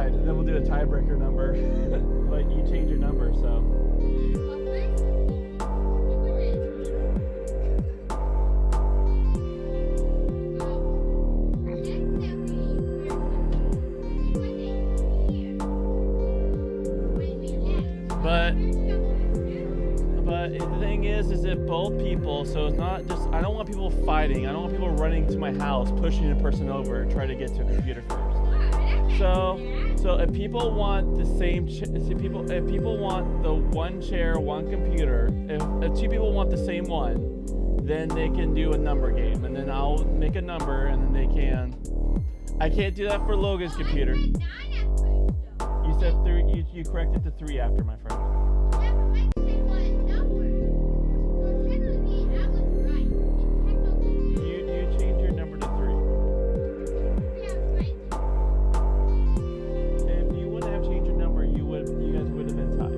inside, and then we'll do a tiebreaker number. But you change your number, so. But the thing is that both people, so it's not just, I don't want people fighting. I don't want people running to my house, pushing a person over, trying to get to a computer first. So if people want the same, if people want the one chair, one computer, if two people want the same one, then they can do a number game, and then I'll make a number, and then they can. I can't do that for Logan's computer. You said 3. You corrected to 3 after, my friend. You changed your number to 3. If you wouldn't have changed your number, you guys would have been tied.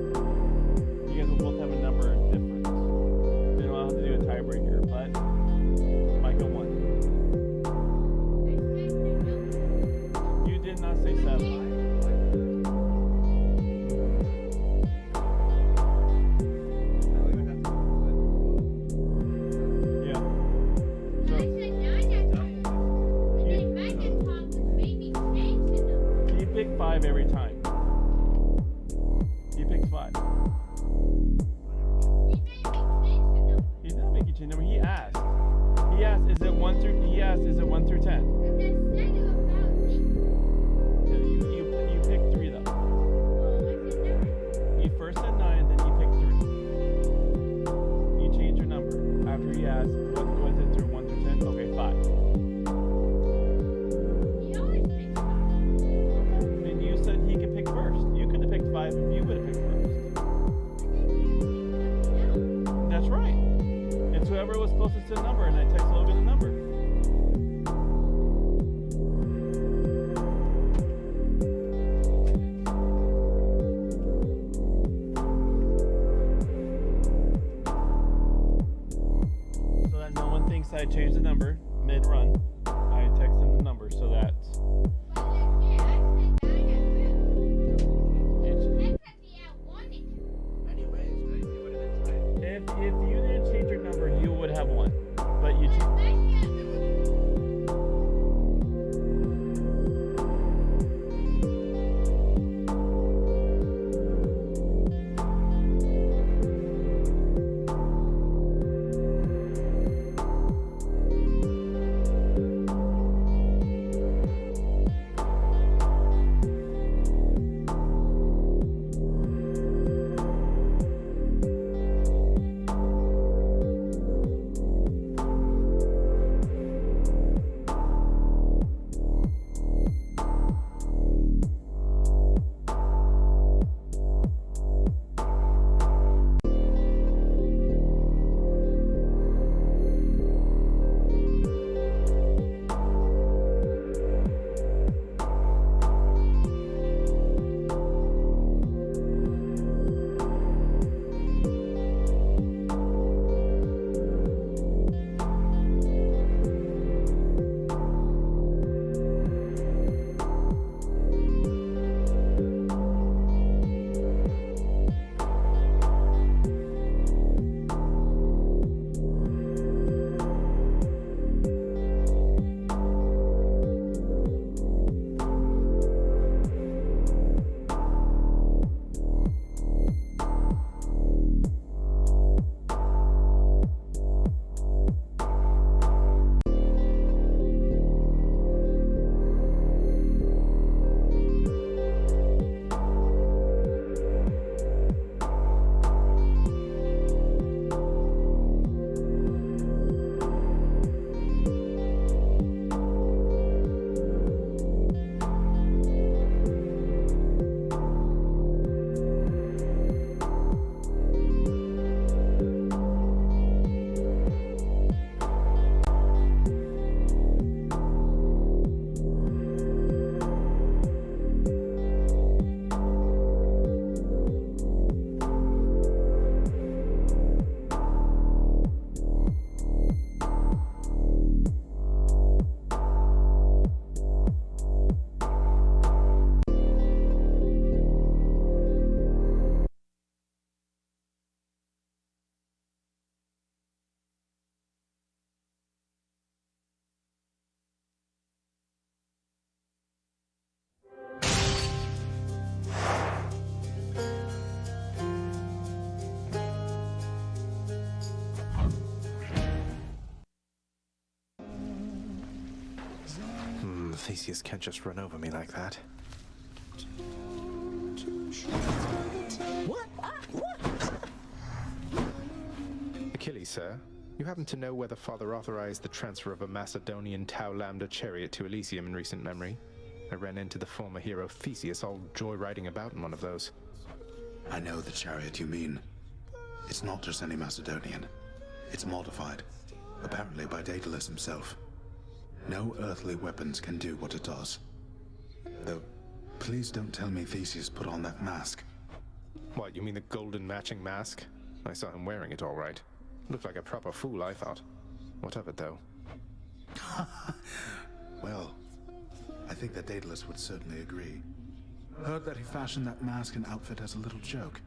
You guys would both have a number difference. Then I'll have to do a tiebreaker, but Micah won. You did not say 7. Every time. He picked 5. He did not make you change number. He asked, is it 1 through 10? You picked 3 though. You first said 9, then you picked 3. You changed your number. After he asked, what was it through 1 through 10? Okay, 5. He could pick first. You could have picked 5 if you would have picked first. That's right. It's whoever was closest to the number, and I text Logan the number. So that no one thinks I changed the number mid-run. I text him the number so that. If you didn't change your number, you would have won. But you changed. Theseus can't just run over me like that. What? Achilles, sir, you happen to know whether Father authorized the transfer of a Macedonian Tau Lambda chariot to Elysium in recent memory? I ran into the former hero Theseus all joyriding about in one of those. I know the chariot you mean. It's not just any Macedonian. It's modified, apparently by Daedalus himself. No earthly weapons can do what it does. Though, please don't tell me Theseus put on that mask. What, you mean the golden matching mask? I saw him wearing it all right. Looked like a proper fool, I thought. What of it, though? Well, I think that Daedalus would certainly agree. Heard that he fashioned that mask and outfit as a little joke.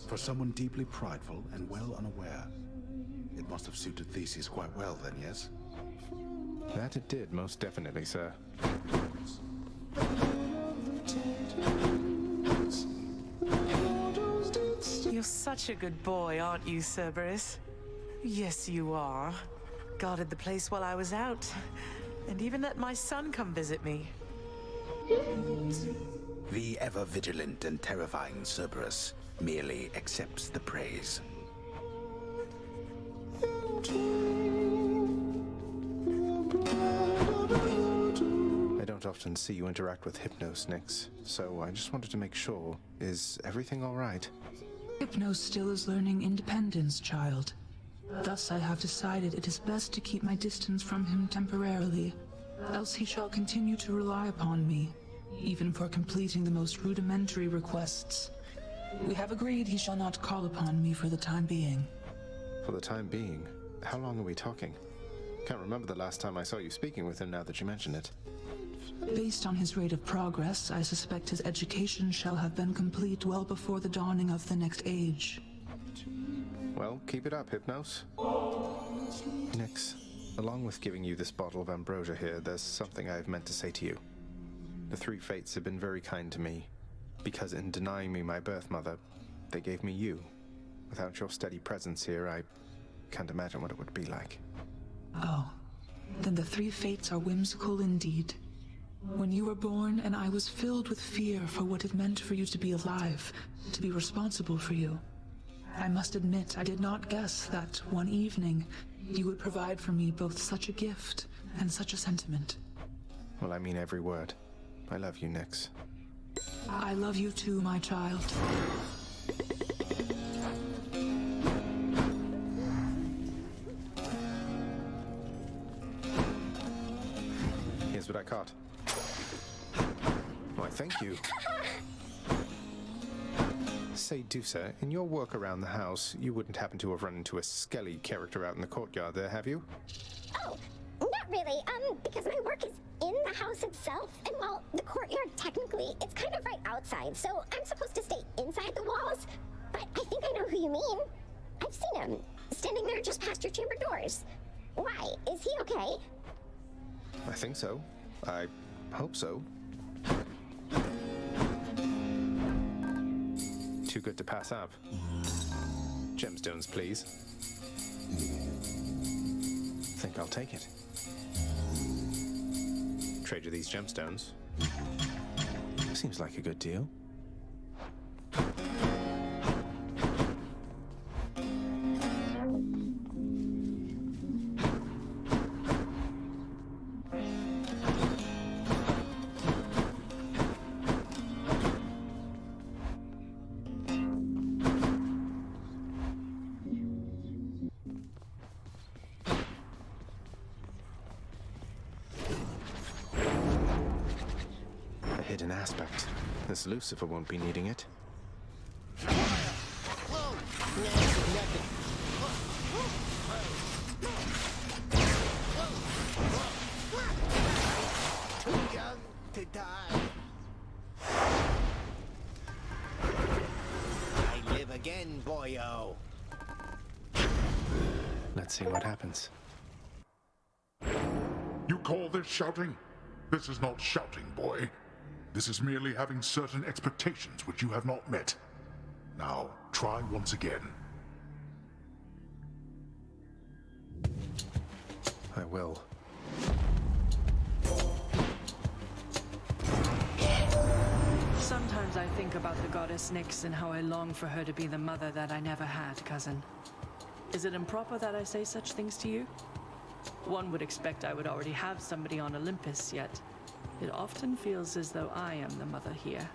For someone deeply prideful and well unaware. It must have suited Theseus quite well then, yes? That it did, most definitely, sir. You're such a good boy, aren't you, Cerberus? Yes, you are. Guarded the place while I was out. And even let my son come visit me. The ever-vigilant and terrifying Cerberus merely accepts the praise. I don't often see you interact with Hypnos, Nyx, so I just wanted to make sure. Is everything all right? Hypnos still is learning independence, child. Thus I have decided it is best to keep my distance from him temporarily, else he shall continue to rely upon me, even for completing the most rudimentary requests. We have agreed he shall not call upon me for the time being. For the time being? How long are we talking? Can't remember the last time I saw you speaking with him now that you mention it. Based on his rate of progress, I suspect his education shall have been complete well before the dawning of the next age. Well, keep it up, Hypnos. Nyx, along with giving you this bottle of ambrosia here, there's something I've meant to say to you. The Three Fates have been very kind to me, because in denying me my birth mother, they gave me you. Without your steady presence here, I can't imagine what it would be like. Oh, then the Three Fates are whimsical indeed. When you were born, and I was filled with fear for what it meant for you to be alive, to be responsible for you. I must admit, I did not guess that one evening you would provide for me both such a gift and such a sentiment. Well, I mean every word. I love you, Nyx. I love you too, my child. Here's what I caught. Why, thank you. Say, Dusa, in your work around the house, you wouldn't happen to have run into a Skelly character out in the courtyard there, have you? Oh, not really, because my work is in the house itself, and while the courtyard technically, it's kind of right outside, so I'm supposed to stay inside the walls, but I think I know who you mean. I've seen him, standing there just past your chamber doors. Why? Is he okay? I think so. I hope so. Too good to pass up. Gemstones, please. Think I'll take it. Trade you these gemstones. Seems like a good deal. Hidden aspect. This Lucifer won't be needing it. Too young to die. I live again, boyo. Let's see what happens. You call this shouting? This is not shouting, boy. This is merely having certain expectations which you have not met. Now, try once again. I will. I think about the goddess Nyx and how I long for her to be the mother that I never had, cousin. Is it improper that I say such things to you? One would expect I would already have somebody on Olympus, yet it often feels as though I am the mother here.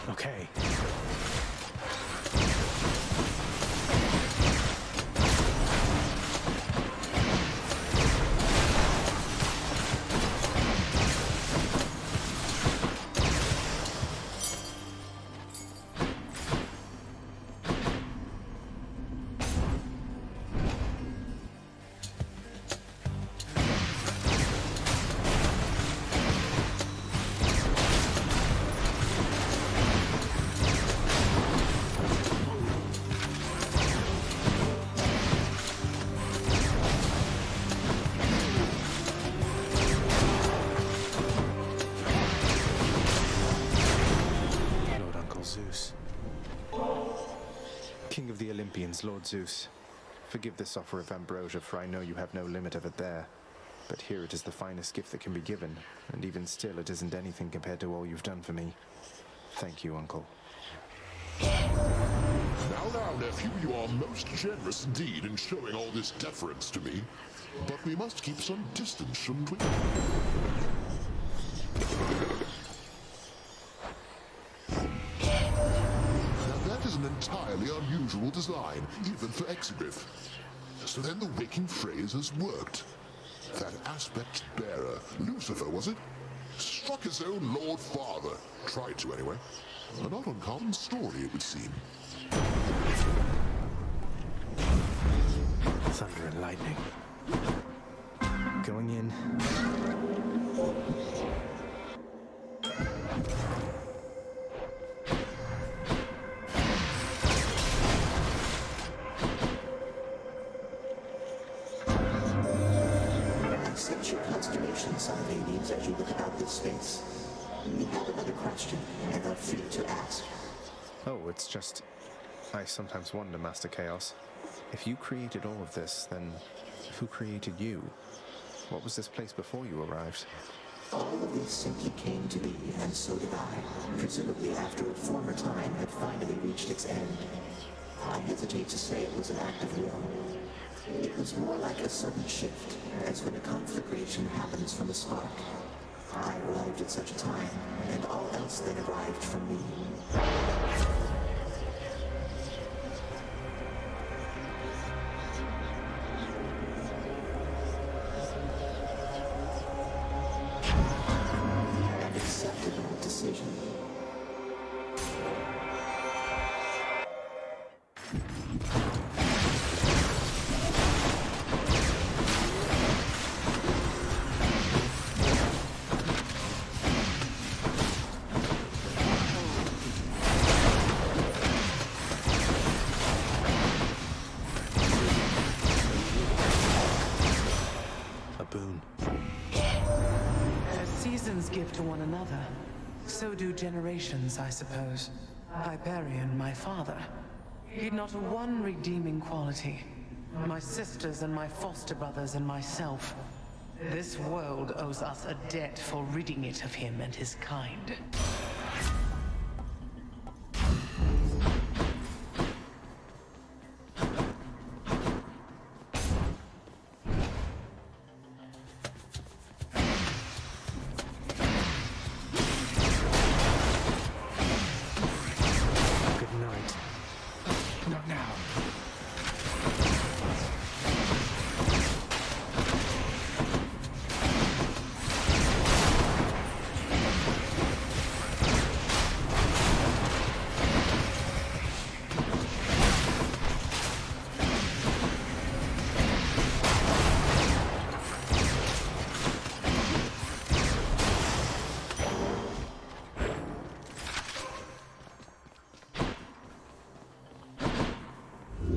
Okay. Lord Uncle Zeus. King of the Olympians, Lord Zeus. Forgive this offer of ambrosia, for I know you have no limit of it there. But here it is the finest gift that can be given, and even still it isn't anything compared to all you've done for me. Thank you, Uncle. Now, nephew, you are most generous indeed in showing all this deference to me. But we must keep some distance, shouldn't we? Now that is an entirely unusual design, even for Exegriff. So then the waking phrase has worked. That aspect bearer, Lucifer, was it? Struck his own Lord Father. Tried to, anyway. A not uncommon story, it would seem. Thunder and lightning. Going in. I sense your consternation, son of Hades, as you look about this space. You have another question, and are free to ask. Oh, it's just... I sometimes wonder, Master Chaos. If you created all of this, then who created you? What was this place before you arrived? All of this simply came to be, and so did I, presumably after a former time had finally reached its end. I hesitate to say it was an act of will. It was more like a sudden shift, as when a conflagration happens from a spark. I arrived at such a time, and all else then arrived from me. An acceptable decision. A boon. As seasons give to one another, so do generations, I suppose. Hyperion, my father, he'd not one redeeming quality. My sisters and my foster brothers and myself. This world owes us a debt for ridding it of him and his kind. Good night. Not now.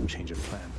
Change of plan.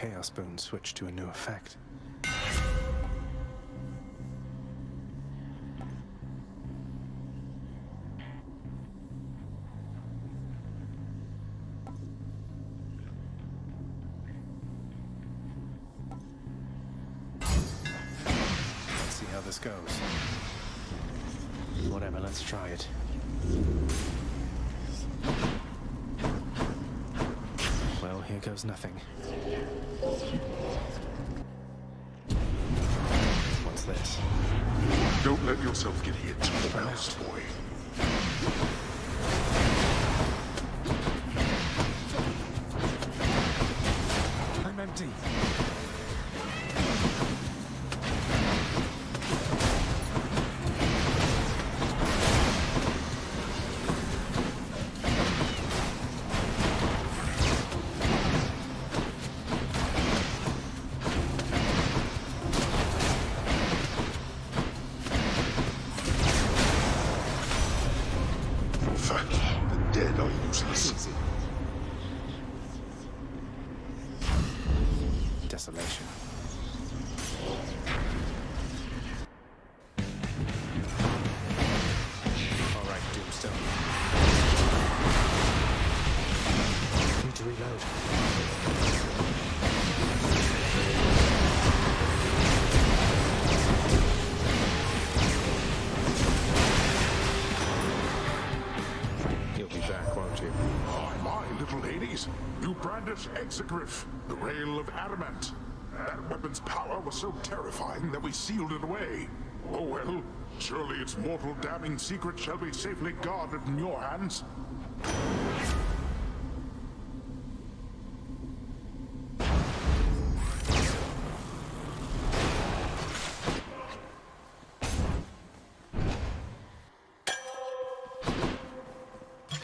Chaos Boon switched to a new effect. Let's see how this goes. Whatever, let's try it. Well, here goes nothing. What's this? Don't let yourself get hit, fast boy. I'm empty. The dead are useless. Desolation. All right, Doomstone. Need to reload. You'll be back, won't you? My little ladies, you brandish Exegriff, the rail of adamant. That weapon's power was so terrifying that we sealed it away. Oh well, surely its mortal damning secret shall be safely guarded in your hands.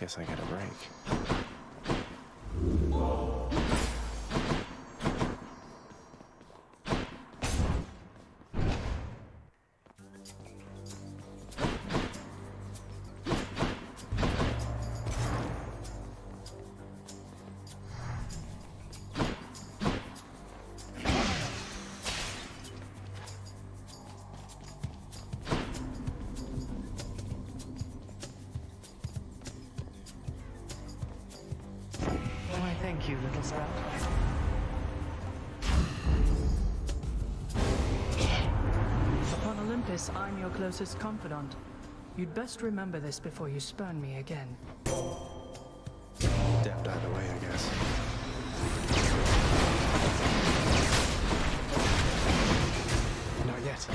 Guess I get a break. Why, thank you, little sprout. Upon Olympus, I'm your closest confidant. You'd best remember this before you spurn me again. Deft either way, I guess. Not yet.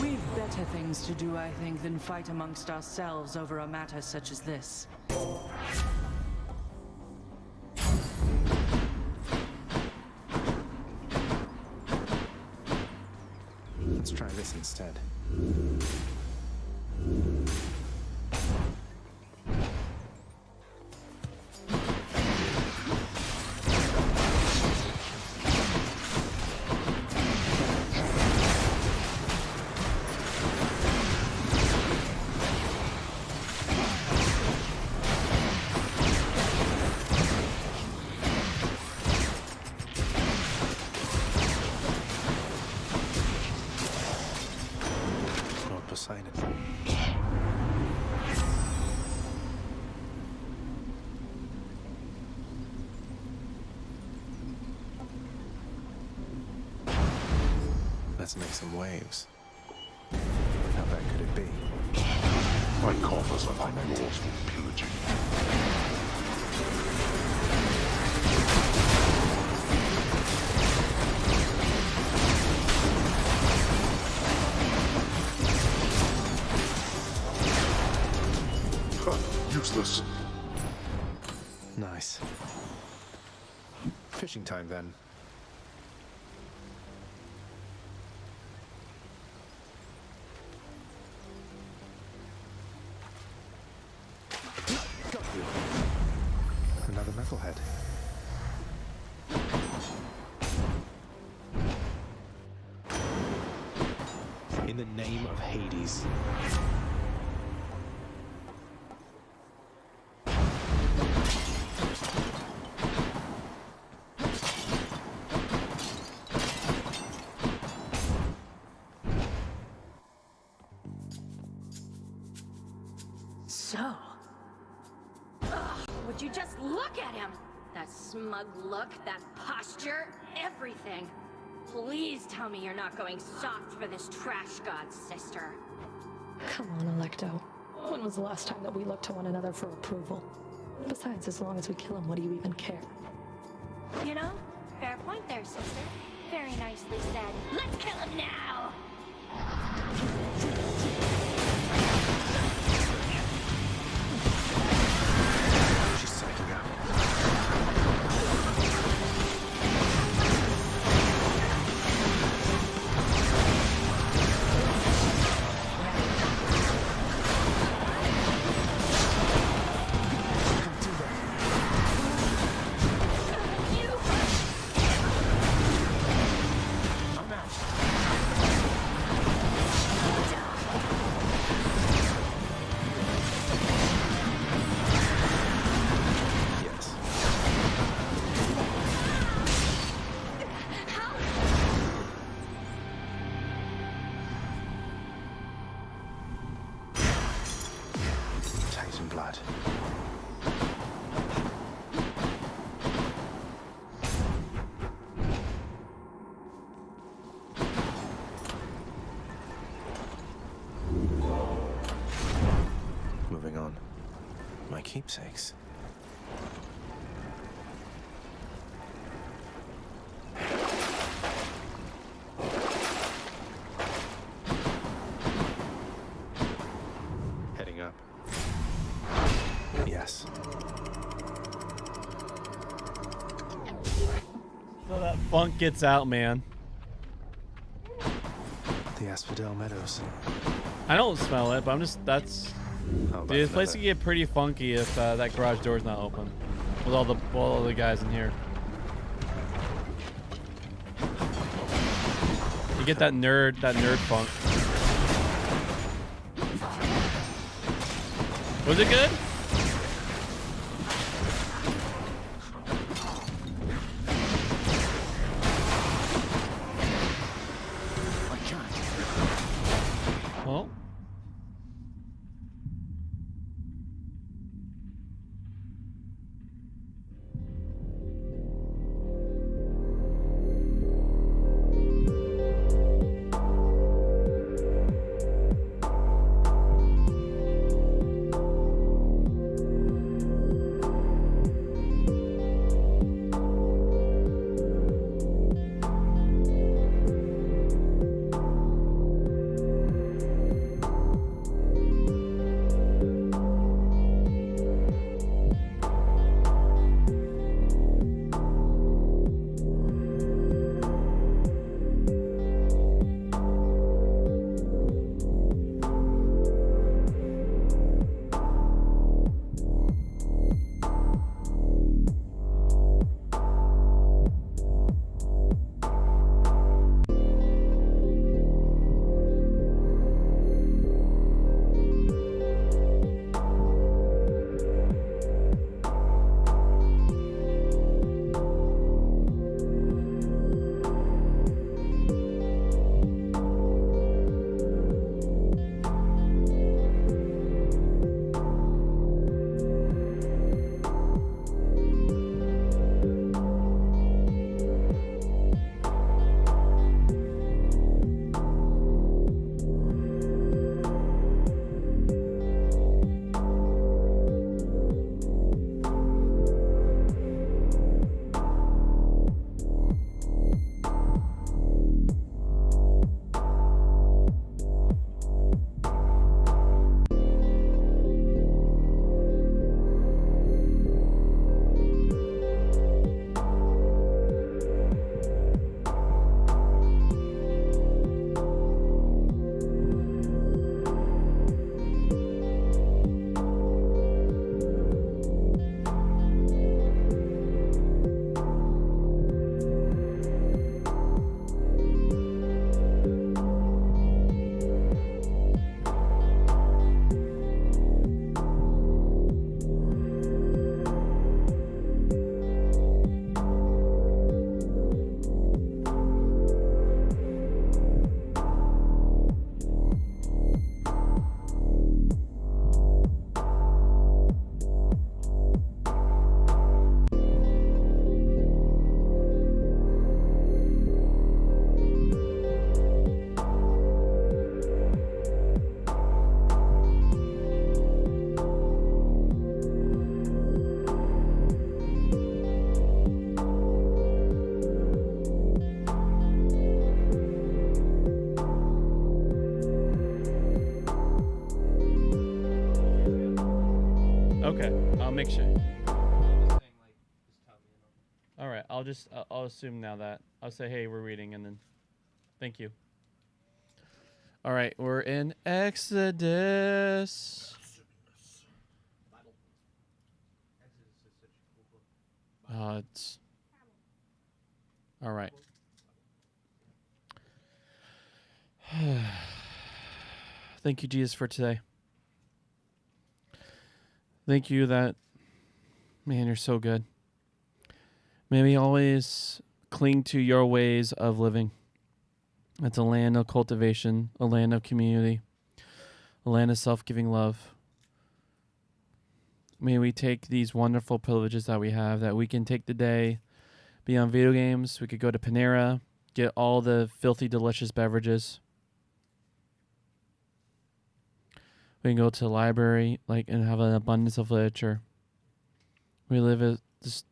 We've better things to do, I think, than fight amongst ourselves over a matter such as this. Let's try this instead. Lord Poseidon. Let's make some waves. How bad could it be? My coffers are unwashed with pillaging. Useless. Nice. Fishing time then. Got you. metalhead. In the name of Hades. So, would you just look at him? That smug look, that posture, everything. Please tell me you're not going soft for this trash god sister. Come on, Alecto. When was the last time that we looked to one another for approval? Besides, as long as we kill him, what do you even care? You know, fair point there, sister. Very nicely said. Let's kill him now! She's psyching out. Titan blood. Moving on. My keepsakes. Heading up. Yes. So that funk gets out, man. The Asphodel Meadows. I don't smell it, but I'm just, that's... Oh, Dude, that's this place another- can get pretty funky if that garage door's not open. With all the guys in here. You get that nerd funk. Was it good? Well. I'll make sure. All right, I'll assume now that I'll say, hey, we're reading, and then thank you. All right, we're in Exodus. It's all right. Thank you, Jesus, for today. Thank you that, man, you're so good. May we always cling to your ways of living. It's a land of cultivation, a land of community, a land of self-giving love. May we take these wonderful privileges that we have, that we can take the day, be on video games, we could go to Panera, get all the filthy, delicious beverages. We can go to the library, and have an abundance of literature. We live it's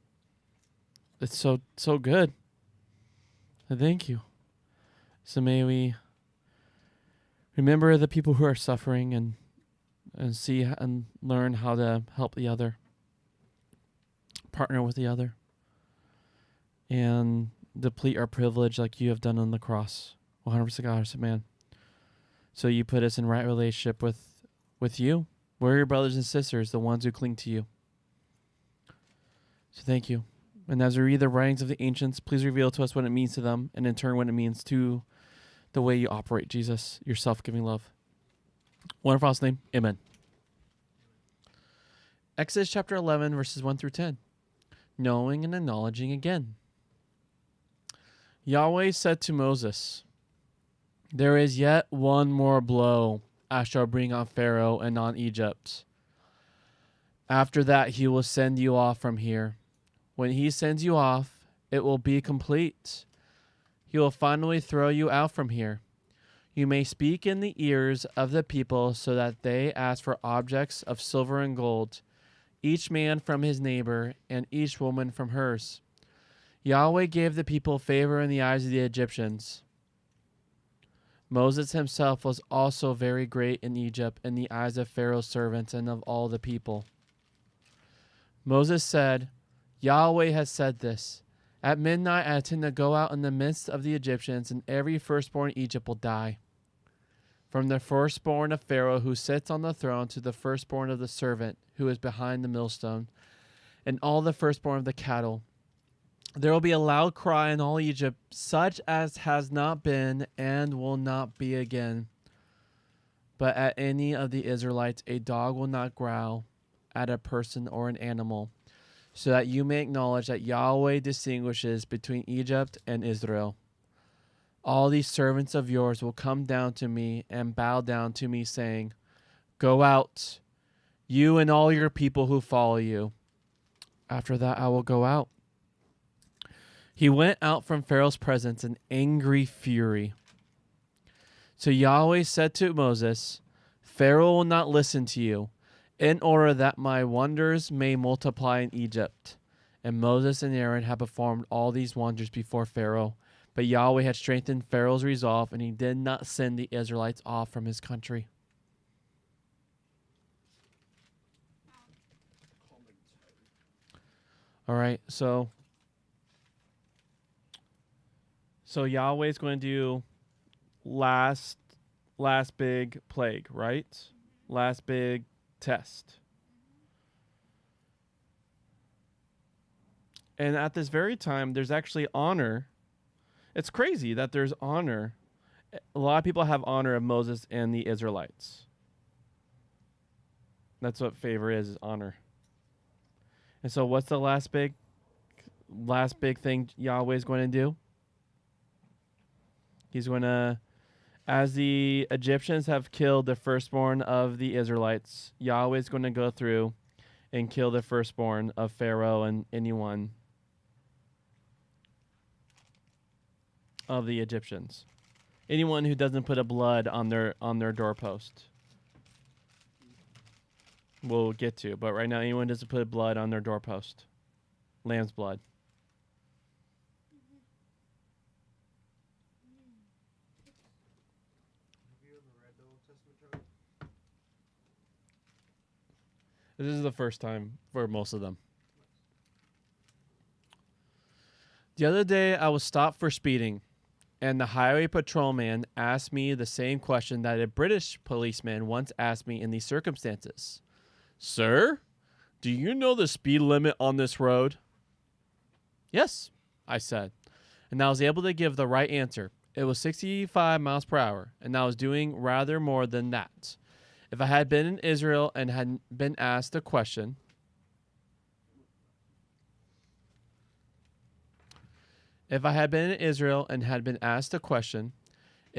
so good. Thank you. So may we remember the people who are suffering and see and learn how to help the other, partner with the other, and deplete our privilege like you have done on the cross. 100% God, man. So you put us in right relationship with you. We're your brothers and sisters, the ones who cling to you. So thank you. And as we read the writings of the ancients, please reveal to us what it means to them, and in turn what it means to the way you operate, Jesus, your self-giving love. Wonderful name, amen. Exodus chapter 11, verses 1 through 10. Knowing and acknowledging again. Yahweh said to Moses, there is yet one more blow I shall bring on Pharaoh and on Egypt. After that, he will send you off from here. When he sends you off, it will be complete. He will finally throw you out from here. You may speak in the ears of the people so that they ask for objects of silver and gold, each man from his neighbor and each woman from hers. Yahweh gave the people favor in the eyes of the Egyptians. Moses himself was also very great in Egypt in the eyes of Pharaoh's servants and of all the people. Moses said, Yahweh has said this. At midnight I intend to go out in the midst of the Egyptians, and every firstborn in Egypt will die. From the firstborn of Pharaoh who sits on the throne to the firstborn of the servant who is behind the millstone, and all the firstborn of the cattle. There will be a loud cry in all Egypt, such as has not been and will not be again. But at any of the Israelites, a dog will not growl at a person or an animal, so that you may acknowledge that Yahweh distinguishes between Egypt and Israel. All these servants of yours will come down to me and bow down to me, saying, go out, you and all your people who follow you. After that I will go out. He went out from Pharaoh's presence in angry fury. So Yahweh said to Moses, Pharaoh will not listen to you, in order that my wonders may multiply in Egypt. And Moses and Aaron had performed all these wonders before Pharaoh, but Yahweh had strengthened Pharaoh's resolve, and he did not send the Israelites off from his country. All right, so Yahweh is going to do last big plague, right? Last big test. And at this very time, there's actually honor. It's crazy that there's honor. A lot of people have honor of Moses and the Israelites. That's what favor is honor. And so what's the last big thing Yahweh is going to do? He's going to, as the Egyptians have killed the firstborn of the Israelites, Yahweh is going to go through and kill the firstborn of Pharaoh and anyone of the Egyptians. Anyone who doesn't put a blood on their doorpost. We'll get to, but right now anyone doesn't put blood on their doorpost. Lamb's blood. This is the first time for most of them. The other day, I was stopped for speeding, and the highway patrolman asked me the same question that a British policeman once asked me in these circumstances. Sir, do you know the speed limit on this road? Yes, I said, and I was able to give the right answer. It was 65 miles per hour, and I was doing rather more than that. If I had been in Israel and had been asked a question, it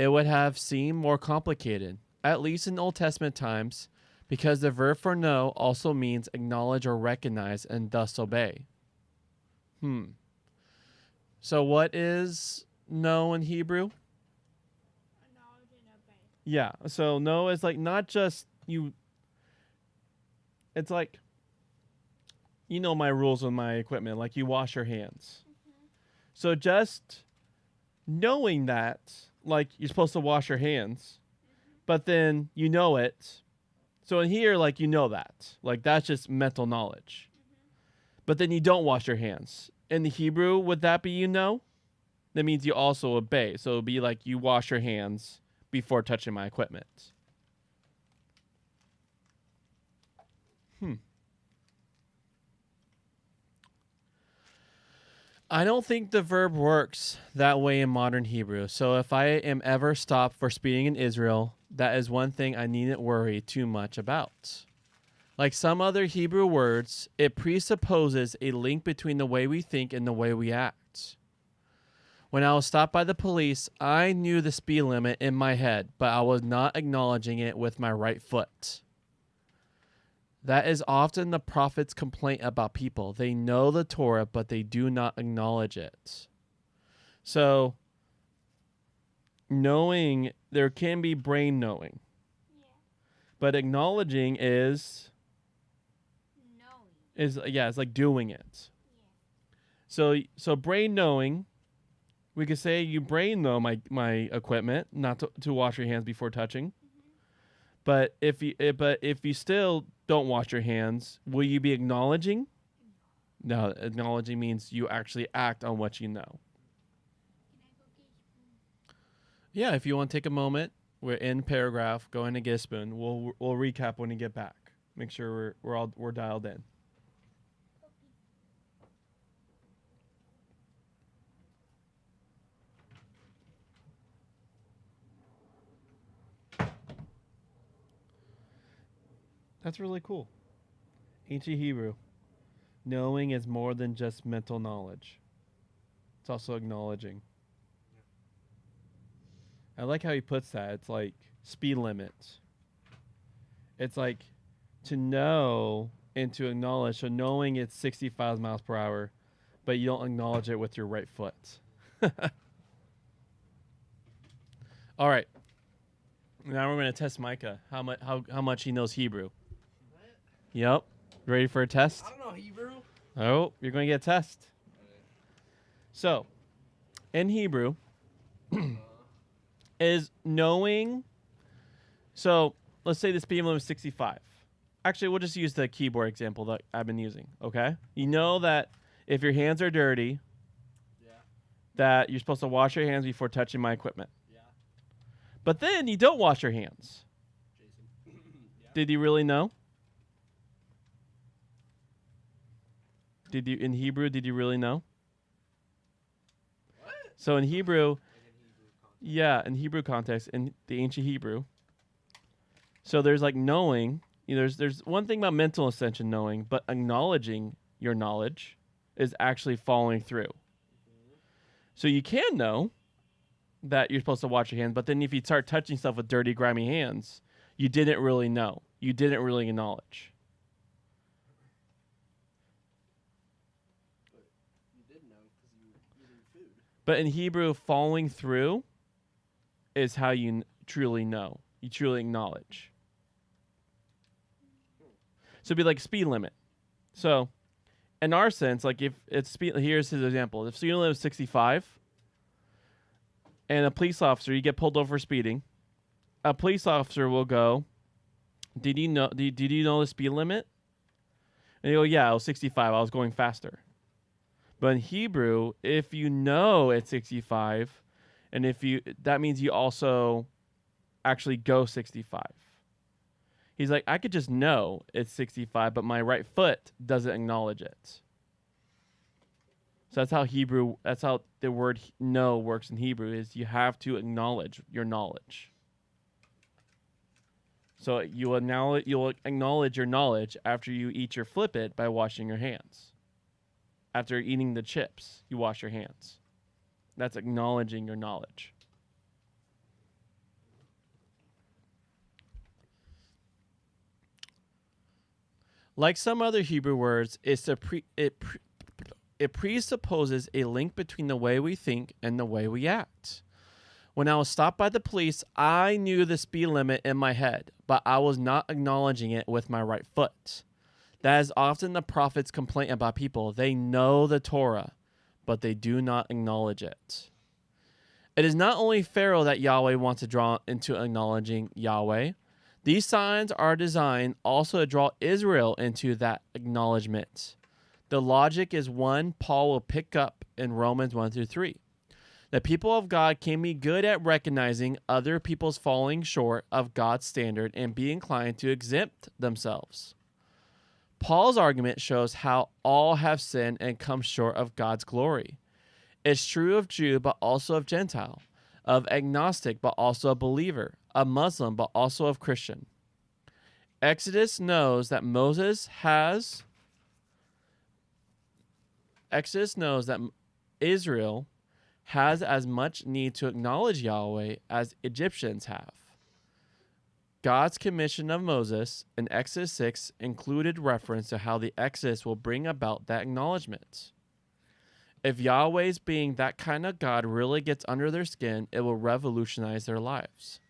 would have seemed more complicated, at least in Old Testament times, because the verb for know also means acknowledge or recognize and thus obey. So what is know in Hebrew? Acknowledge and obey. Yeah, so know is like not just you. It's like, you know my rules with my equipment, like you wash your hands. So just knowing that, like you're supposed to wash your hands, but then you know it. So in here, like you know that. Like that's just mental knowledge. But then you don't wash your hands. In the Hebrew, would that be you know? That means you also obey. So it would be like you wash your hands before touching my equipment. I don't think the verb works that way in modern Hebrew. So if I am ever stopped for speeding in Israel, that is one thing I needn't worry too much about. Like some other Hebrew words, it presupposes a link between the way we think and the way we act. When I was stopped by the police, I knew the speed limit in my head, but I was not acknowledging it with my right foot. That is often the prophet's complaint about people. They know the Torah, but they do not acknowledge it. So, knowing, there can be brain knowing. Yeah. But acknowledging is Knowing. It's like doing it. Yeah. So brain knowing, we could say you brain know my equipment, not to wash your hands before touching. But if you still don't wash your hands, will you be acknowledging? No, acknowledging means you actually act on what you know. Yeah, if you want to take a moment, we're in paragraph. Go in and get a spoon. We'll recap when you get back. Make sure we're dialed in. That's really cool. Ancient Hebrew. Knowing is more than just mental knowledge. It's also acknowledging. I like how he puts that. It's like speed limits. It's like to know and to acknowledge. So knowing it's 65 miles per hour, but you don't acknowledge it with your right foot. All right. Now we're going to test Micah. How much he knows Hebrew. Yep. Ready for a test? I don't know Hebrew. Oh, you're going to get a test. So, in Hebrew, is knowing. So, let's say the speed limit is 65. Actually, we'll just use the keyboard example that I've been using, okay? You know that if your hands are dirty, that you're supposed to wash your hands before touching my equipment. Yeah. But then you don't wash your hands. Jason. Did you really know? In Hebrew, did you really know? What? So in Hebrew, in Hebrew context, in the ancient Hebrew, so there's like knowing, there's one thing about mental ascension knowing, but acknowledging your knowledge is actually following through. So you can know that you're supposed to wash your hands, but then if you start touching stuff with dirty, grimy hands, you didn't really know. You didn't really acknowledge. But in Hebrew, following through is how you truly know. You truly acknowledge. So it'd be like speed limit. So in our sense, like if it's speed, here's his example. If speed limit is 65 and a police officer, you get pulled over for speeding, a police officer will go, did you know the speed limit? And you go, yeah, I was 65. I was going faster. But in Hebrew, if you know it's 65, and that means you also actually go 65. He's like, I could just know it's 65, but my right foot doesn't acknowledge it. So that's how the word know works in Hebrew, is you have to acknowledge your knowledge. So you'll acknowledge your knowledge after you eat your flip it by washing your hands. After eating the chips, you wash your hands. That's acknowledging your knowledge. Like some other Hebrew words, it presupposes a link between the way we think and the way we act. When I was stopped by the police, I knew the speed limit in my head, but I was not acknowledging it with my right foot. That is often the prophet's complaint about people. They know the Torah, but they do not acknowledge it. It is not only Pharaoh that Yahweh wants to draw into acknowledging Yahweh. These signs are designed also to draw Israel into that acknowledgement. The logic is one Paul will pick up in Romans 1-3. The people of God can be good at recognizing other people's falling short of God's standard and be inclined to exempt themselves. Paul's argument shows how all have sinned and come short of God's glory. It's true of Jew, but also of Gentile, of agnostic, but also a believer, of Muslim, but also of Christian. Exodus knows that Israel has as much need to acknowledge Yahweh as Egyptians have. God's commission of Moses in Exodus 6 included reference to how the Exodus will bring about that acknowledgement. If Yahweh's being that kind of God really gets under their skin, it will revolutionize their lives.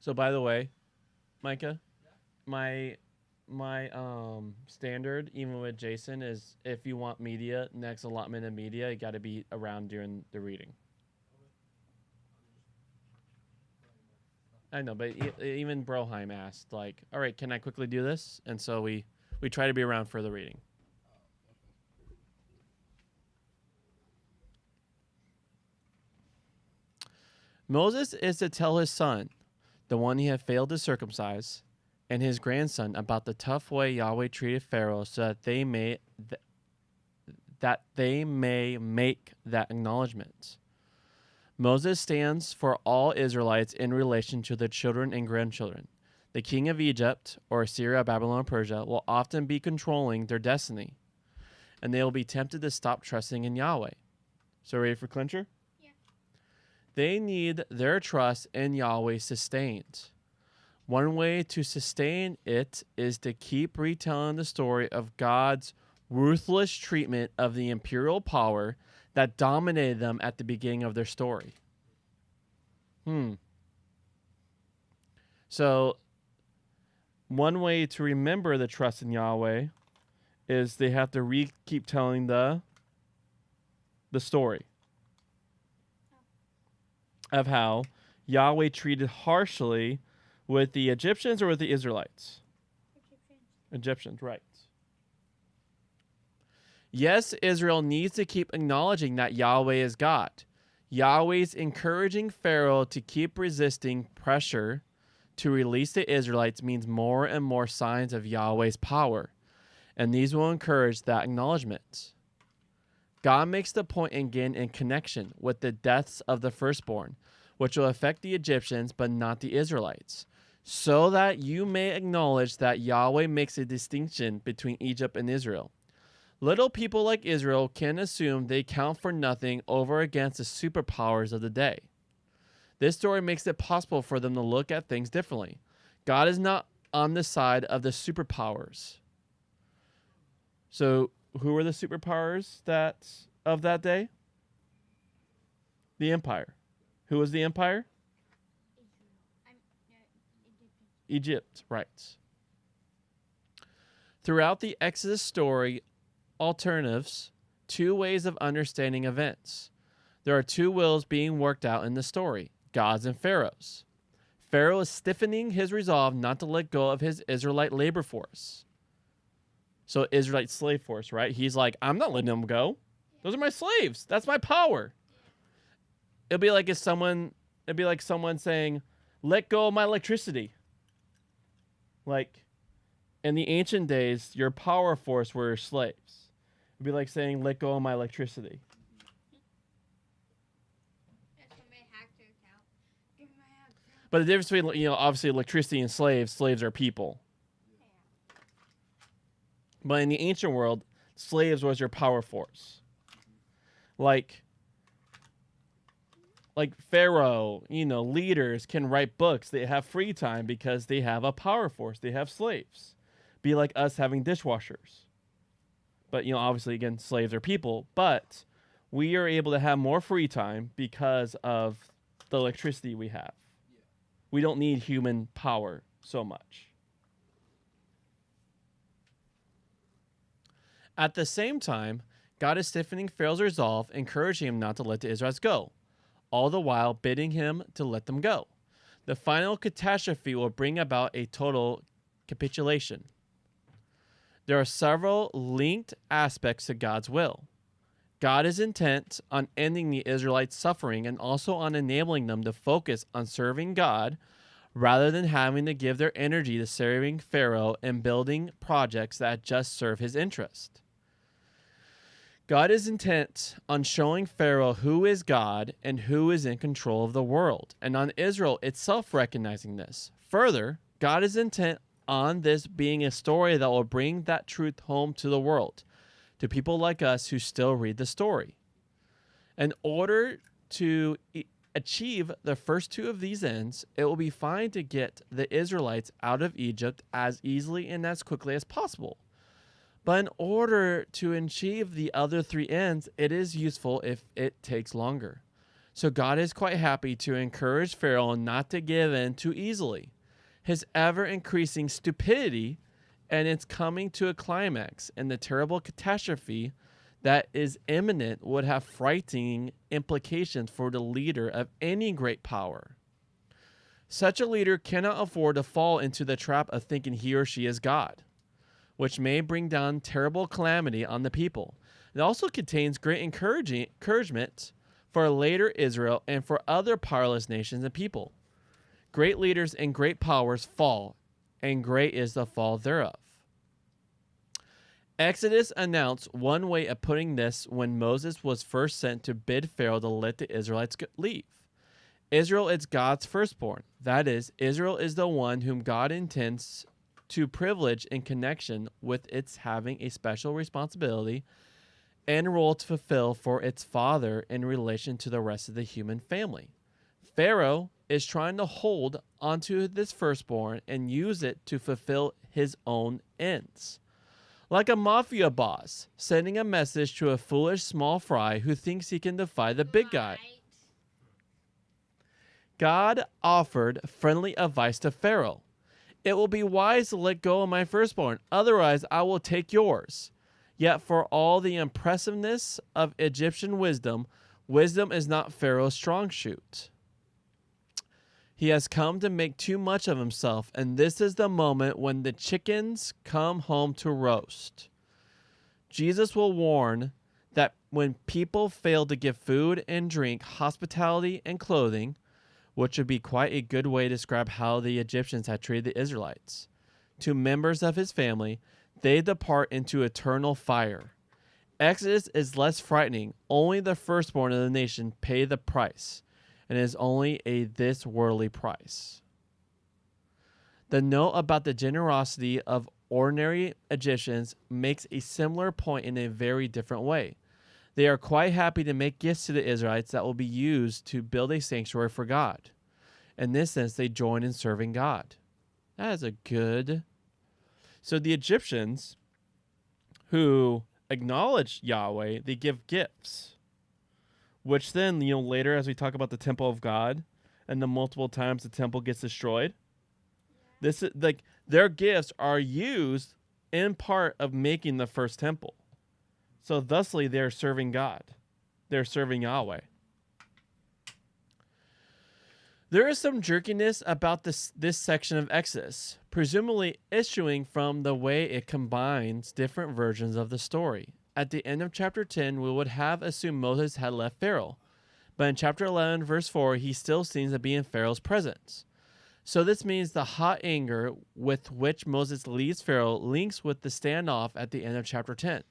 So by the way, Micah, my standard, even with Jason, is if you want media, next allotment of media, you got to be around during the reading. I know, but even Broheim asked, like, all right, can I quickly do this? And so we try to be around for the reading. Moses is to tell his son, the one he had failed to circumcise, and his grandson about the tough way Yahweh treated Pharaoh, so that they may make that acknowledgement. Moses stands for all Israelites in relation to their children and grandchildren. The king of Egypt, or Assyria, Babylon, or Persia, will often be controlling their destiny, and they will be tempted to stop trusting in Yahweh. So ready for clincher? Yeah. They need their trust in Yahweh sustained. One way to sustain it is to keep retelling the story of God's ruthless treatment of the imperial power that dominated them at the beginning of their story. So, one way to remember the trust in Yahweh is they have to keep telling the story of how Yahweh treated harshly with the Egyptians or with the Israelites? Egyptians, right. Yes, Israel needs to keep acknowledging that Yahweh is God. Yahweh's encouraging Pharaoh to keep resisting pressure to release the Israelites means more and more signs of Yahweh's power, and these will encourage that acknowledgement. God makes the point again in connection with the deaths of the firstborn, which will affect the Egyptians but not the Israelites, so that you may acknowledge that Yahweh makes a distinction between Egypt and Israel. Little people like Israel can assume they count for nothing over against the superpowers of the day. This story makes it possible for them to look at things differently. God is not on the side of the superpowers. So, who were the superpowers of that day? The empire. Who was the empire? Egypt, right. Throughout the Exodus story, alternatives, two ways of understanding events. There are two wills being worked out in the story, God's and Pharaoh's. Pharaoh is stiffening his resolve not to let go of his Israelite labor force. So Israelite slave force, right? He's like, I'm not letting them go. Those are my slaves. That's my power. It'd be like someone saying, let go of my electricity. Like, in the ancient days, your power force were slaves. It'd be like saying, let go of my electricity. But the difference between, obviously electricity and slaves are people. But in the ancient world, slaves was your power force. Like Pharaoh, leaders can write books. They have free time because they have a power force. They have slaves. Be like us having dishwashers. But, obviously, again, slaves are people. But we are able to have more free time because of the electricity we have. We don't need human power so much. At the same time, God is stiffening Pharaoh's resolve, encouraging him not to let the Israelites go, all the while bidding him to let them go. The final catastrophe will bring about a total capitulation. There are several linked aspects to God's will. God is intent on ending the Israelites' suffering and also on enabling them to focus on serving God rather than having to give their energy to serving Pharaoh and building projects that just serve his interest. God is intent on showing Pharaoh who is God and who is in control of the world, and on Israel itself recognizing this. Further, God is intent on this being a story that will bring that truth home to the world, to people like us who still read the story. In order to achieve the first two of these ends, it will be fine to get the Israelites out of Egypt as easily and as quickly as possible. But in order to achieve the other three ends, it is useful if it takes longer. So God is quite happy to encourage Pharaoh not to give in too easily. His ever-increasing stupidity and its coming to a climax and the terrible catastrophe that is imminent would have frightening implications for the leader of any great power. Such a leader cannot afford to fall into the trap of thinking he or she is God, which may bring down terrible calamity on the people. It also contains great encouragement for later Israel and for other powerless nations and people. Great leaders and great powers fall, and great is the fall thereof. Exodus announced one way of putting this when Moses was first sent to bid Pharaoh to let the Israelites leave. Israel is God's firstborn. That is, Israel is the one whom God intends to privilege in connection with its having a special responsibility and role to fulfill for its father in relation to the rest of the human family. Pharaoh is trying to hold onto this firstborn and use it to fulfill his own ends. Like a mafia boss sending a message to a foolish small fry who thinks he can defy the big guy. God offered friendly advice to Pharaoh. It will be wise to let go of my firstborn, otherwise I will take yours. Yet for all the impressiveness of Egyptian wisdom, wisdom is not Pharaoh's strong suit. He has come to make too much of himself, and this is the moment when the chickens come home to roast. Jesus will warn that when people fail to give food and drink, hospitality and clothing, which would be quite a good way to describe how the Egyptians had treated the Israelites, to members of his family, they depart into eternal fire. Exodus is less frightening. Only the firstborn of the nation pay the price, and it is only this worldly price. The note about the generosity of ordinary Egyptians makes a similar point in a very different way. They are quite happy to make gifts to the Israelites that will be used to build a sanctuary for God. In this sense, they join in serving God. That is a good... So the Egyptians who acknowledge Yahweh, they give gifts. Which then, later as we talk about the temple of God and the multiple times the temple gets destroyed, this is like their gifts are used in part of making the first temple. So thusly, they're serving God. They're serving Yahweh. There is some jerkiness about this section of Exodus, presumably issuing from the way it combines different versions of the story. At the end of chapter 10, we would have assumed Moses had left Pharaoh, but in chapter 11, verse 4, he still seems to be in Pharaoh's presence. So this means the hot anger with which Moses leaves Pharaoh links with the standoff at the end of chapter 10.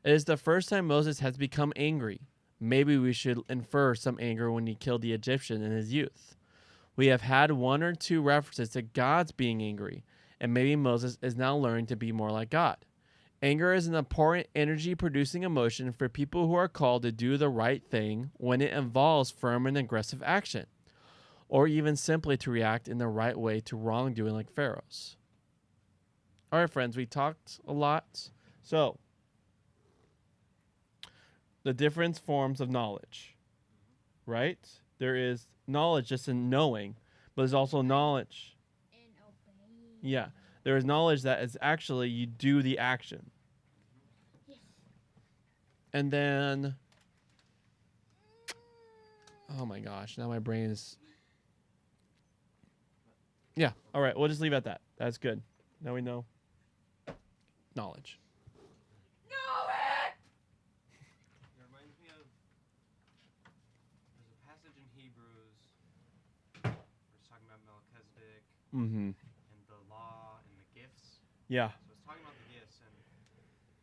It is the first time Moses has become angry. Maybe we should infer some anger when he killed the Egyptian in his youth. We have had one or two references to God's being angry, and maybe Moses is now learning to be more like God. Anger is an important energy-producing emotion for people who are called to do the right thing when it involves firm and aggressive action, or even simply to react in the right way to wrongdoing like Pharaoh's. All right, friends, we talked a lot. So, the different forms of knowledge, right? There is knowledge just in knowing, but there's also knowledge. Yeah, there is knowledge that is actually you do the action. And then, oh my gosh, now my brain is, yeah, all right, we'll just leave it at that. That's good. Now we know knowledge. It reminds me of, there's a passage in Hebrews where it's talking about Melchizedek Mm-hmm. and the law and the gifts. Yeah. So it's talking about the gifts, and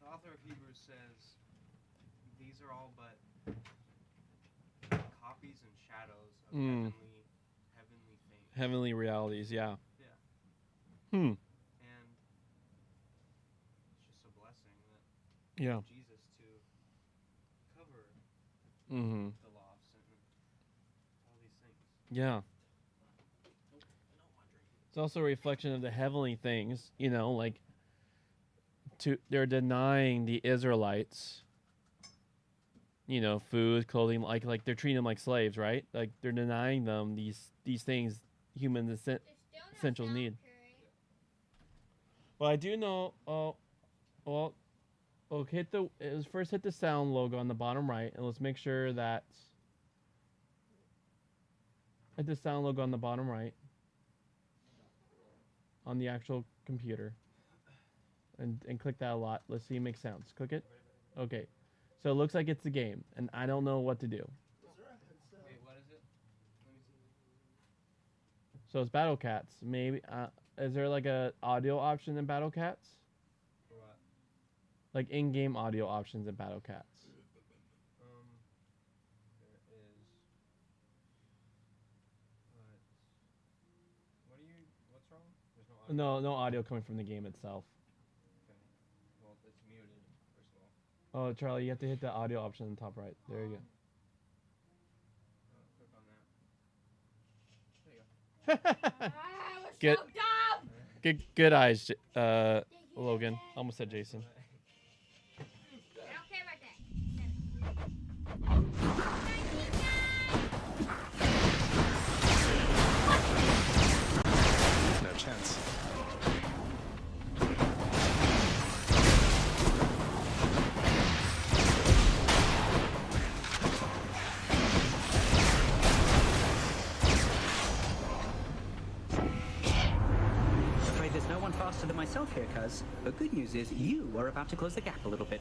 the author of Hebrews says these are all but copies and shadows of heavenly things. Heavenly realities, yeah. Yeah. Hmm. And it's just a blessing that Yeah. Jesus to cover Mm-hmm. the law of sin and all these things. Yeah. It's also a reflection of the heavenly things, you know, like they're denying the Israelites, you know, food, clothing, like they're treating them like slaves, right? Like they're denying them these things humans essentials need. Well, I do know. Well, first hit the sound logo on the bottom right, and let's make sure that hit the sound logo on the bottom right on the actual computer, and click that a lot. Let's see it make sounds. Click it. Okay, so it looks like it's the game, and I don't know what to do. Wait, what is it? Let me see. So it's Battle Cats. Maybe is there like a audio option in Battle Cats? For what? Like in-game audio options in Battle Cats. There is. What's wrong? There's no audio. No audio coming from the game itself. Okay. Well, it's muted, first of all. Oh, Charlie, you have to hit the audio option on the top right. There you go. Click on that. There you go. Good, good eyes, Logan. Almost said Jason. No chance. Afraid there's no one faster than myself here, cuz. The good news is you are about to close the gap a little bit.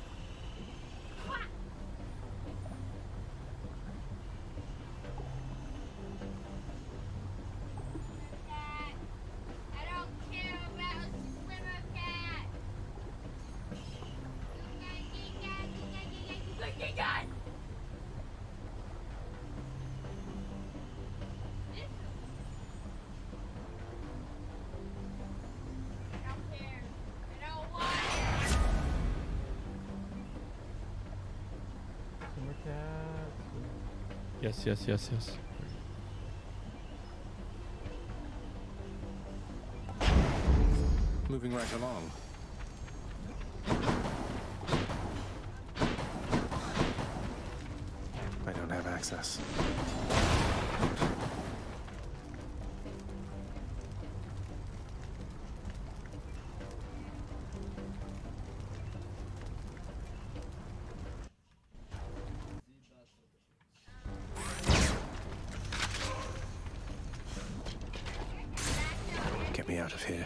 Yes. Moving right along. I don't have access. me out of here.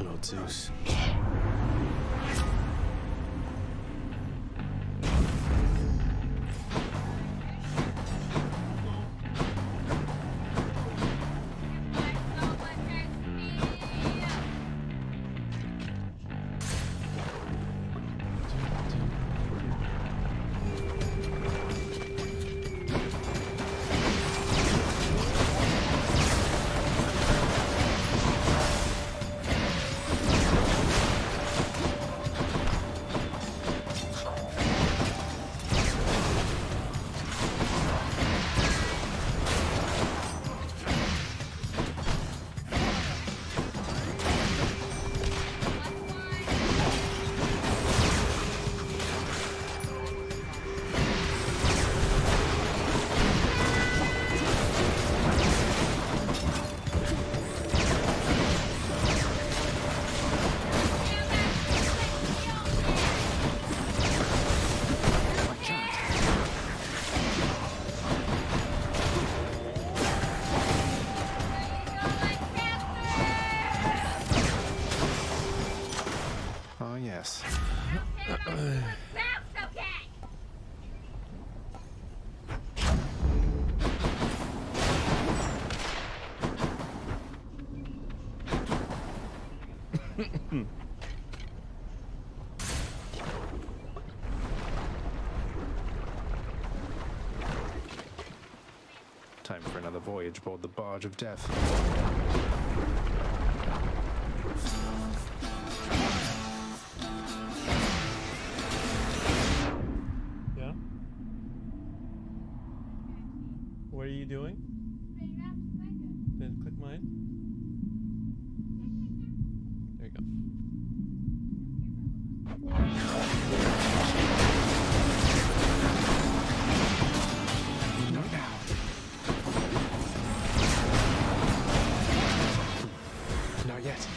Lord Zeus. Oh, yes. Time for another voyage aboard the Barge of Death. Yeah? What are you doing? Then click mine. There you go. Not now. Not yet.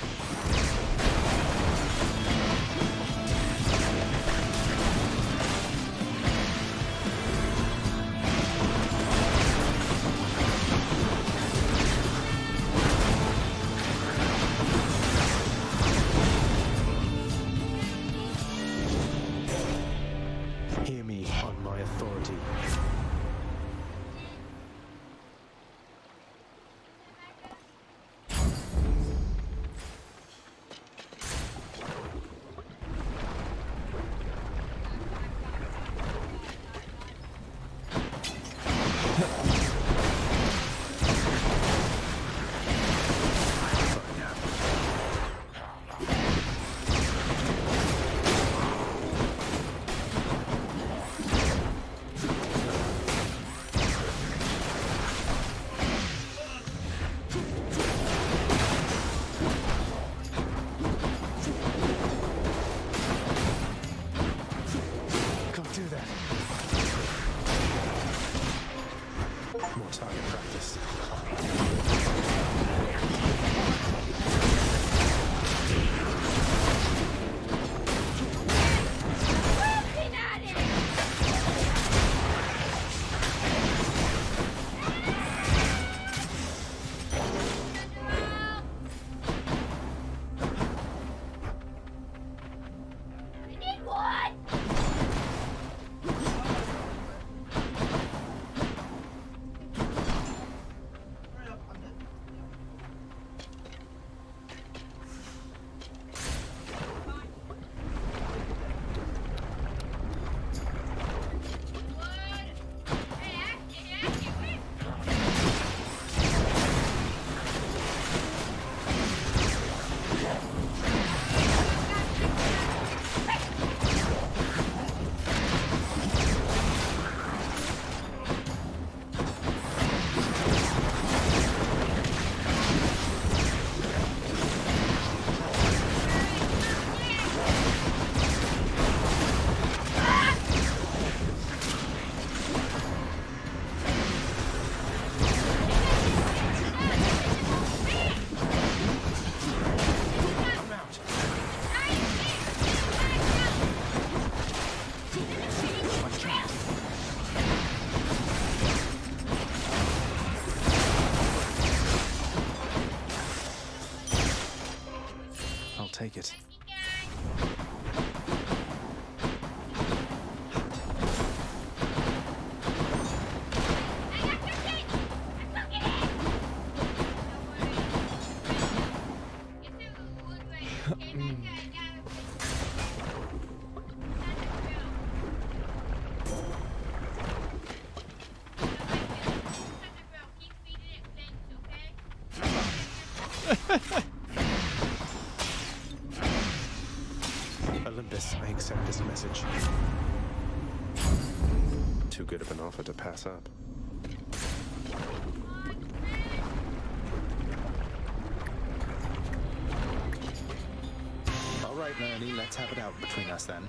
it. Olympus, I accept this message. Too good of an offer to pass up. All right, Ernie, let's have it out between us then.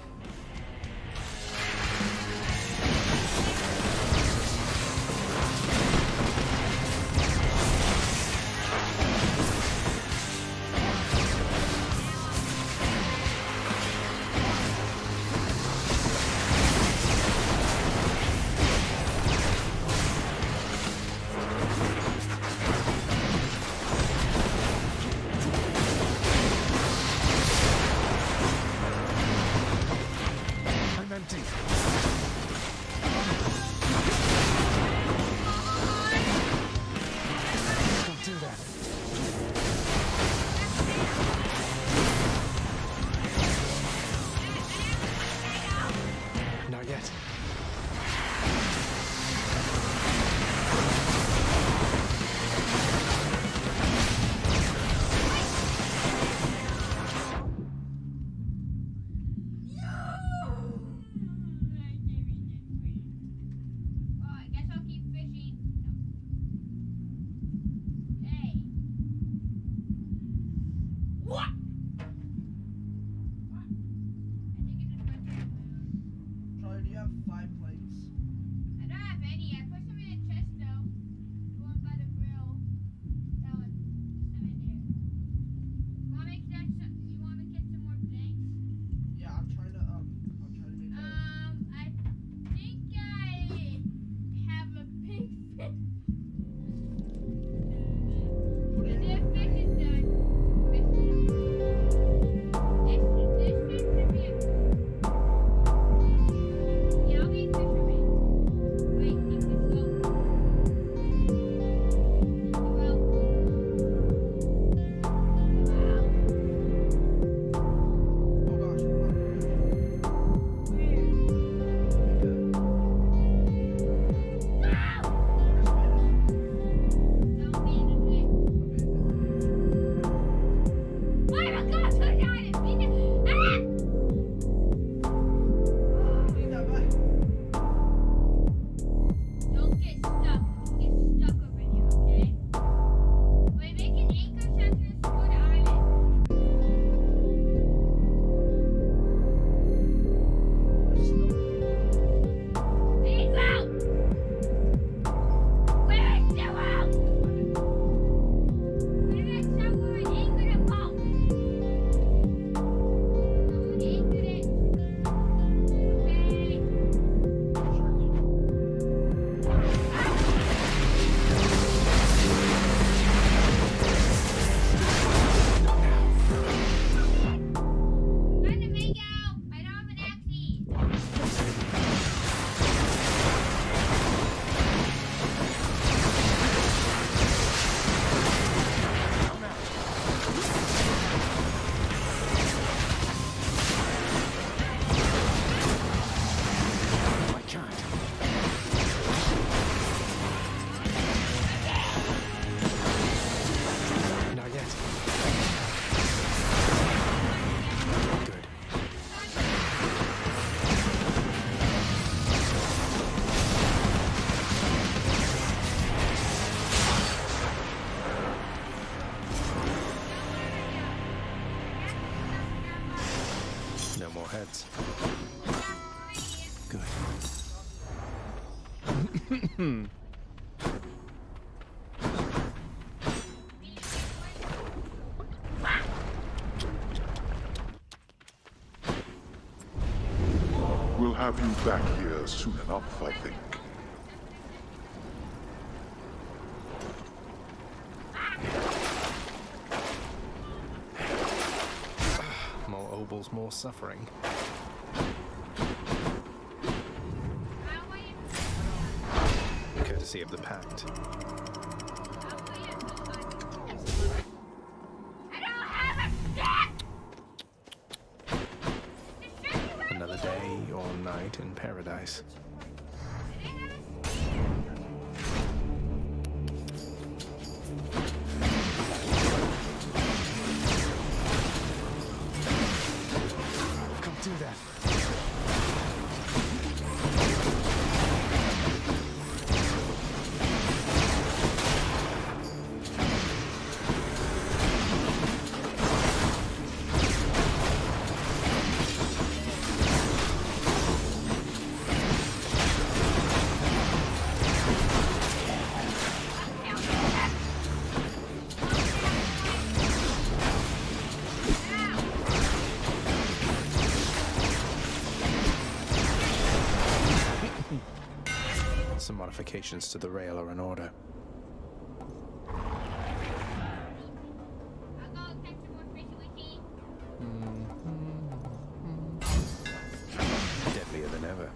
heads. Good. We'll have you back here soon enough, I think. nobles more suffering. Courtesy of the Pact. Another day or night in paradise. Can't do that. Some modifications to the rail are in order. Deadlier than ever.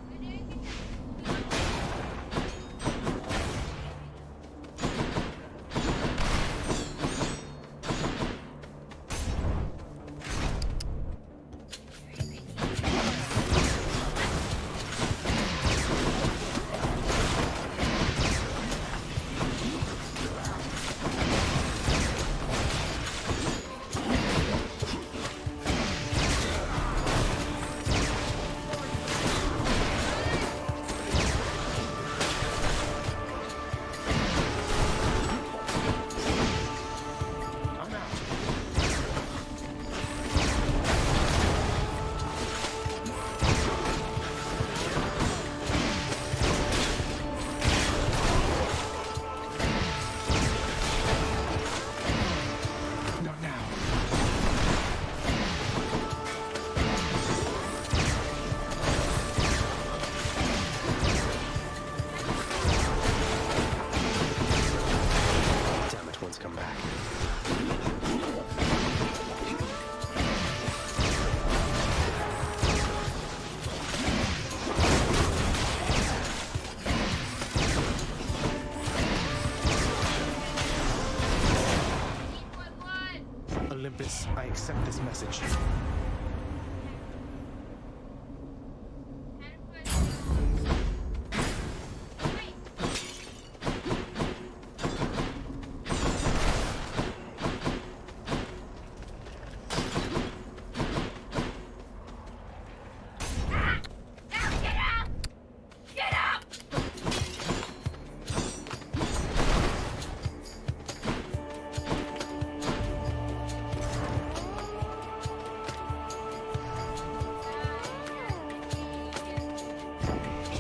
Olympus, I accept this message.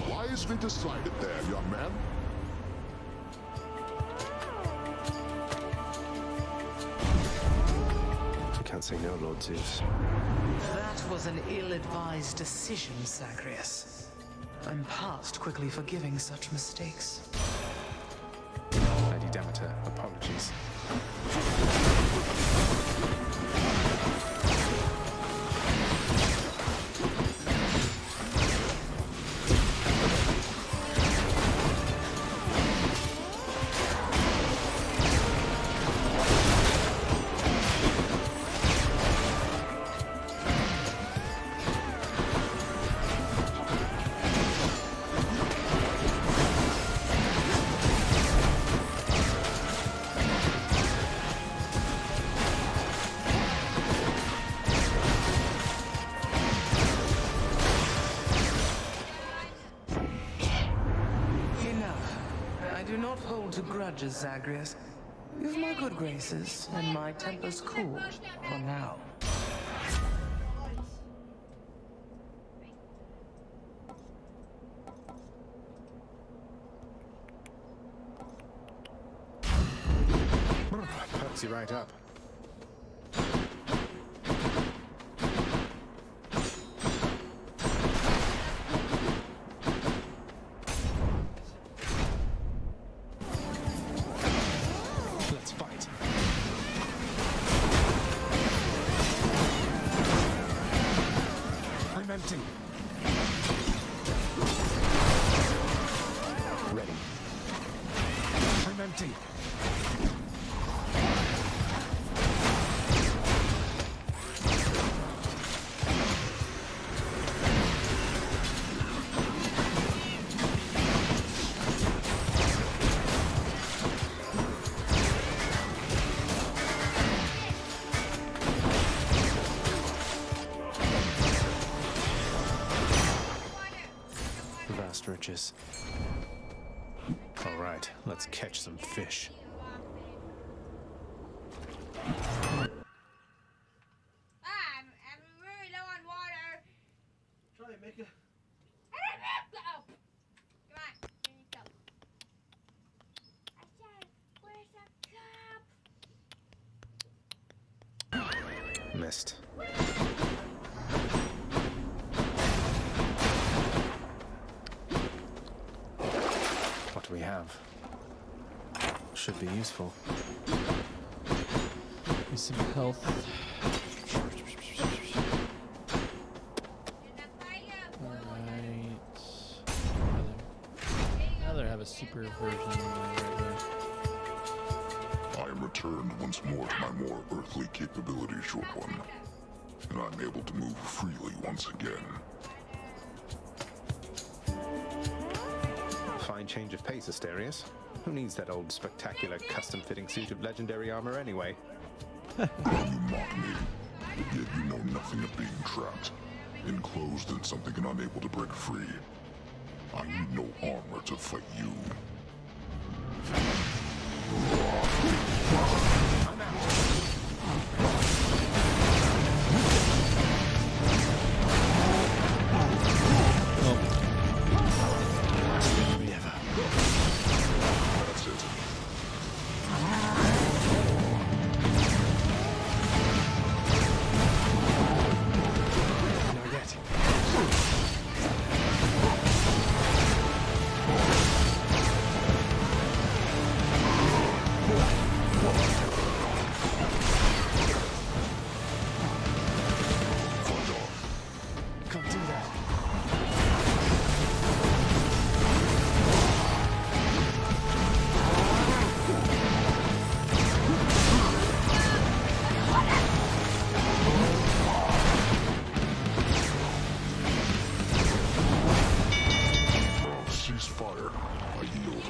Wisely decided there, young man. I can't say no, Lord Zeus. That was an ill-advised decision, Zagreus. I'm past quickly forgiving such mistakes. Lady Demeter, apologies. Grudges, Zagreus. You've my good graces, and my temper's cooled for now. Perks you right up. empty. Ready. I'm empty. Vast riches. All right, let's catch some fish. I'm really low on water. Try and make it. Oh. Come on, here you go. I said, where's the cup? Missed. What do we have? Should be useful. Need some health. Alright. I'd rather have a super version than my regular. I am returned once more to my more earthly capabilities, Short One. And I'm able to move freely once again. Fine change of pace, Asterius. Who needs that old spectacular custom-fitting suit of legendary armor anyway? You mock me, yet you know nothing of being trapped, enclosed in something and unable to break free. I need no armor to fight you. That's it. Not yet. Can't do that. Cease fire. I yield.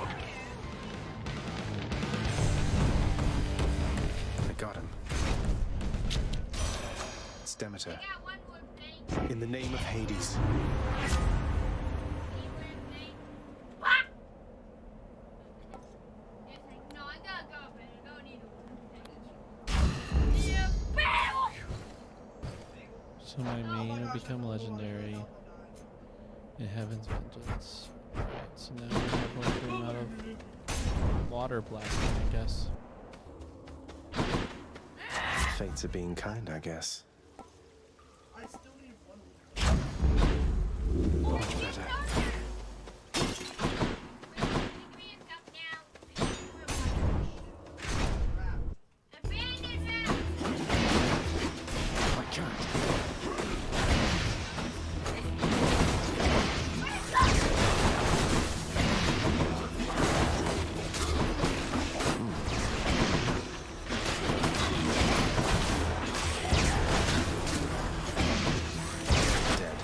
I got him. It's Demeter. In the name of Hades. So my main will become legendary in Heaven's Vengeance. Alright, so now we have one for him out of water blasting, I guess. Fates are being kind, I guess. I still need one. Much better. I can't. Dead.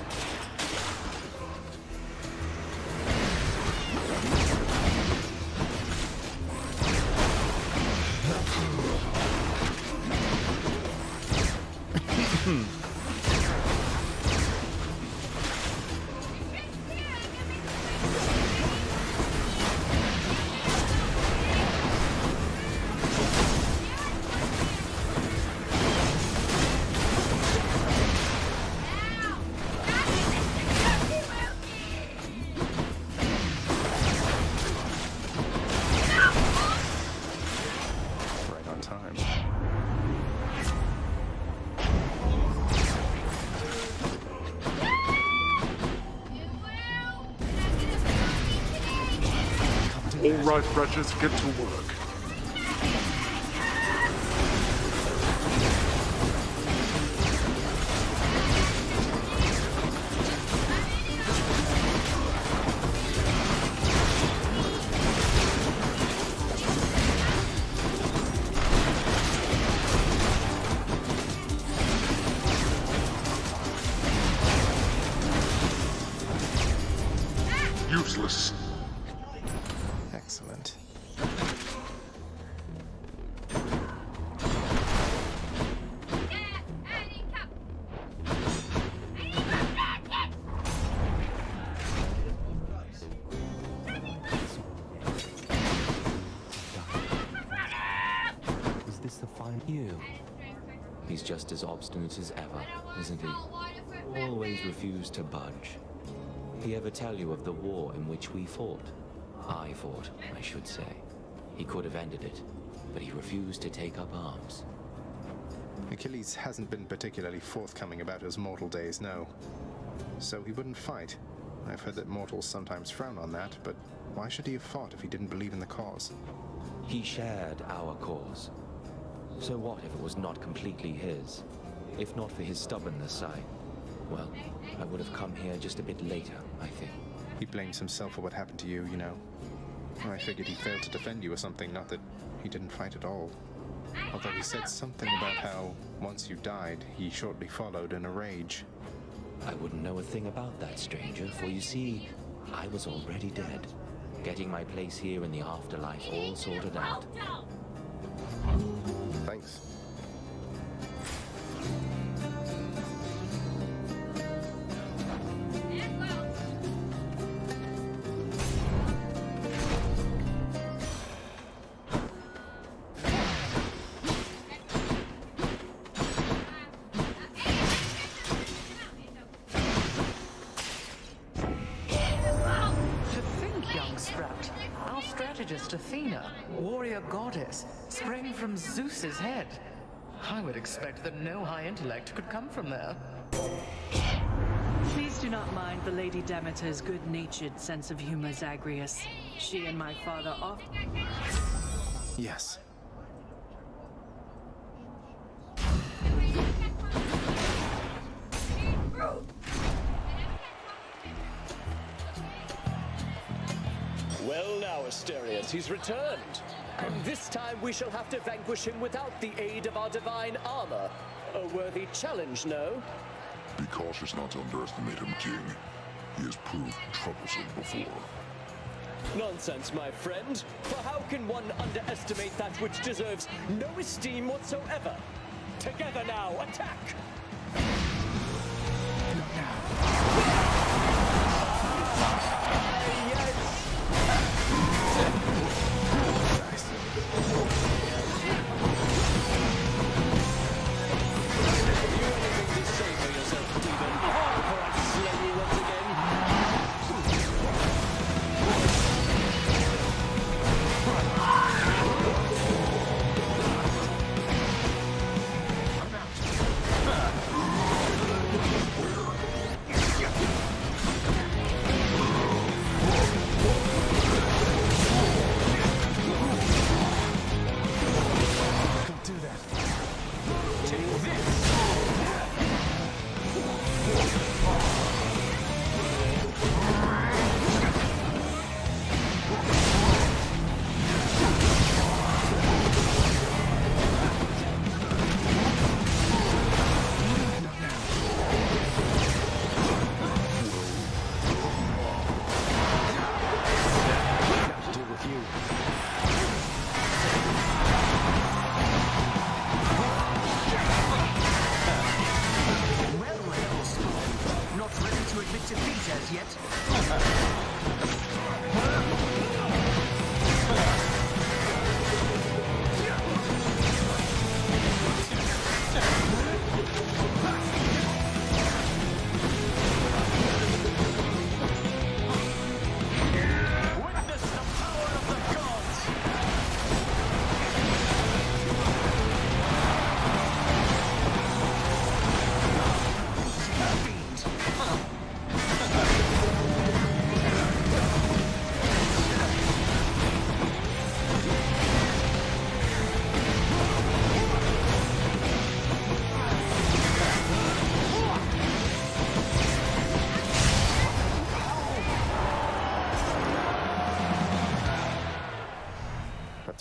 Right on time. All right, wretches, get to work. useless. Excellent. Is this the fine you? He's just as obstinate as ever, isn't he? Always refused to budge. He ever tell you of the war in which we fought? I fought, I should say. He could have ended it, but he refused to take up arms. Achilles hasn't been particularly forthcoming about his mortal days, no. So he wouldn't fight. I've heard that mortals sometimes frown on that, but why should he have fought if he didn't believe in the cause? He shared our cause. So what if it was not completely his? If not for his stubbornness, well, I would have come here just a bit later, I think. He blames himself for what happened to you, you know. I figured he failed to defend you or something, not that he didn't fight at all. Although he said something about how, once you died, he shortly followed in a rage. I wouldn't know a thing about that, stranger, for you see, I was already dead. Getting my place here in the afterlife all sorted out. Thanks. Athena, warrior goddess, sprang from Zeus's head. I would expect that no high intellect could come from there. Please do not mind the Lady Demeter's good-natured sense of humor, Zagreus. She and my father often... Yes. Well now, Asterius, he's returned. And this time we shall have to vanquish him without the aid of our divine armor. A worthy challenge, no? Be cautious not to underestimate him, King. He has proved troublesome before. Nonsense, my friend. For how can one underestimate that which deserves no esteem whatsoever? Together now, attack!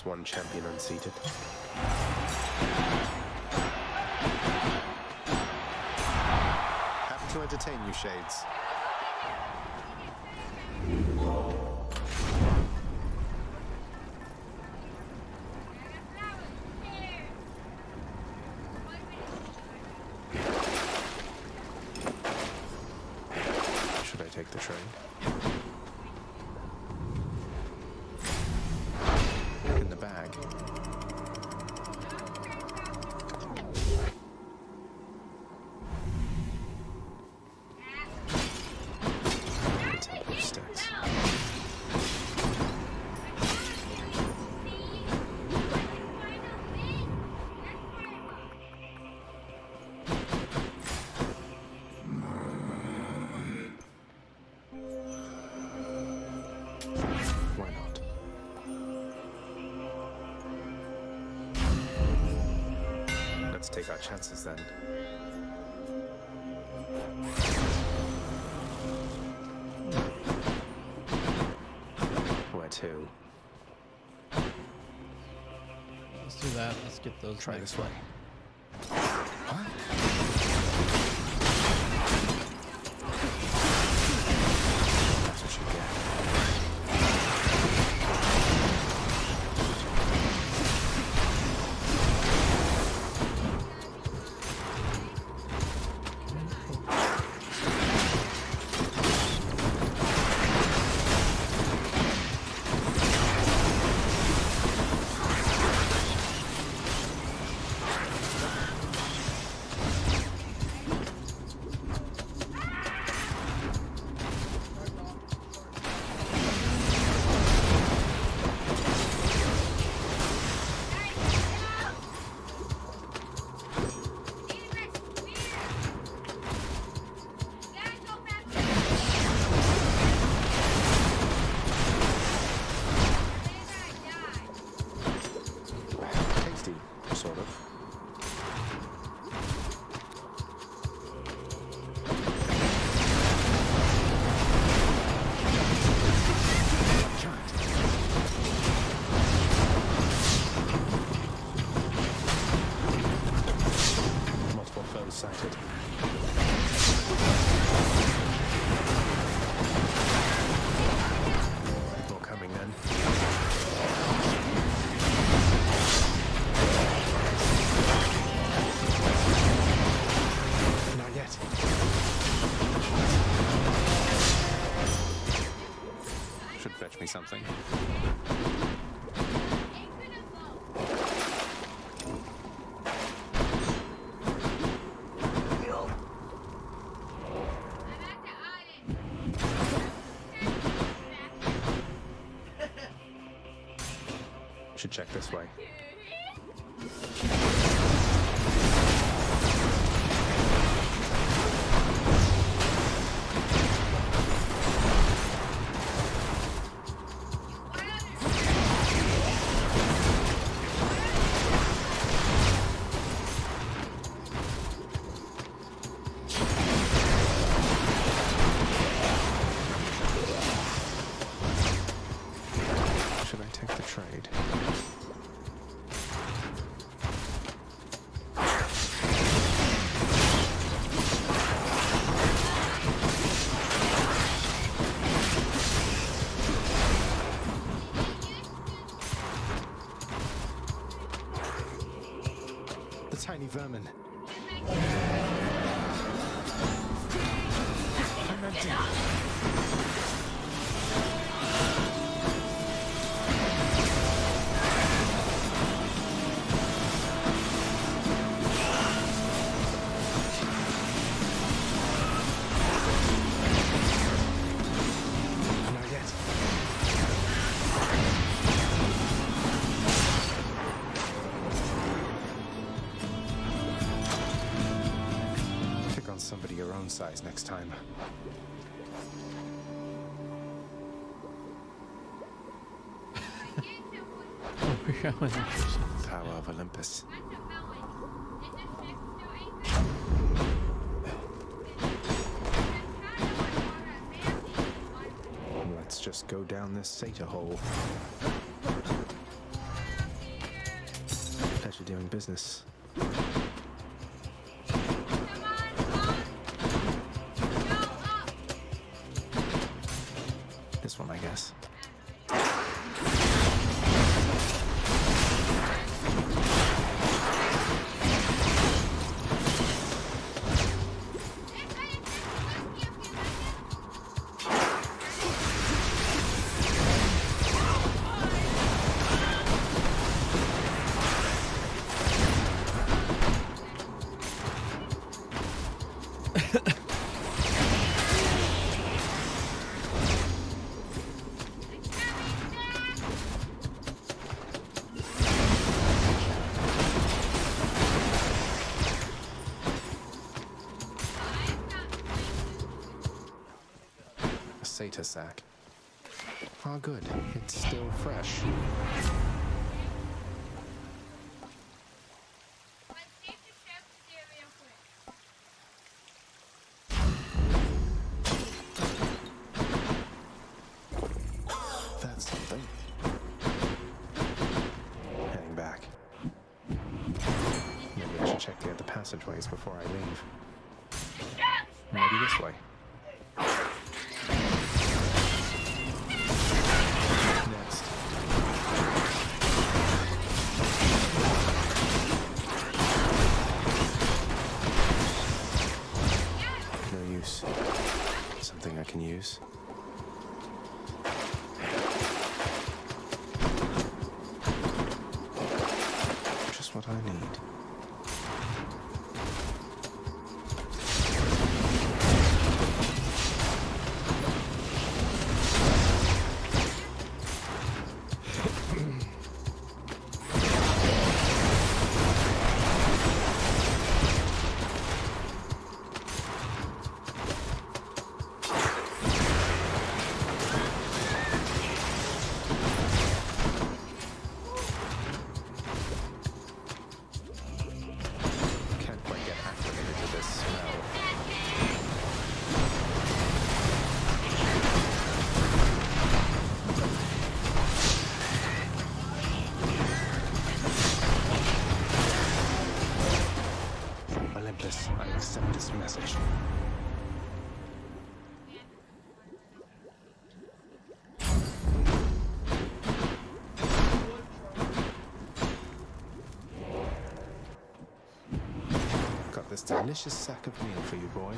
One champion unseated. Happy to entertain you, Shades. take the trade. In the bag. The Temple of Styx. Why not? Let's take our chances then. Where to? Let's do that. Let's get those. Try this way. That's what you get. Tasty, sort of. Multiple foes sighted. More coming then. Not yet. Should fetch me something. Should check this way. Should I take the trade? The tiny vermin. I'm empty. Not yet. Pick on somebody your own size next time. Power of Olympus. Let's just go down this Satyr hole. Pleasure doing business. This one, I guess. satyr sack. Ah, good. It's still fresh. That's something. Heading back. Maybe I should check the other passageways before I leave. Maybe this way. Next. No use. Something I can use. Just what I need. I accept this message. Got this delicious sack of meal for you, boy.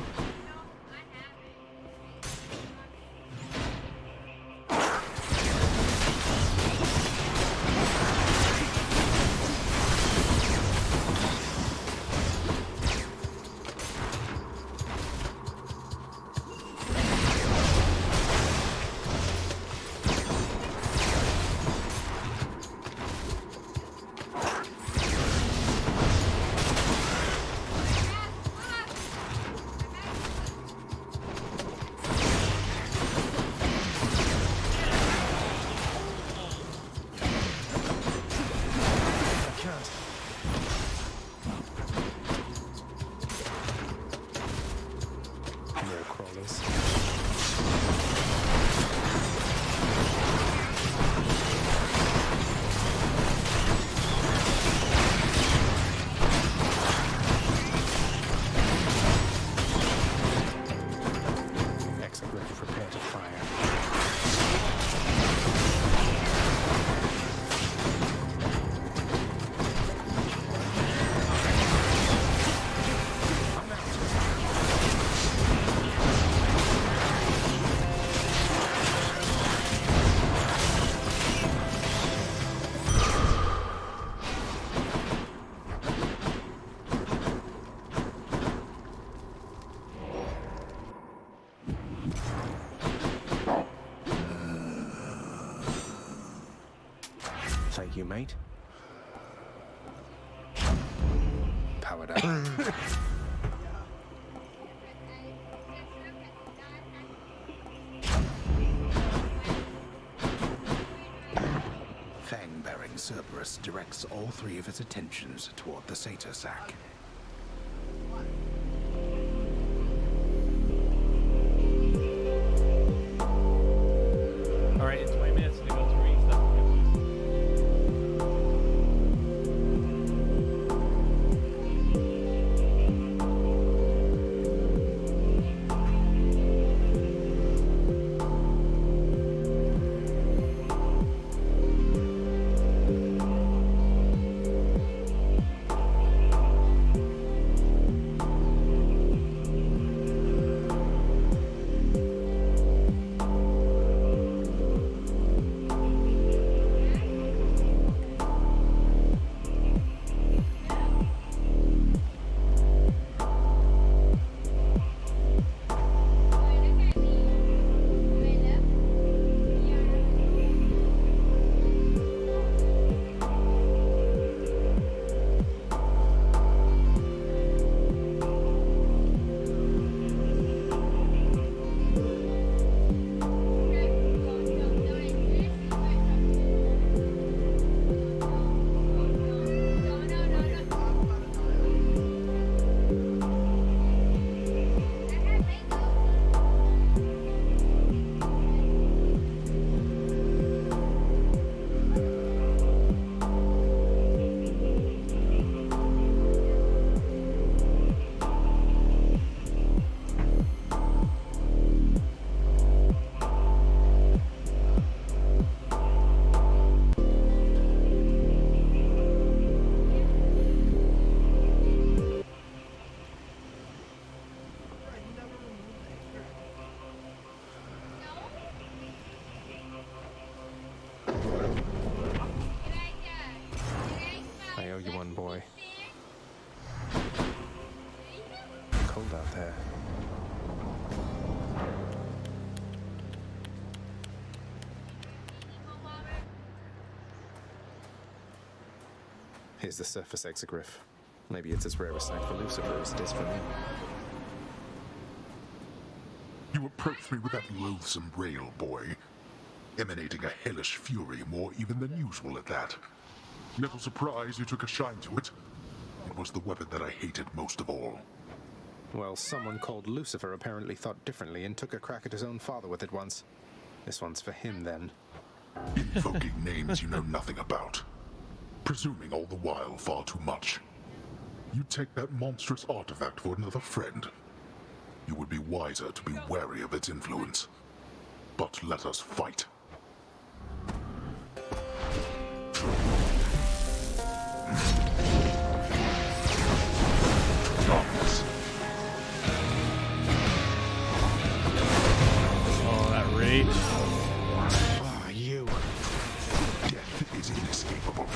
Thank you, mate. Powered up. Fang-bearing Cerberus directs all three of its attentions toward the satyr sack. All right, in 20 minutes to go through each stuff. Here's the surface exogryph. Maybe it's as rare a sight for Lucifer as it is for me. You approached me with that loathsome rail, boy, emanating a hellish fury more even than usual at that. Little surprise you took a shine to it. It was the weapon that I hated most of all. Well, someone called Lucifer apparently thought differently and took a crack at his own father with it once. This one's for him, then. Invoking names you know nothing about. Presuming all the while far too much. You take that monstrous artifact for another friend. You would be wiser to be wary of its influence. But let us fight. Darkness. Oh, that rage. Ah, you. Death is inescapable.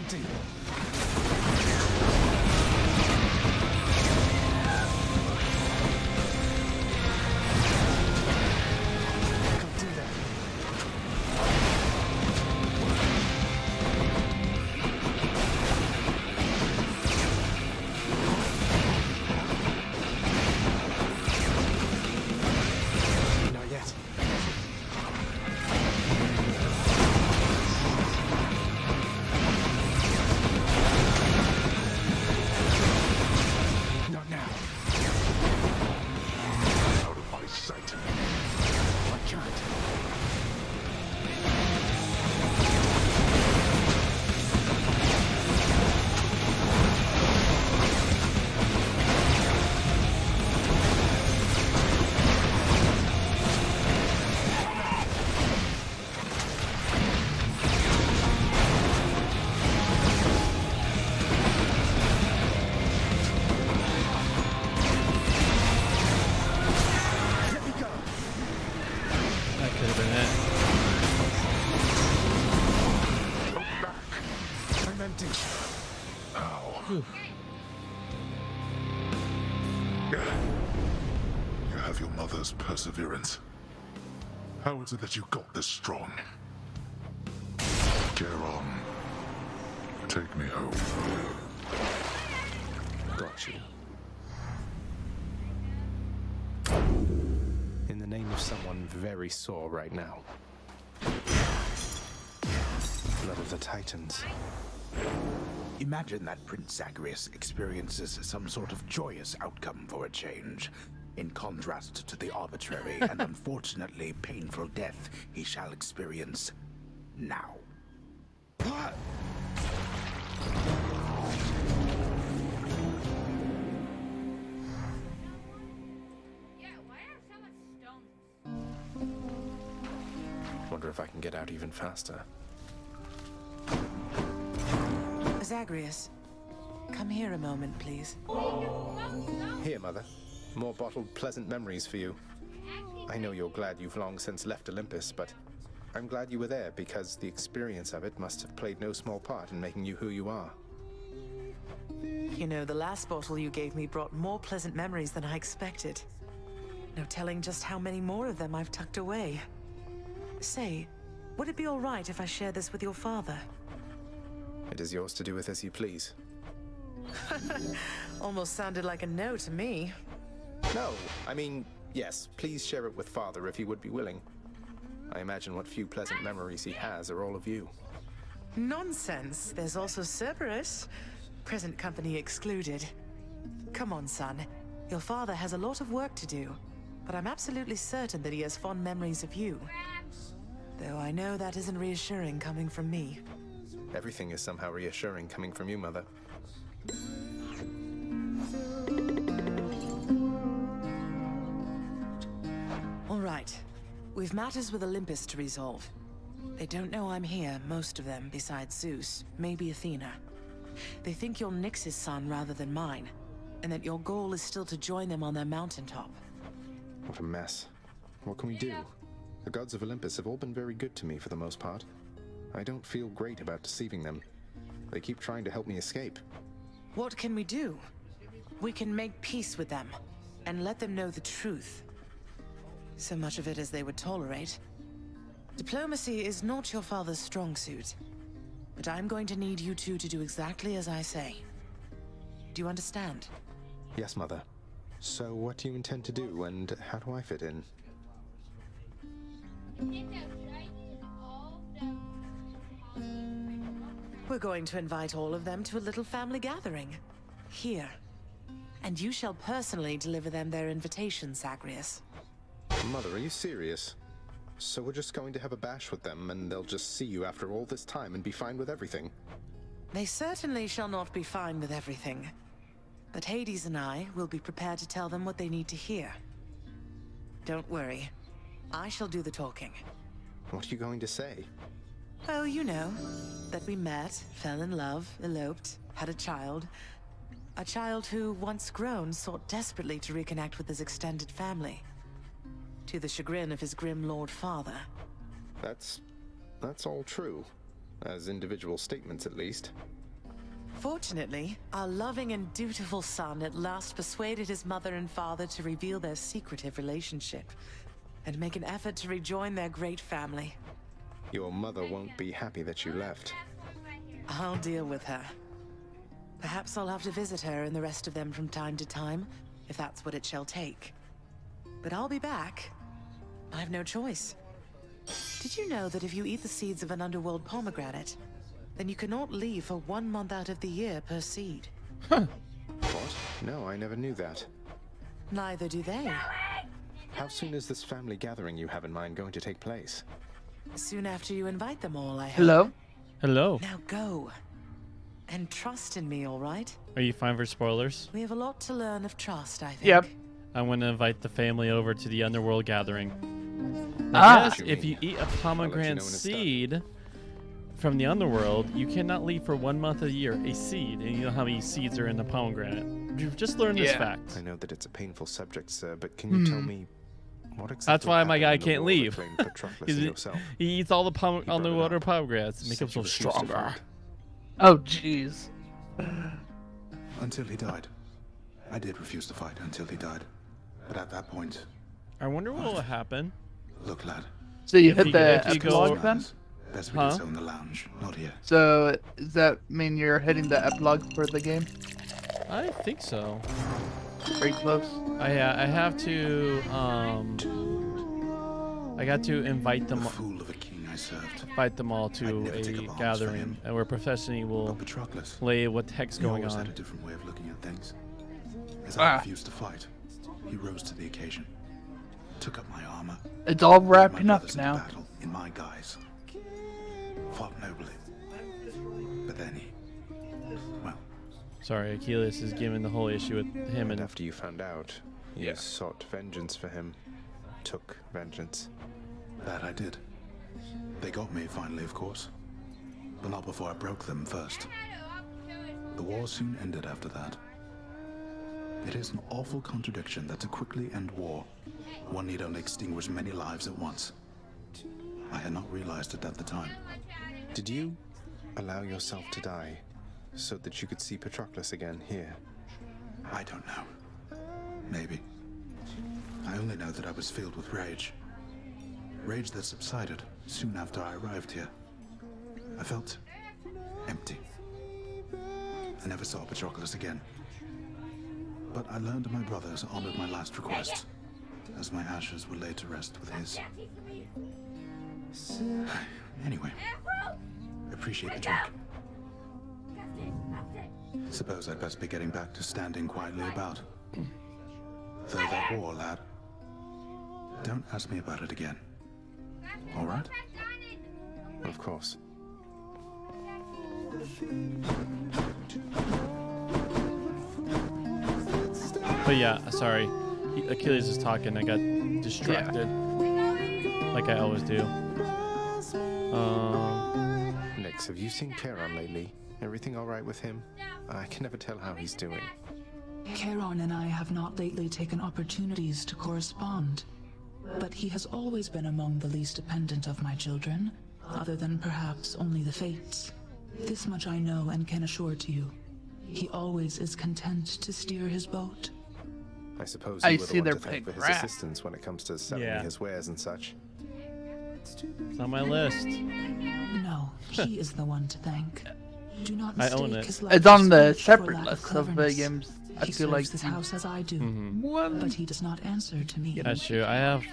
empty. Can't do that. Not yet. Not now. Out of my sight. I can't. Let me go. That could have been it. Go back. I'm empty. Ow. You have your mother's perseverance. How is it that you got this strong? Geron, take me home. Got you. In the name of someone very sore right now. Blood of the Titans. Imagine that Prince Zagreus experiences some sort of joyous outcome for a change, in contrast to the arbitrary and unfortunately painful death he shall experience now. Wonder if I can get out even faster. Zagreus, come here a moment, please. Here, Mother. More bottled pleasant memories for you. I know you're glad you've long since left Olympus, but I'm glad you were there because the experience of it must have played no small part in making you who you are. You know, the last bottle you gave me brought more pleasant memories than I expected. No telling just how many more of them I've tucked away. Say, would it be all right if I share this with your father? It is yours to do with as you please. Almost sounded like a no to me. No, I mean, yes, please share it with Father if he would be willing. I imagine what few pleasant memories he has are all of you. Nonsense. There's also Cerberus. Present company excluded. Come on, son. Your father has a lot of work to do, but I'm absolutely certain that he has fond memories of you. Though I know that isn't reassuring coming from me. Everything is somehow reassuring coming from you, Mother. All right. We've matters with Olympus to resolve. They don't know I'm here, most of them, besides Zeus, maybe Athena. They think you're Nyx's son rather than mine, and that your goal is still to join them on their mountaintop. What a mess. What can we do? The gods of Olympus have all been very good to me for the most part. I don't feel great about deceiving them. They keep trying to help me escape. What can we do? We can make peace with them, and let them know the truth. So much of it as they would tolerate. Diplomacy is not your father's strong suit. But I'm going to need you two to do exactly as I say. Do you understand? Yes, Mother. So what do you intend to do, and how do I fit in? We're going to invite all of them to a little family gathering. Here. And you shall personally deliver them their invitation, Zagreus. Mother, are you serious? So we're just going to have a bash with them, and they'll just see you after all this time and be fine with everything? They certainly shall not be fine with everything. But Hades and I will be prepared to tell them what they need to hear. Don't worry. I shall do the talking. What are you going to say? Oh, you know. That we met, fell in love, eloped, had a child. A child who, once grown, sought desperately to reconnect with his extended family. To the chagrin of his grim lord father. That's all true. As individual statements, at least. Fortunately, our loving and dutiful son at last persuaded his mother and father to reveal their secretive relationship and make an effort to rejoin their great family. Your mother won't be happy that you left. I'll deal with her. Perhaps I'll have to visit her and the rest of them from time to time, if that's what it shall take. But I'll be back. I have no choice. Did you know that if you eat the seeds of an underworld pomegranate, then you cannot leave for 1 month out of the year per seed? What? No, I never knew that. Neither do they. How soon is this family gathering you have in mind going to take place? Soon after you invite them all, I hope. Hello? Hello. Now go. And trust in me, all right? Are you fine for spoilers? We have a lot to learn of trust, I think. Yep. I'm going to invite the family over to the underworld gathering. I guess if you eat a pomegranate seed from the underworld, you cannot leave for 1 month a year. A seed. And you know how many seeds are in the pomegranate. You've just learned this fact. I know that it's a painful subject, sir, but can you tell me what exactly That's why my guy happened in the can't war that leave. claimed Patroclus and yourself? He eats all the underwater pomegranates, make him so refused to stronger. fight. Oh, jeez. Until he died. I did refuse to fight until he died. But at that point, I wonder what will happen. look, lad. So you If hit you- the if you epilogue go- then? Best we do so in the lounge, not here. So does that mean you're hitting the epilogue for the game? I think so. Pretty close. I have to I got to invite them. Fool of a king I served. Invite them all to never take a up arms for gathering, him. and where Professor will Patroclus. lay what the heck's He going always had a on. different way of looking at things. As I refused to fight, he rose to the occasion. Took up my armor. It's all led my wrapping up brothers into now. battle in my guise. Fought nobly. But then he... Well, Sorry, Achilles is giving the whole issue with him and after you found out, you sought vengeance for him. Took vengeance. that I did. They got me finally, of course. But not before I broke them first. The war soon ended after that. It is an awful contradiction that to quickly end war, one need only extinguish many lives at once. I had not realized it at the time. Did you allow yourself to die so that you could see Patroclus again here? I don't know. Maybe. I only know that I was filled with rage. Rage that subsided soon after I arrived here. I felt empty. I never saw Patroclus again. But I learned my brothers honored my last request, as my ashes were laid to rest with his. Anyway, appreciate the drink. Suppose I'd best be getting back to standing quietly about. Though that war, lad. Don't ask me about it again. All right? Of course. But yeah, sorry. Achilles is talking. I got distracted, like I always do. Nix, have you seen Charon lately? Everything all right with him? I can never tell how he's doing. Charon and I have not lately taken opportunities to correspond. But he has always been among the least dependent of my children, other than perhaps only the Fates. This much I know and can assure to you. He always is content to steer his boat. I suppose I you were see the they're one to thank for his playing rap. assistance when it comes to selling Yeah. me his wares and such. It's on my list. No, he is the one to thank. Do not I mistake own it. his It's on the speech for separate lack list of cleverness. games. I He feel serves like this house as I do, Mhm. but he does not answer to me. That's true. I have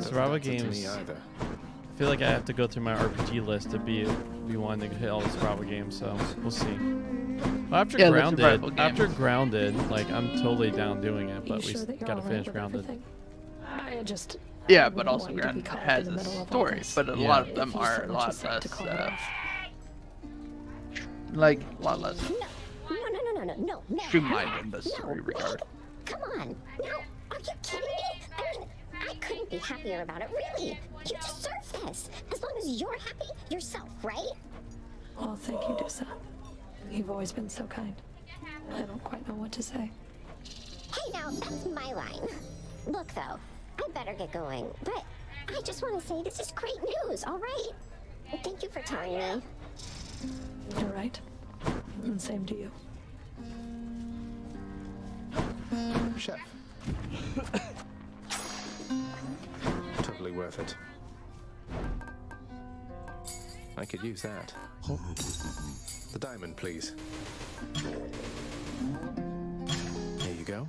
survival answer to me games. either. I feel like I have to go through my RPG list to be one to hit all the survival games. So we'll see. Well, after Yeah, the survival Grounded, games. like I'm totally down doing it, but You we sure that you're gotta all right finish with Grounded. everything? I just. Yeah, I but wouldn't also want you to be Grounded caught has in a the middle of all story, this. but a Yeah. lot of them If you are so a much lot as said to less, call it off. like a lot less No. streamlined in this regard. Come on. No, are you kidding me? I mean, I couldn't be happier about it, really. You deserve this. As long as you're happy yourself, right? Well, thank you, Dusa. You've always been so kind. I don't quite know what to say. Hey, now, that's my line. Look, though, I better get going, but I just want to say this is great news, all right? Thank you for telling me. You're right. And same to you. Chef. Totally worth it. I could use that. The diamond, please. Here you go.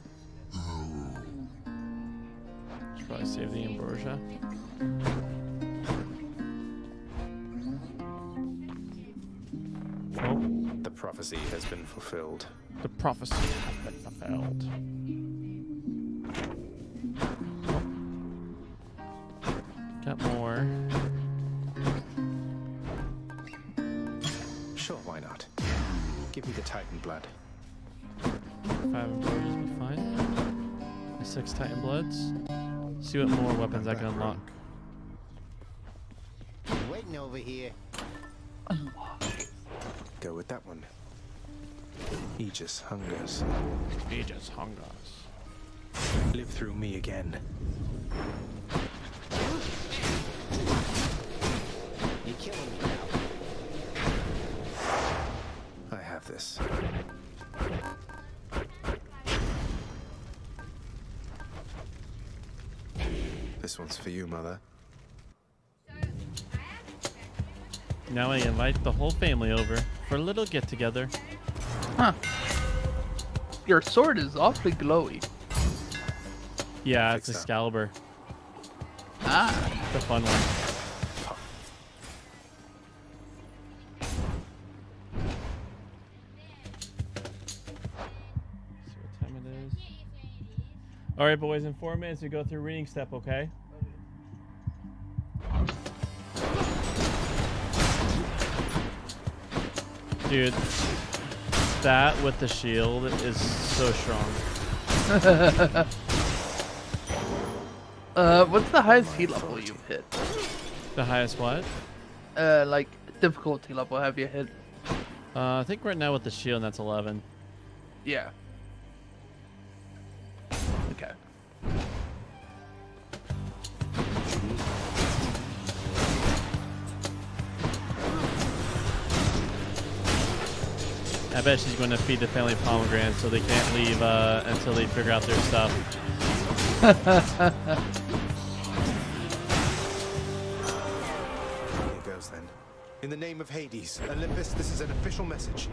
Should probably save the ambrosia. Oh. The prophecy has been fulfilled. The prophecy has been fulfilled. Got more. Sure, why not? Give me the Titan blood. 5 ambrosias would be fine. 6 Titan bloods. See what more weapons I can unlock. Waiting over here. Go with that one. Aegis hungers. Aegis hungers. Live through me again. You're killing me now. I have this. This one's for you, Mother. Now I invite the whole family over for a little get-together. Huh. Your sword is awfully glowy. Yeah, it's Excalibur. Ah. The fun one. See what time it is. Alright, boys, in 4 minutes we go through reading step, okay? Dude, that with the shield is so strong. What's the highest heat level you've hit? The highest what? Like difficulty level have you hit? I think right now with the shield, that's 11. Yeah. Okay. I bet she's going to feed the family pomegranate so they can't leave until they figure out their stuff. Here goes then. In the name of Hades, Olympus, this is an official message.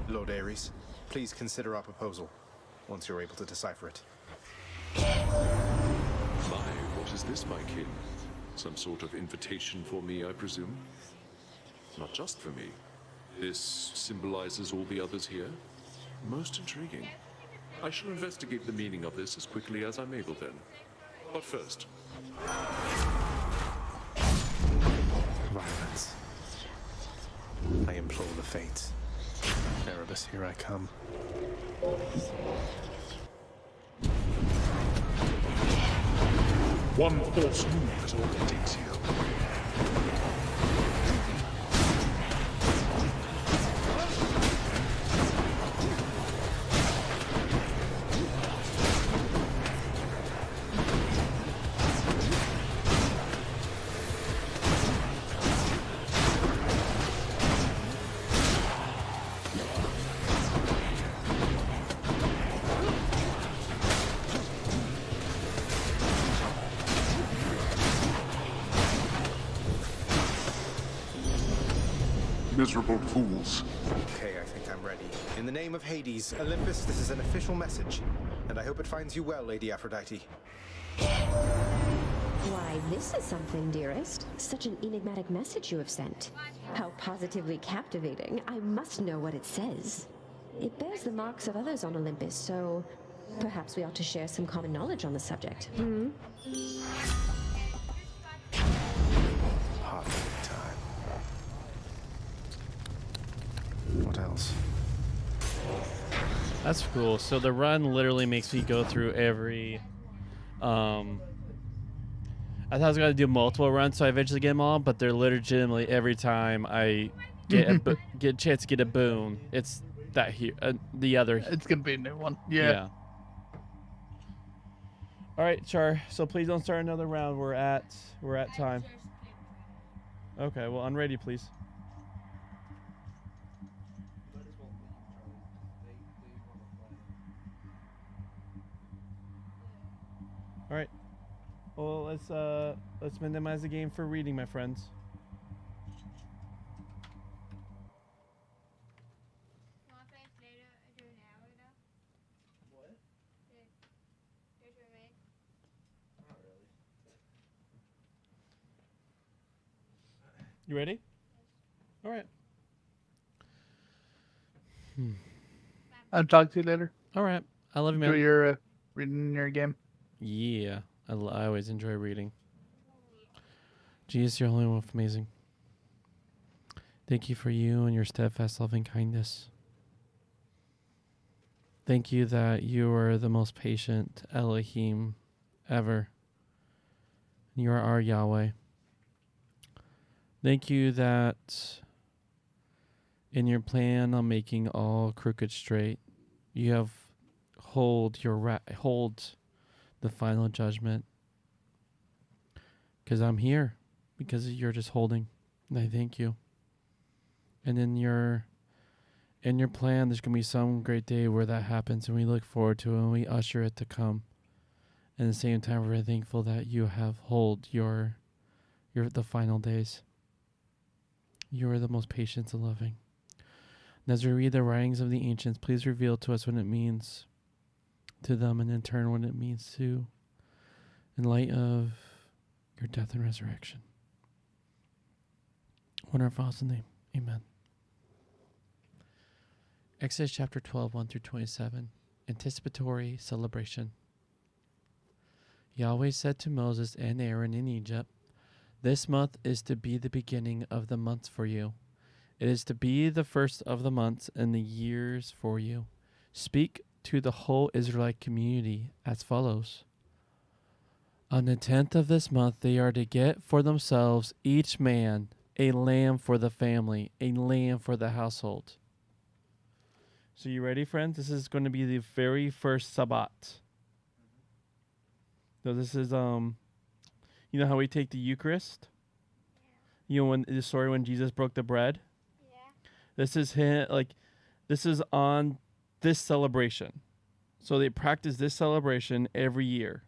Lord Ares, please consider our proposal, once you're able to decipher it. My, what is this, my kin? Some sort of invitation for me, I presume? Not just for me. This symbolizes all the others here? Most intriguing. I shall investigate the meaning of this as quickly as I'm able then. But first... Violence. I implore the fates. Erebus, here I come. One false move is all it takes here. Miserable fools. Okay, I think I'm ready. In the name of Hades, Olympus, this is an official message, and I hope it finds you well, Lady Aphrodite. Why, this is something, dearest. Such an enigmatic message you have sent. How positively captivating. I must know what it says. It bears the marks of others on Olympus, so perhaps we ought to share some common knowledge on the subject. Hmm? Hot time. What else? That's cool. So the run literally makes me go through every... I thought I was going to do multiple runs so I eventually get them all, but they're legitimately every time I get get a chance to get a boon, it's that here, the other. It's going to be a new one. Yeah. All right, Char. So please don't start another round. We're at time. Okay. Well, unready, please. let's minimize the game for reading, my friends. You ready? All right. I'll talk to you later. All right. I love you, man. Enjoy your reading your game. Yeah. I always enjoy reading. Jesus, you're only one amazing. Thank you for you and your steadfast loving kindness. Thank you that you are the most patient Elohim ever. You are our Yahweh. Thank you that in your plan on making all crooked straight, you have hold the final judgment. Because I'm here, because you're just holding, and I thank you. And in your plan, there's gonna be some great day where that happens, and we look forward to it, and we usher it to come. And at the same time, we're very thankful that you have hold the final days. You are the most patient and loving. And as we read the writings of the ancients, please reveal to us what it means to them, and in turn what it means to, in light of your death and resurrection. In our Father's name, amen. Exodus chapter 12, 1 through 27, anticipatory celebration. Yahweh said to Moses and Aaron in Egypt, "This month is to be the beginning of the months for you. It is to be the first of the months and the years for you. Speak to the whole Israelite community as follows. On the 10th of this month, they are to get for themselves each man a lamb for the family, a lamb for the household." So you ready, friends? This is going to be the very first Sabbat. So this is, you know how we take the Eucharist? You know, when the story when Jesus broke the bread? Yeah. This is this is on this celebration. So they practice this celebration every year.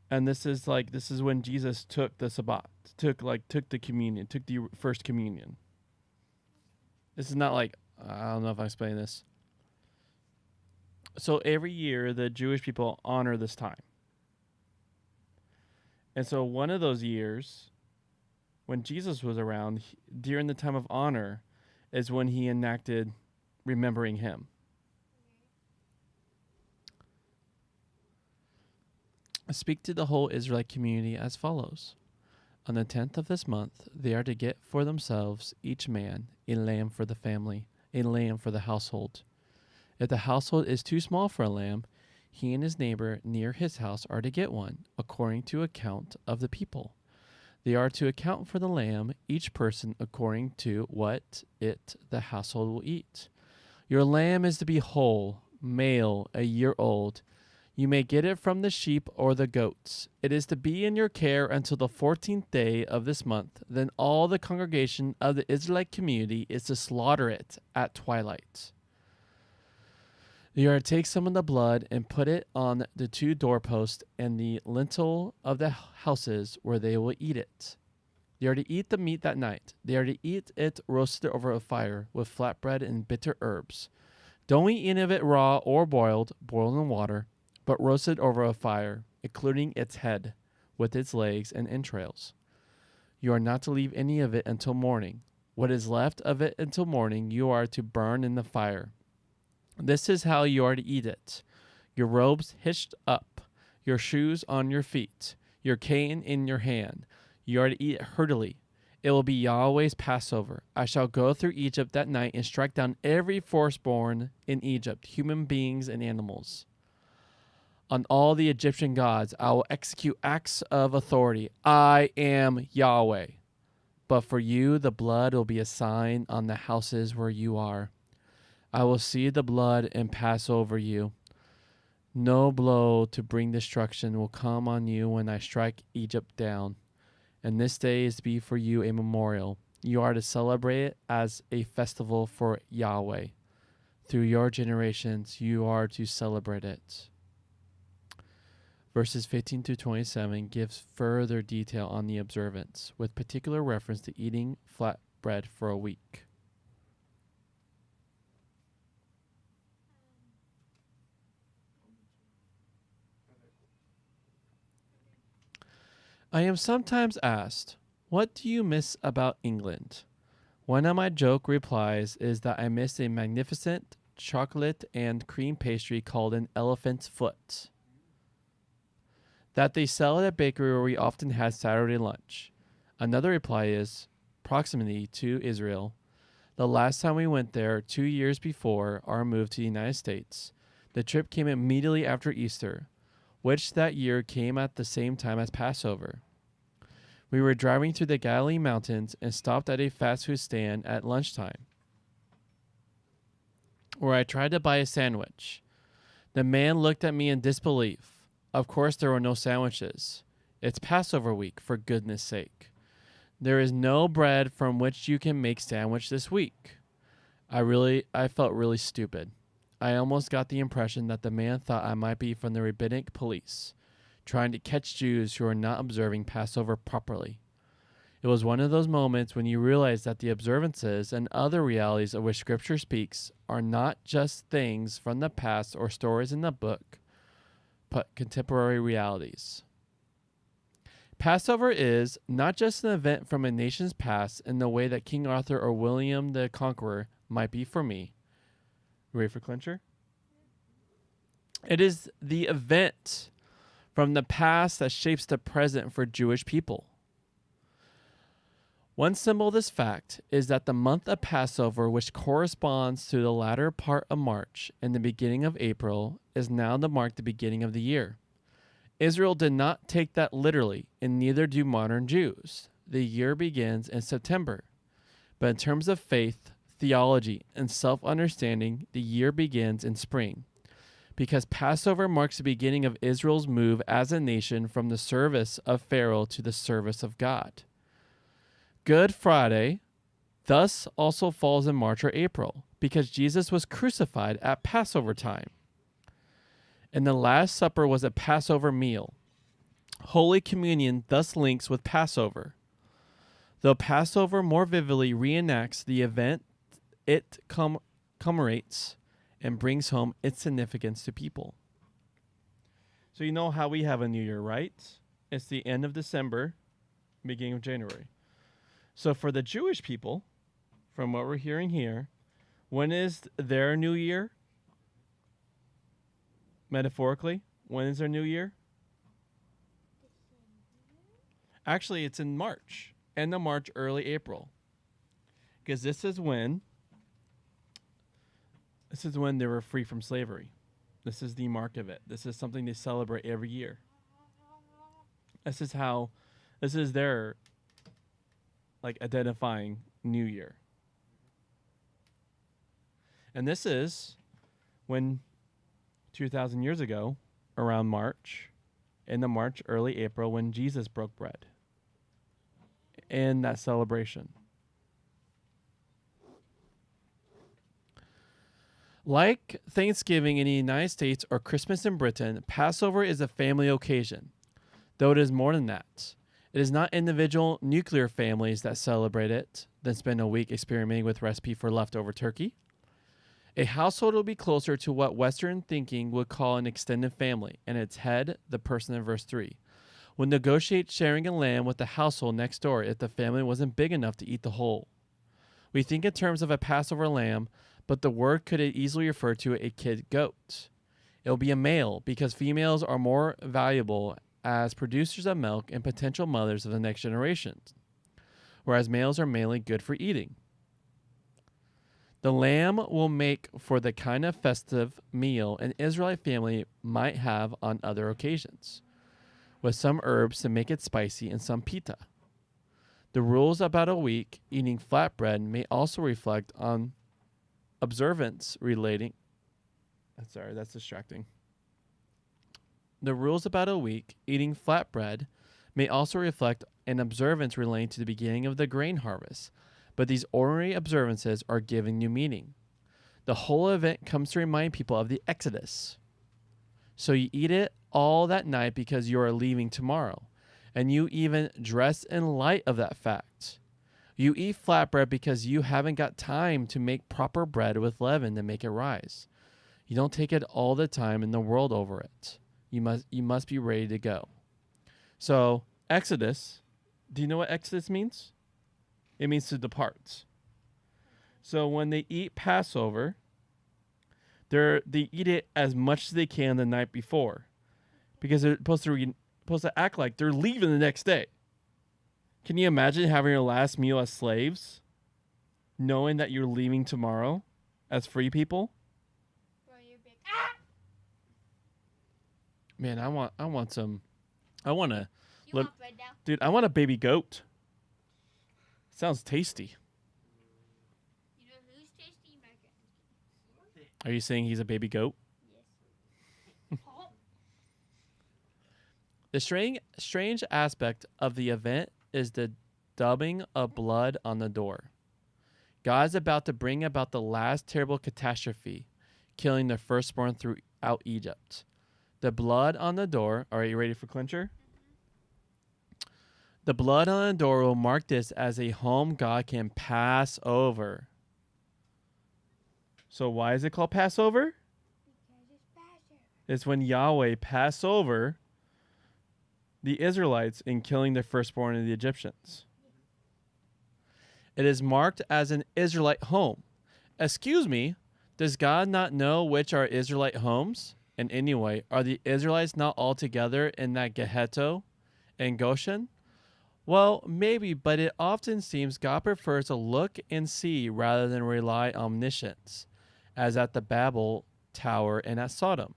And this is when Jesus took the Sabbat, took the communion, took the first communion. This is not I don't know if I explain this. So every year the Jewish people honor this time. And so one of those years, when Jesus was around, during the time of honor, is when he enacted remembering him. Speak to the whole Israelite community as follows. On the 10th of this month, they are to get for themselves, each man, a lamb for the family, a lamb for the household. If the household is too small for a lamb, he and his neighbor near his house are to get one, according to account of the people. They are to account for the lamb, each person according to what the household will eat. Your lamb is to be whole, male, a year old. You may get it from the sheep or the goats. It is to be in your care until the 14th day of this month. Then all the congregation of the Israelite community is to slaughter it at twilight. You are to take some of the blood and put it on the 2 doorposts and the lintel of the houses where they will eat it. They are to eat the meat that night. They are to eat it roasted over a fire with flatbread and bitter herbs. Don't eat any of it raw or boiled in water, but roasted over a fire, including its head, with its legs and entrails. You are not to leave any of it until morning. What is left of it until morning you are to burn in the fire. This is how you are to eat it. Your robes hitched up, your shoes on your feet, your cane in your hand. You are to eat it heartily. It will be Yahweh's Passover. I shall go through Egypt that night and strike down every firstborn in Egypt, human beings and animals. On all the Egyptian gods, I will execute acts of authority. I am Yahweh. But for you, the blood will be a sign on the houses where you are. I will see the blood and pass over you. No blow to bring destruction will come on you when I strike Egypt down. And this day is to be for you a memorial. You are to celebrate it as a festival for Yahweh. Through your generations, you are to celebrate it. Verses 15 to 27 gives further detail on the observance, with particular reference to eating flat bread for a week. I am sometimes asked, what do you miss about England? One of my joke replies is that I miss a magnificent chocolate and cream pastry called an elephant's foot that they sell at a bakery where we often had Saturday lunch. Another reply is proximity to Israel. The last time we went there, 2 years before our move to the United States, the trip came immediately after Easter, which that year came at the same time as Passover. We were driving through the Galilee mountains and stopped at a fast food stand at lunchtime, where I tried to buy a sandwich. The man looked at me in disbelief. Of course there were no sandwiches. It's Passover week, for goodness sake. There is no bread from which you can make sandwich this week. I felt really stupid. I almost got the impression that the man thought I might be from the rabbinic police, trying to catch Jews who are not observing Passover properly. It was one of those moments when you realize that the observances and other realities of which Scripture speaks are not just things from the past or stories in the book, but contemporary realities. Passover is not just an event from a nation's past in the way that King Arthur or William the Conqueror might be for me. Ready for clincher? It is the event from the past that shapes the present for Jewish people. One symbol of this fact is that the month of Passover, which corresponds to the latter part of March and the beginning of April, is now to mark the beginning of the year. Israel did not take that literally, and neither do modern Jews. The year begins in September. But in terms of faith, theology, and self-understanding, the year begins in spring, because Passover marks the beginning of Israel's move as a nation from the service of Pharaoh to the service of God. Good Friday thus also falls in March or April, because Jesus was crucified at Passover time. And the Last Supper was a Passover meal. Holy Communion thus links with Passover. Though Passover more vividly reenacts the event, it commemorates and brings home its significance to people. So you know how we have a new year, right? It's the end of December, beginning of January. So for the Jewish people, from what we're hearing here, when is their new year? Metaphorically, when is their new year? Actually, it's in March. End of March, early April. Because this is when they were free from slavery. This is the mark of it. This is something they celebrate every year. This is their identifying New Year. And this is when 2,000 years ago, around March, in the March, early April, when Jesus broke bread. In that celebration. Like Thanksgiving in the United States or Christmas in Britain, Passover is a family occasion, though it is more than that. It is not individual nuclear families that celebrate it, then spend a week experimenting with recipe for leftover turkey. A household will be closer to what Western thinking would call an extended family, and its head, the person in verse 3, would negotiate sharing a lamb with the household next door if the family wasn't big enough to eat the whole. We think in terms of a Passover lamb, but the word could easily refer to a kid goat. It will be a male because females are more valuable as producers of milk and potential mothers of the next generation, whereas males are mainly good for eating. The lamb will make for the kind of festive meal an Israelite family might have on other occasions, with some herbs to make it spicy and some pita. The rules about a week eating flatbread may also reflect on observance relating. Sorry, that's distracting. The rules about a week eating flatbread may also reflect an observance relating to the beginning of the grain harvest, but these ordinary observances are given new meaning. The whole event comes to remind people of the Exodus. So you eat it all that night because you are leaving tomorrow, and you even dress in light of that fact. You eat flatbread because you haven't got time to make proper bread with leaven to make it rise. You don't take it all the time in the world over it. You must be ready to go. So Exodus, do you know what Exodus means? It means to depart. So when they eat Passover, they eat it as much as they can the night before, because they're supposed to act like they're leaving the next day. Can you imagine having your last meal as slaves, knowing that you're leaving tomorrow as free people? Man, I want a baby goat. Sounds tasty. You know who's tasty? Micah. Are you saying he's a baby goat? Yes. The strange aspect of the event is the dubbing of blood on the door. God is about to bring about the last terrible catastrophe, killing the firstborn throughout Egypt. The blood on the door. Are you ready for clincher? The blood on the door will mark this as a home God can pass over. So why is it called Passover? Because it's Passover. It's when Yahweh passed over the Israelites in killing the firstborn of the Egyptians. It is marked as an Israelite home. Excuse me, does God not know which are Israelite homes? And anyway, are the Israelites not all together in that Ghetto in Goshen? Well, maybe, but it often seems God prefers to look and see rather than rely on omniscience, as at the Babel Tower and at Sodom,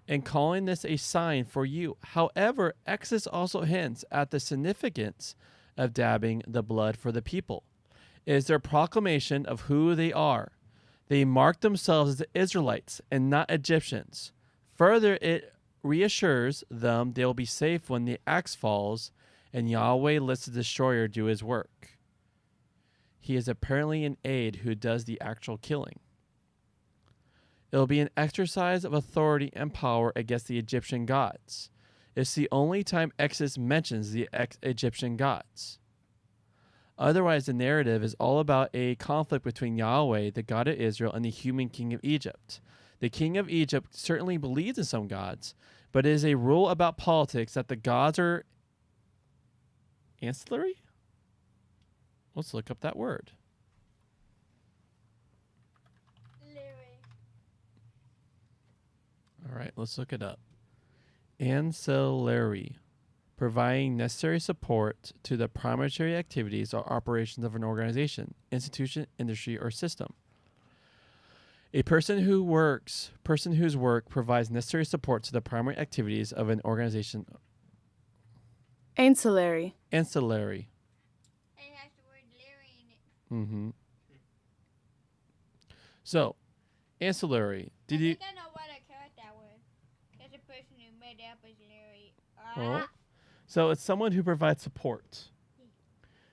and calling this a sign for you. However, Exodus also hints at the significance of dabbing the blood for the people. It is their proclamation of who they are. They mark themselves as Israelites and not Egyptians. Further, it reassures them they will be safe when the axe falls and Yahweh lets the destroyer do his work. He is apparently an aide who does the actual killing. It will be an exercise of authority and power against the Egyptian gods. It's the only time Exodus mentions the Egyptian gods. Otherwise, the narrative is all about a conflict between Yahweh, the God of Israel, and the human king of Egypt. The king of Egypt certainly believes in some gods, but it is a rule about politics that the gods are ancillary? Let's look up that word. All right, let's look it up. Ancillary, providing necessary support to the primary activities or operations of an organization, institution, industry, or system. A person whose work provides necessary support to the primary activities of an organization. Ancillary. Ancillary. It has the word Larry in it. Mm-hmm. So, ancillary. Did you? I think I know why they call it that word. Because the person who made it up is Larry. Oh. So it's someone who provides support.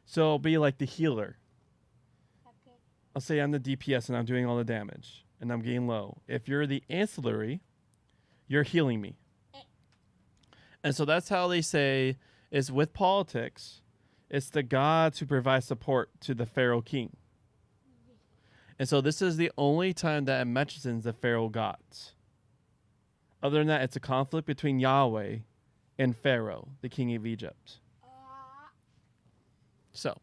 So it'll be like the healer. Okay. I'll say I'm the DPS and I'm doing all the damage and I'm getting low. If you're the ancillary, you're healing me. And so that's how they say is with politics, it's the gods who provide support to the Pharaoh king. And so this is the only time that it mentions the Pharaoh gods. Other than that, it's a conflict between Yahweh and Pharaoh, the king of Egypt. So,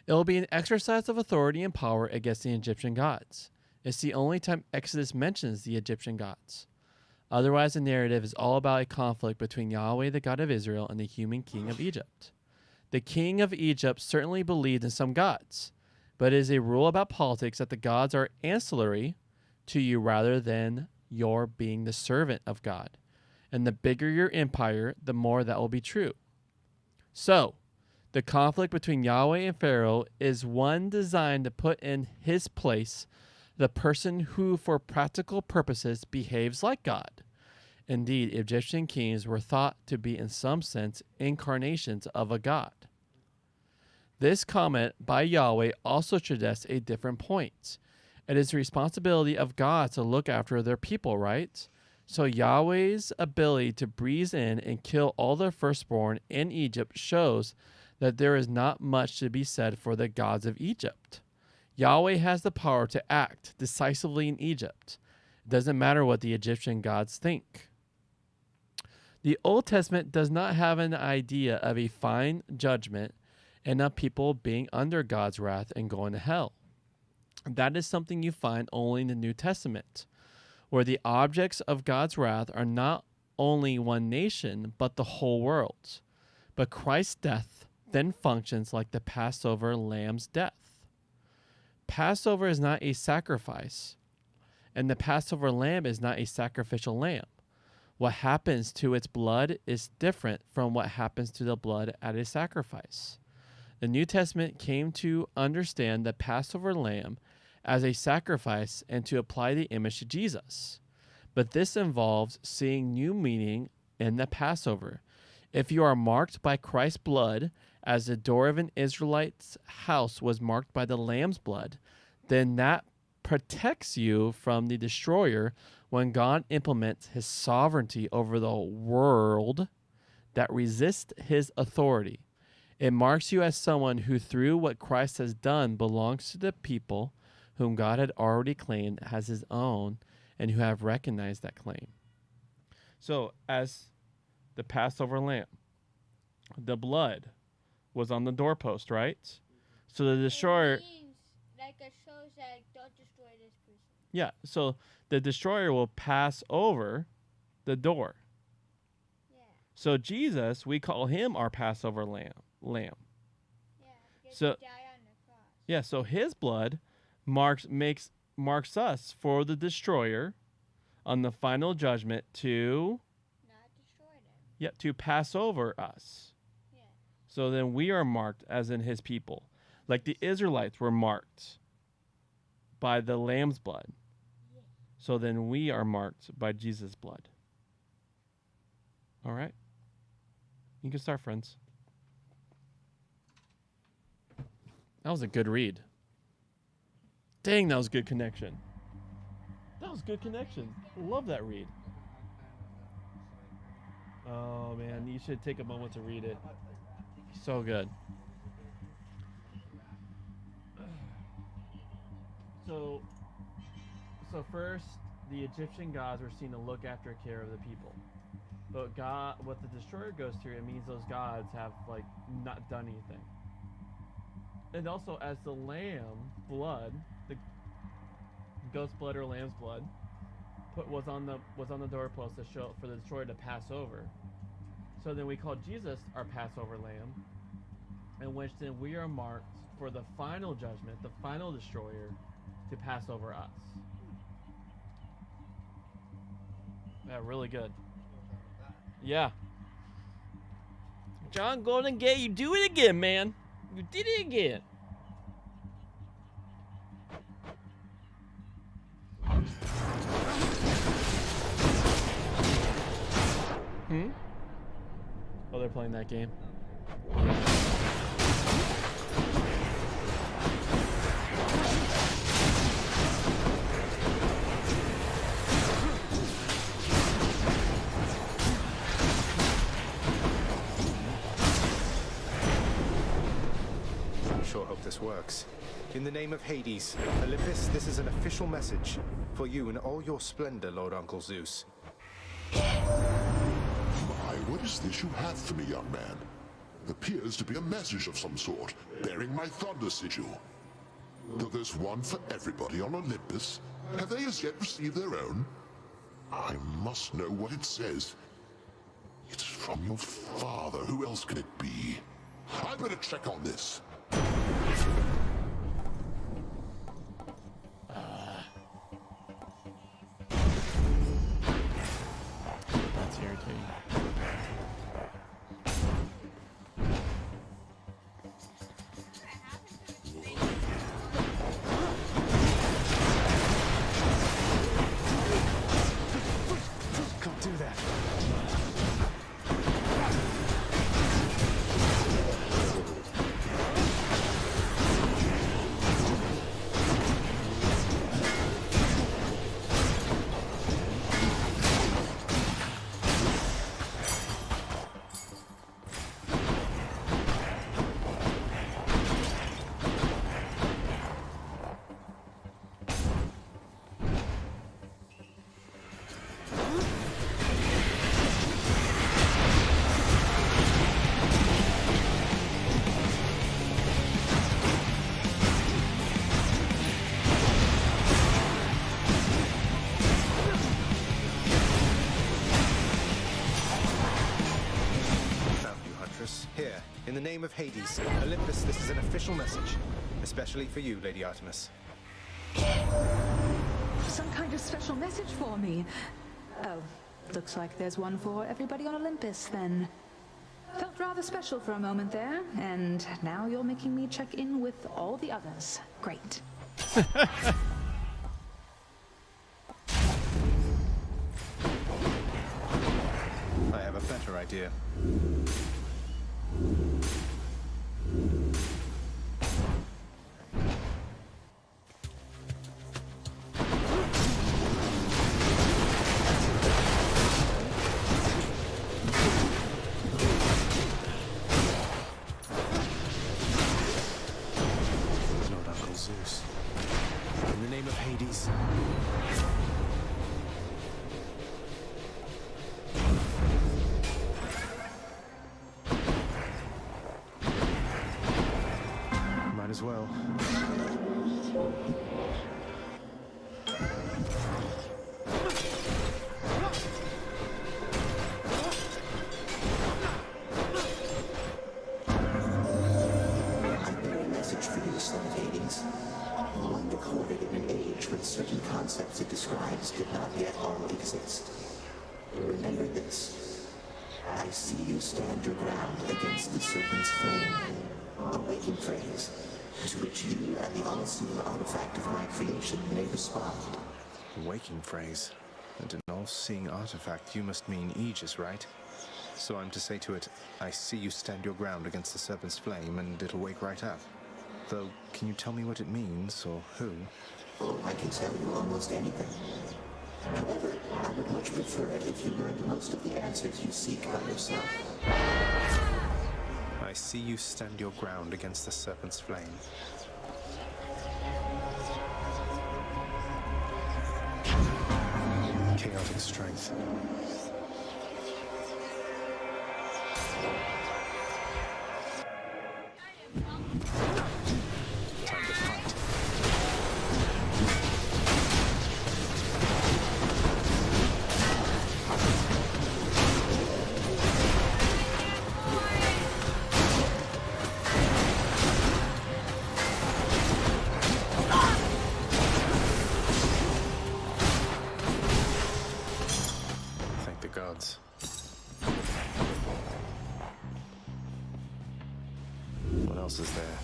it will be an exercise of authority and power against the Egyptian gods. It's the only time Exodus mentions the Egyptian gods. Otherwise, the narrative is all about a conflict between Yahweh, the God of Israel, and the human king of Egypt. The king of Egypt certainly believed in some gods, but it is a rule about politics that the gods are ancillary to you rather than your being the servant of God. And the bigger your empire, the more that will be true. So, the conflict between Yahweh and Pharaoh is one designed to put in his place the person who, for practical purposes, behaves like God. Indeed, Egyptian kings were thought to be, in some sense, incarnations of a god. This comment by Yahweh also suggests a different point. It is the responsibility of God to look after their people, right? So Yahweh's ability to breeze in and kill all the firstborn in Egypt shows that there is not much to be said for the gods of Egypt. Yahweh has the power to act decisively in Egypt. It doesn't matter what the Egyptian gods think. The Old Testament does not have an idea of a fine judgment and of people being under God's wrath and going to hell. That is something you find only in the New Testament, where the objects of God's wrath are not only one nation, but the whole world. But Christ's death then functions like the Passover lamb's death. Passover is not a sacrifice, and the Passover lamb is not a sacrificial lamb. What happens to its blood is different from what happens to the blood at a sacrifice. The New Testament came to understand the Passover lamb as a sacrifice and to apply the image to Jesus. But this involves seeing new meaning in the Passover. If you are marked by Christ's blood, as the door of an Israelite's house was marked by the lamb's blood, then that protects you from the destroyer when God implements his sovereignty over the world that resists his authority. It marks you as someone who, through what Christ has done, belongs to the people whom God had already claimed as his own and who have recognized that claim. So, as the Passover lamb, the blood was on the doorpost, right? So the destroyer... It means, like it shows that don't destroy this person. Yeah, so the destroyer will pass over the door. Yeah. So Jesus, we call him our Passover lamb. Yeah, because So he died on the cross. yeah, so his blood marks us for the destroyer on the final judgment to Not destroy them. yeah, to pass over us. Yeah. So then we are marked as in his people. Like the Israelites were marked by the lamb's blood. Yeah. So then we are marked by Jesus' blood. All right? You can start, friends. That was a good read. Dang, that was good connection. That was good connection. Love that read. Oh, man. You should take a moment to read it. So good. So first, the Egyptian gods were seen to look after care of the people. But God, what the destroyer goes through, it means those gods have like not done anything. And also, as the lamb blood, the goat's blood or lamb's blood, was on the doorpost to show for the destroyer to pass over. So then we call Jesus our Passover lamb, in which then we are marked for the final judgment, the final destroyer, to pass over us. Yeah, really good. Yeah. John Golden Gate, you do it again, man. You did it again. Oh, they're playing that game. Sure hope this works. In the name of Hades, Olympus, this is an official message for you in all your splendor, Lord Uncle Zeus. My, what is this you have for me, young man? Appears to be a message of some sort, bearing my thunder sigil. Though there's one for everybody on Olympus, have they as yet received their own? I must know what it says. It's from your father. Who else can it be? I better check on this. That's irritating. Can't do that. name of Hades, Olympus, this is an official message. Especially for you, Lady Artemis. Some kind of special message for me. Oh, looks like there's one for everybody on Olympus, then. Felt rather special for a moment there, and now you're making me check in with all the others. Great. I have a better idea. Lord Uncle Zeus. In the name of Hades. Might as well. I bear a message for you, son of Hades. One recorded in an age when certain concepts it describes did not yet all exist. Remember this. I see you stand your ground against the serpent's flame. A waking phrase, to which you and the all-seeing artifact of my creation may respond. Waking phrase. And an all-seeing artifact, you must mean Aegis, right? So I'm to say to it, I see you stand your ground against the serpent's flame, and it'll wake right up. Though, can you tell me what it means, or who? Oh, I can tell you almost anything. However, I would much prefer it if you learned most of the answers you seek by yourself. I see you stand your ground against the serpent's flame. Chaotic strength. Time to fight. Thank the gods. What else is there?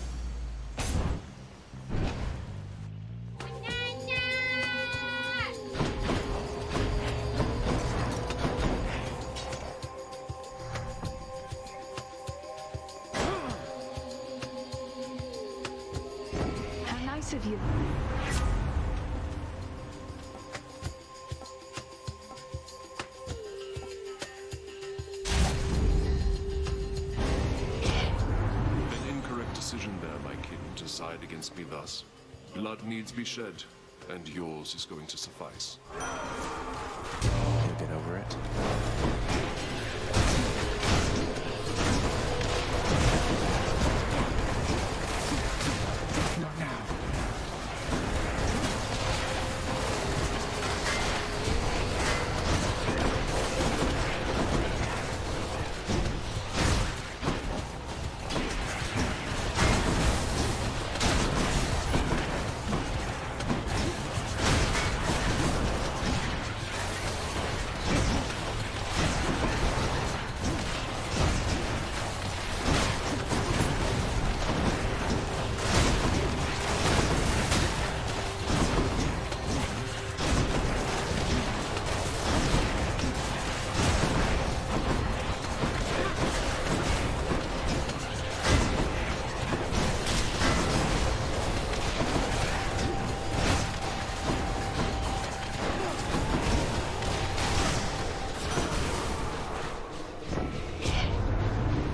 How nice of you. An incorrect decision there, my kin, to side against me thus. Blood needs be shed, and yours is going to suffice. You'll get over it. Not now.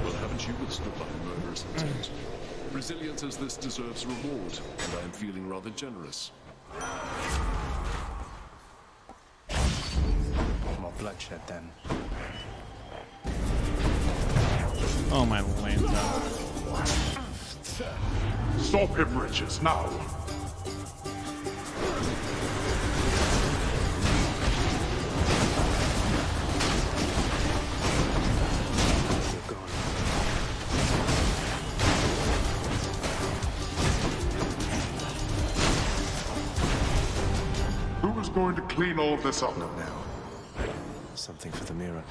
Well, haven't you withstood my murderous intent? Resilience as this deserves reward, and I am feeling rather generous. More bloodshed, then. Oh my Lanta. Stop him, wretches, now! You're gone. going to clean all of this up? Not now. Something for the mirror.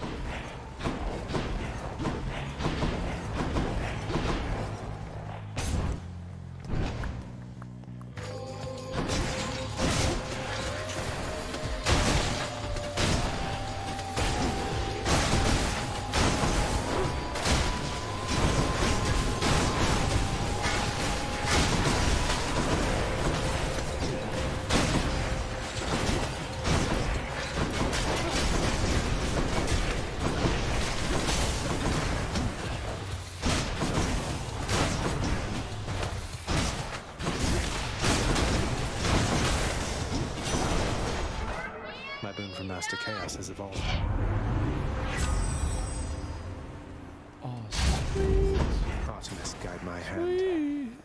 My boon from Master Chaos has evolved. Awesome. Artemis, guide my hand.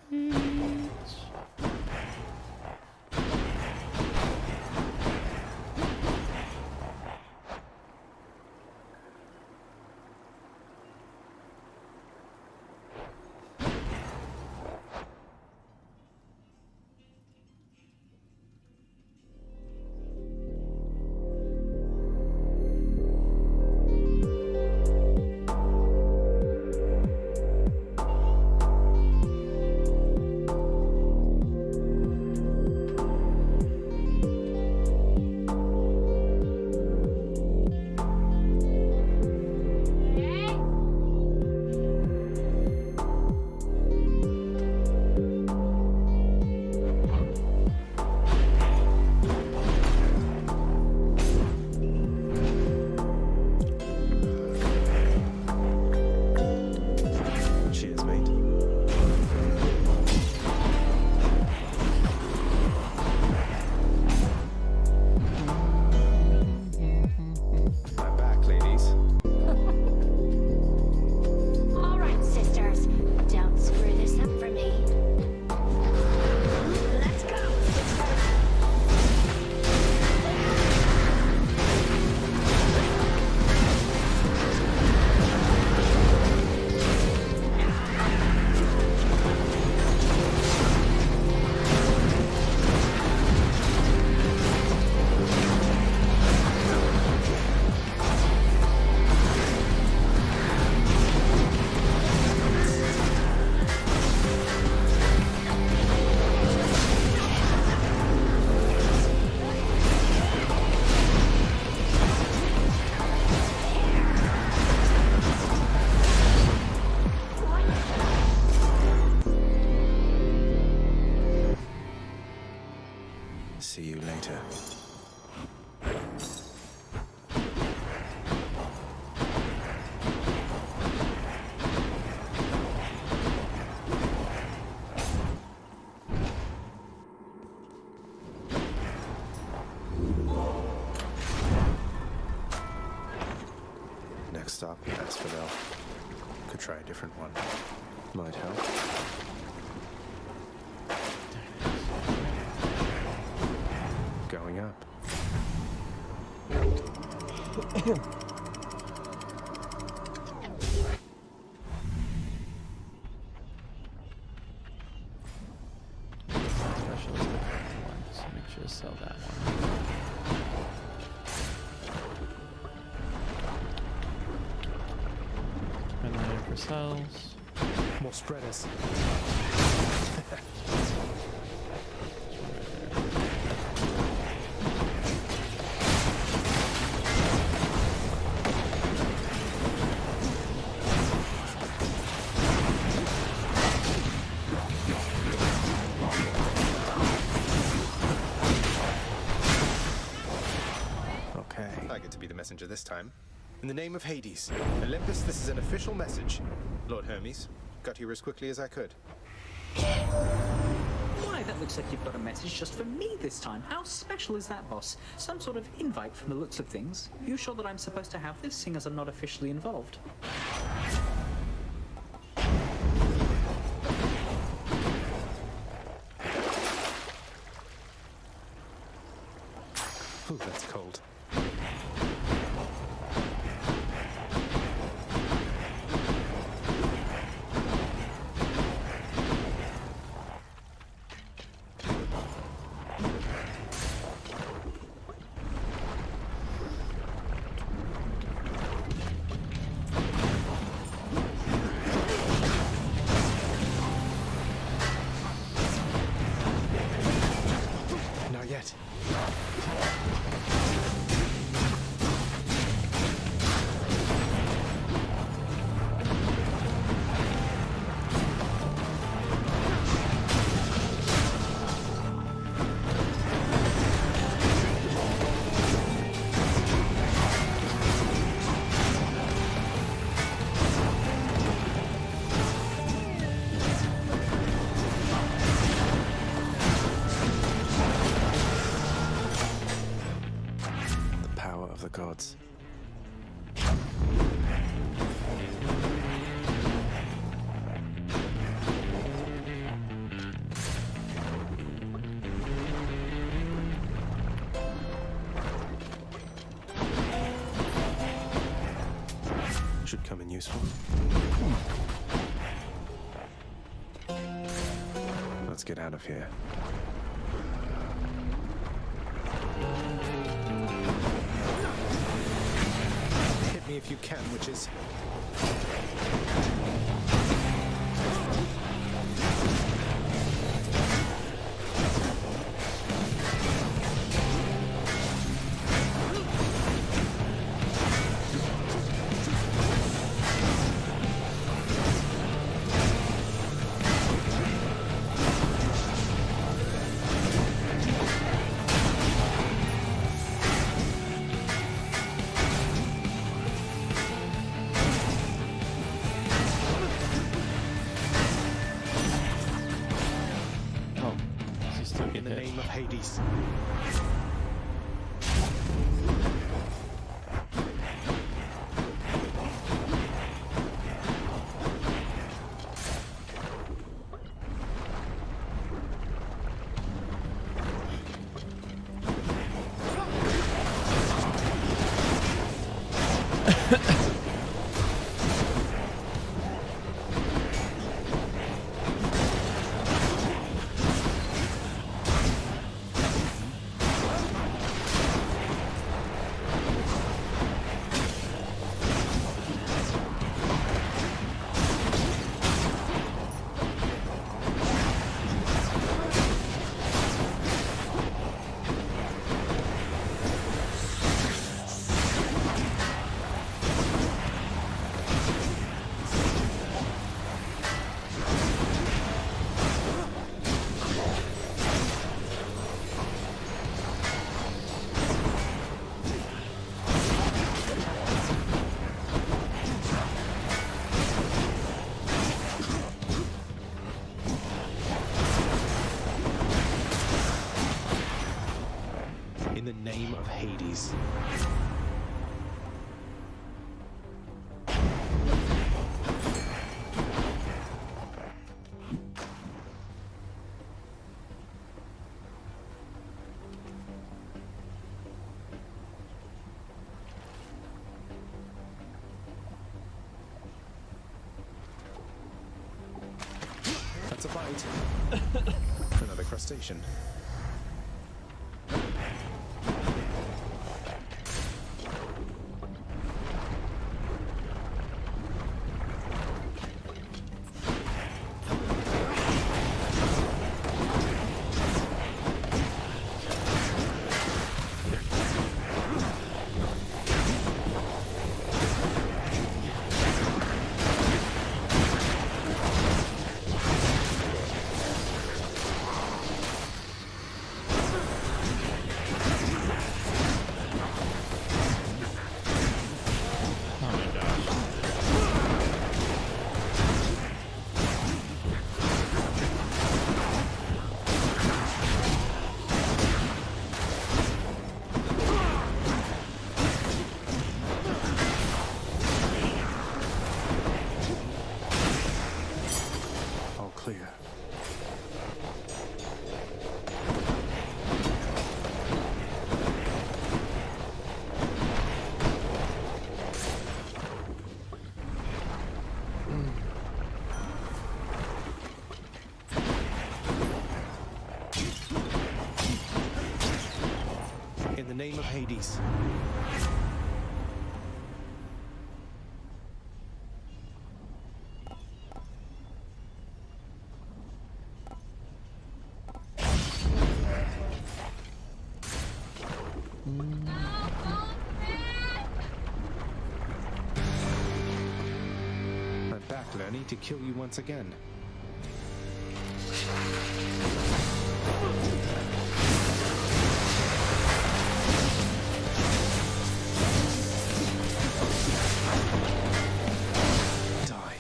See you later. Next stop, Asphodel. Could try a different one. Might help. Going up. Specialist one, so make sure to sell that one. And then for cells. More spreaders. I get to be the messenger this time. In the name of Hades, Olympus, this is an official message. Lord Hermes, got here as quickly as I could. Why, that looks like you've got a message just for me this time. How special is that, boss? Some sort of invite from the looks of things. You sure that I'm supposed to have this, seeing as I'm not officially involved? Ooh, that's cold. gods. Should come in useful. Let's get out of here. Hit me if you can, witches. In the name of Hades. In the name of Hades. That's a bite. Another crustacean. Clear. In the name of Hades. I'm back, Lenny, to kill you once again. Die.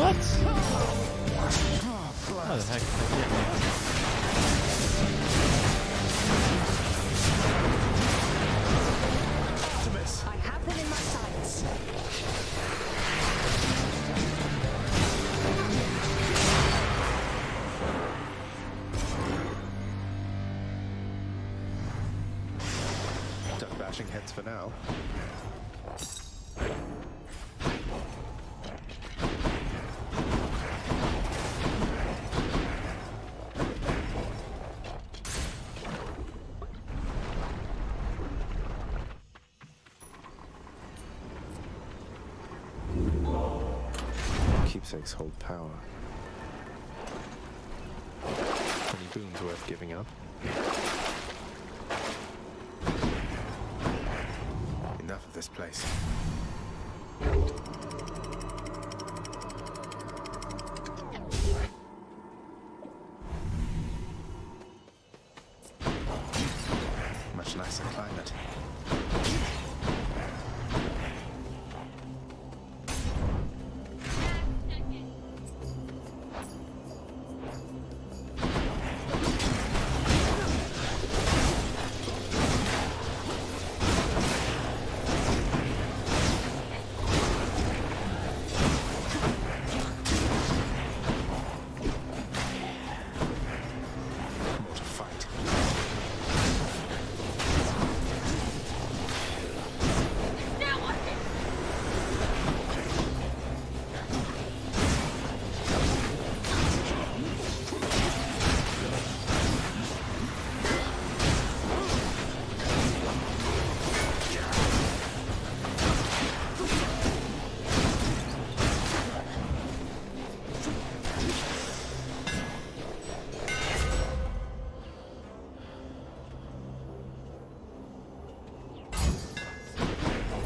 What? How the heck did that get me? Optimus! I have them in my sights. Done bashing heads for now. Keepsakes hold power. Any boons worth giving up? Enough of this place. Much nicer climate.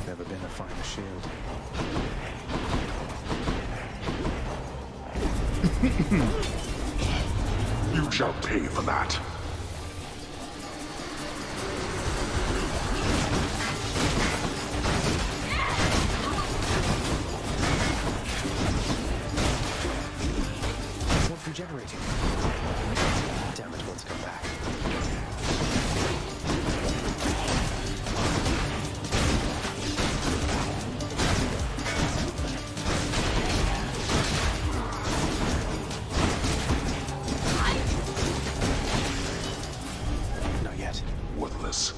Never been a finer shield. You shall pay for that. What's regenerating? Damn it, what's come back? Not yet. Worthless.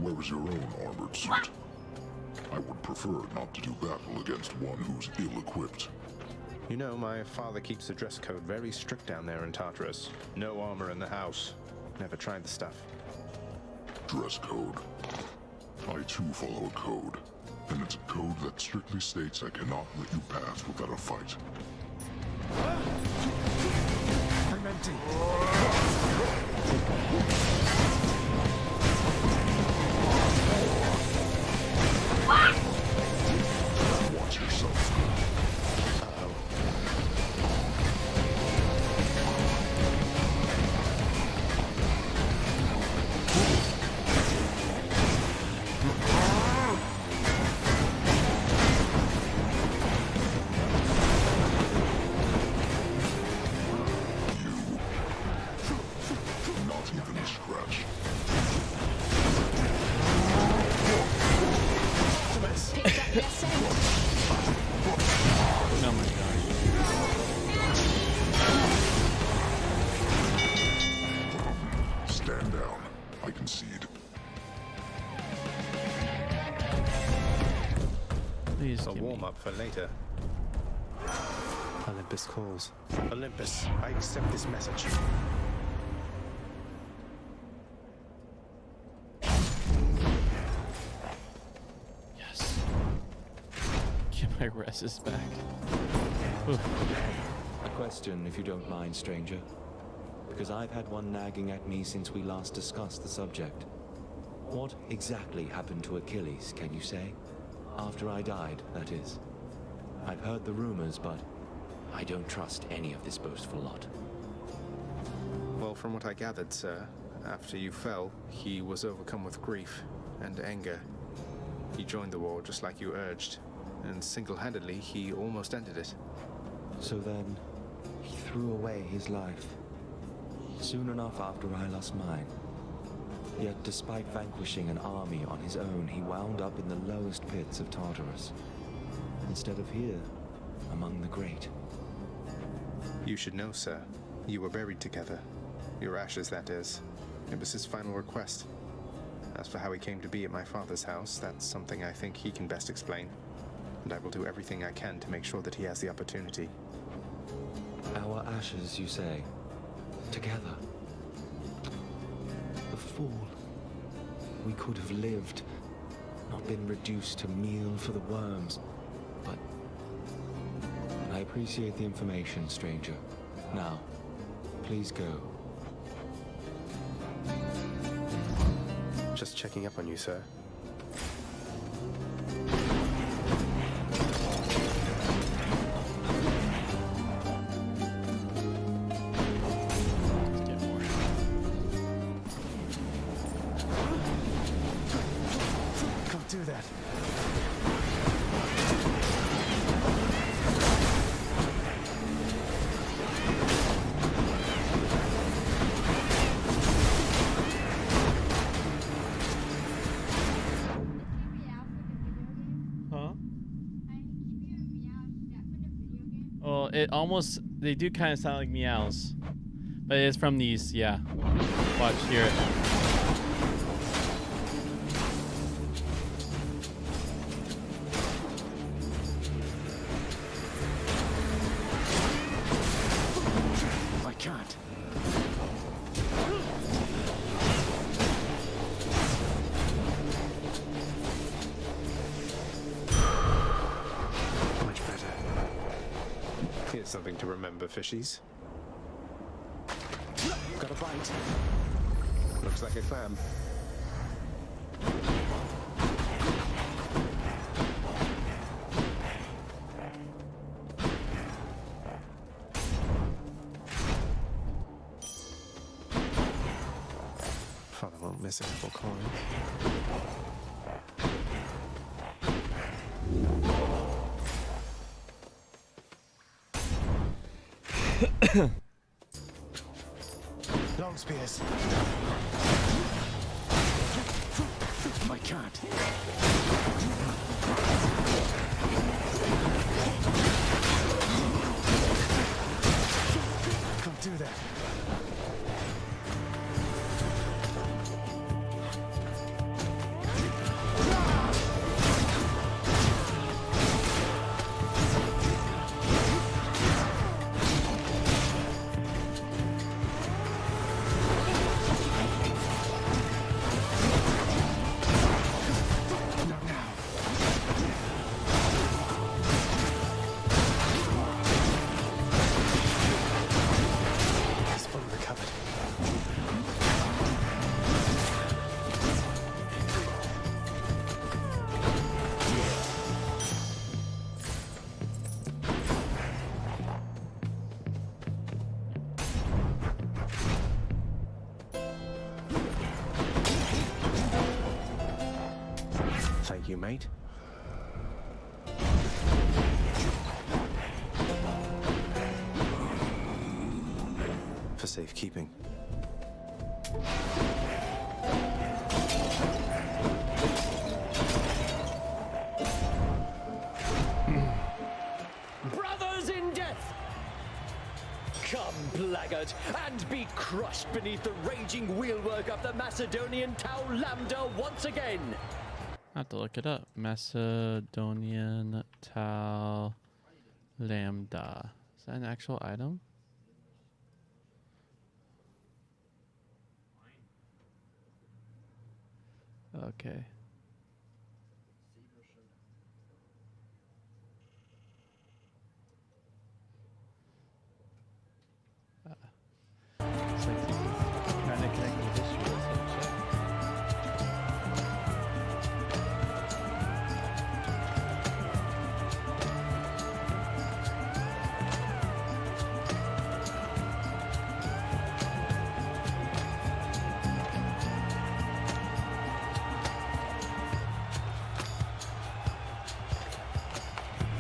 Where is your own armored suit? I would prefer not to do battle against one who's ill-equipped. You know, my father keeps the dress code very strict down there in Tartarus. No armor in the house. Never tried the stuff. Dress code. I too follow a code, and it's a code that strictly states I cannot let you pass without a fight. I'm empty. Watch yourself. Not even a scratch. Oh my god. Stand down. I concede. Please a warm-up for later. Olympus calls. Olympus, I accept this message. Yes. Get my Ressus back. Oof. A question, if you don't mind, stranger. Because I've had one nagging at me since we last discussed the subject. What exactly happened to Achilles, can you say? After I died, that is. I've heard the rumors, but I don't trust any of this boastful lot. Well, from what I gathered, sir, after you fell, he was overcome with grief and anger. He joined the war just like you urged, and single-handedly, he almost ended it. So then, he threw away his life. Soon enough after I lost mine. Yet despite vanquishing an army on his own, he wound up in the lowest pits of Tartarus. Instead of here, among the great. You should know, sir. You were buried together. Your ashes, that is. It was his final request. As for how he came to be at my father's house, that's something I think he can best explain. And I will do everything I can to make sure that he has the opportunity. Our ashes, you say? Together? The fool. We could have lived, not been reduced to meal for the worms, but... I appreciate the information, stranger. Now, please go. Just checking up on you, sir. Do that. Huh? Well, it almost, they do kind of sound like meows, but it's from these, yeah. Watch, hear it. Something to remember, fishies. Got a bite. Looks like a clam. Father won't miss a couple coins. Long spears. I can't. Can't do that. Thank you, mate. For safekeeping. Brothers in death! Come, blackguard, and be crushed beneath the raging wheelwork of the Macedonian Tau Lambda once again! I have to look it up. Macedonian Tau Lambda. Is that an actual item? Okay. It's like trying to connect with history or some shit.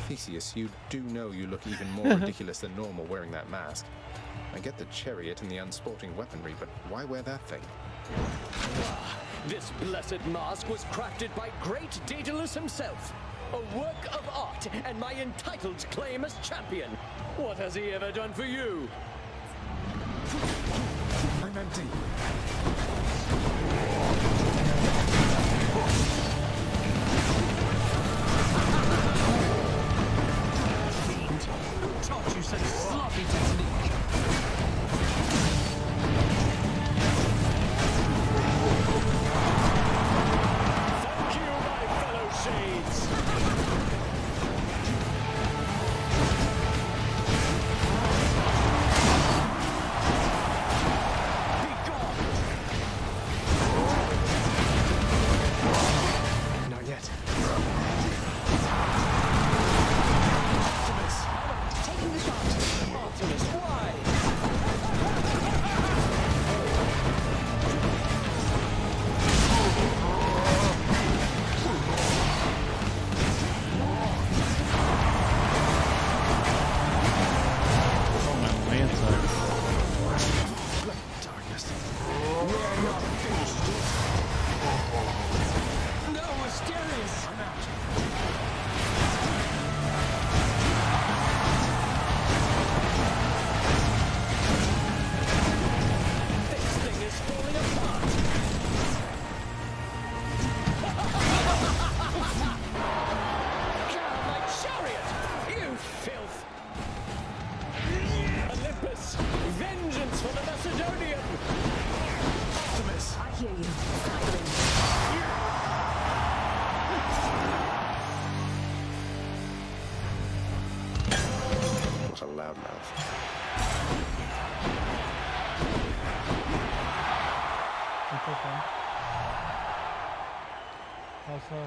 Theseus, you do know you look even more ridiculous than normal wearing that mask. I get the chariot and the unsporting weaponry, but why wear that thing? This blessed mask was crafted by great Daedalus himself. A work of art and my entitled claim as champion. What has he ever done for you? I'm empty. Fiend, who taught you such sloppy technique? Thank you, my fellow shades. Not yet. Taking the shot. Optimus, why? My lance are. Darkness. We're not finished yet. No, Asterius. I'm out. This thing is falling apart. God, my chariot! You filth! Olympus! Vengeance for the Macedonian! Optimus! I hear you. What a loudmouth. It's okay. How so?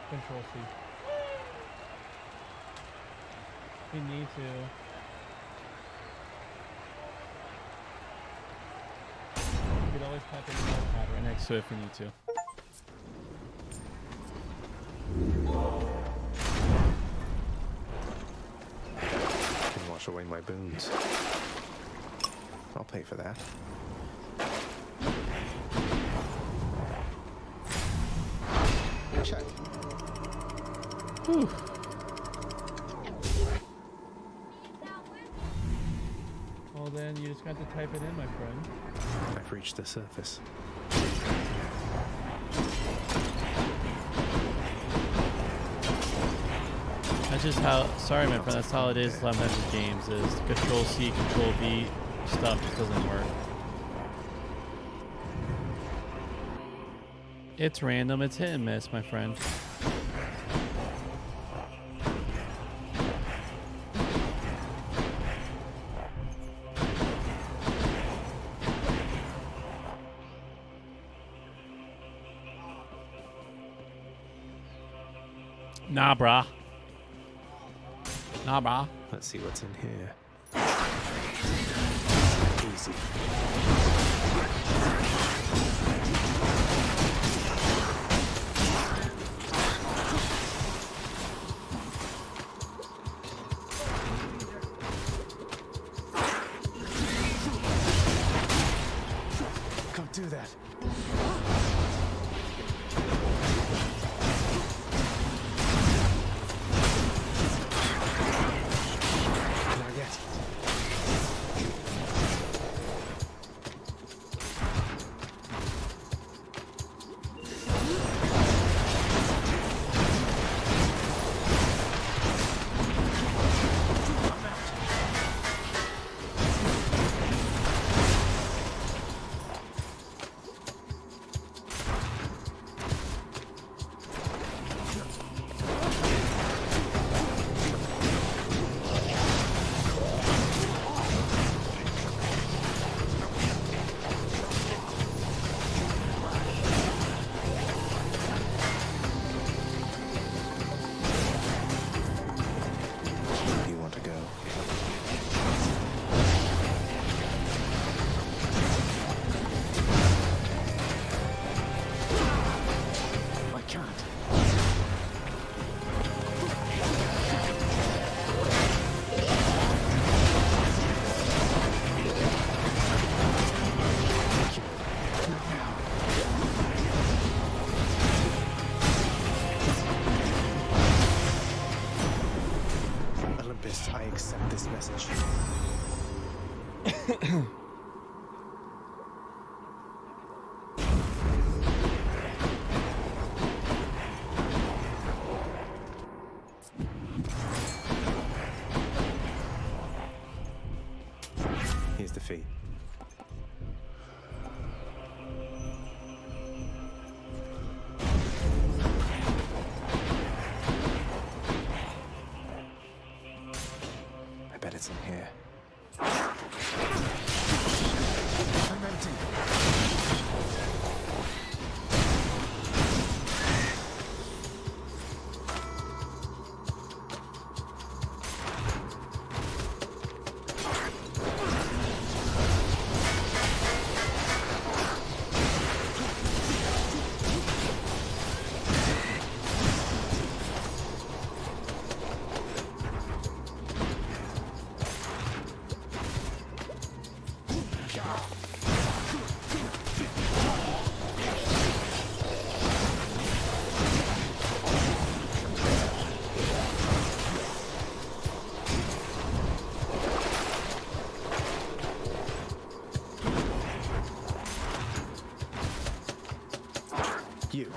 Control C. We need to. You could always type in the notepad right next to it if we need to. Can wash away my boons. I'll pay for that. Check. Whew. Well then, you just got to type it in, my friend. I've reached the surface. That's just how, sorry my friend, that's how it is sometimes with games, is Control C, Control V stuff just doesn't work. It's random, it's hit and miss, my friend. Nah, brah. Nah, brah. Let's see what's in here. Easy. Can't do that. Not yet. You want to go? I can't. Olympus, I accept this message. Here's the fee. I bet it's in here. I'm empty. You.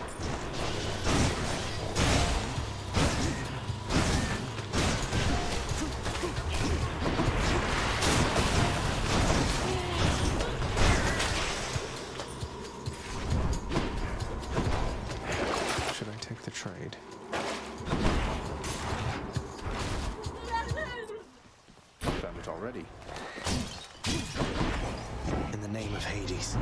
Should I take the trade? Found it already. In the name of Hades.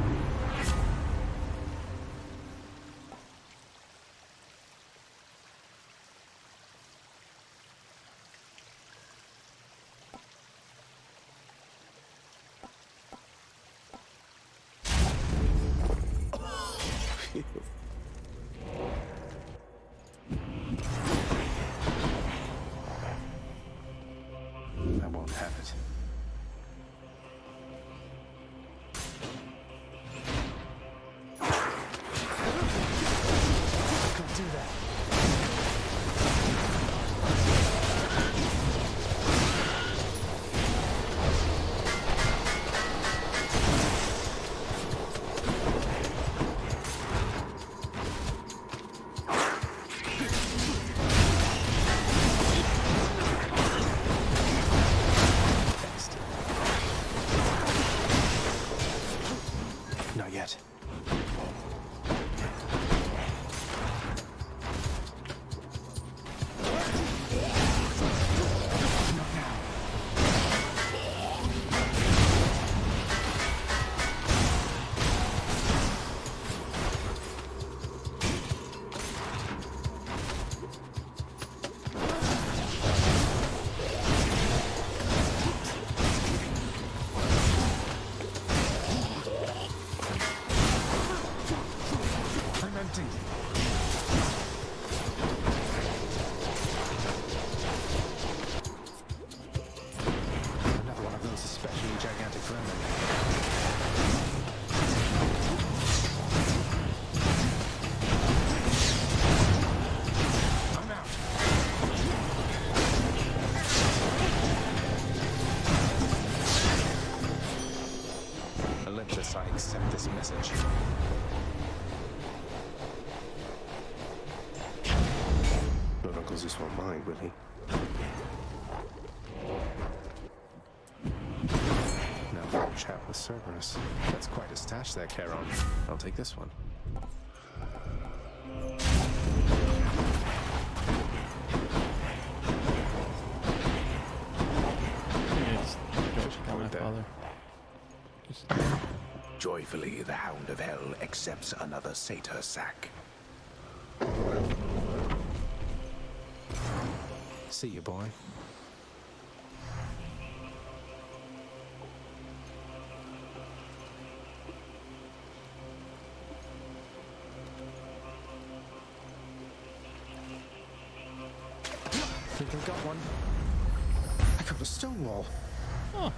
I won't have it. Lord Uncle Zeus won't mind, will he? Now for a chat with Cerberus. That's quite a stash there, Charon. I'll take this one. Joyfully, the Hound of Hell accepts another satyr sack. See you, boy. Think I got one. I got a stone wall. Oh.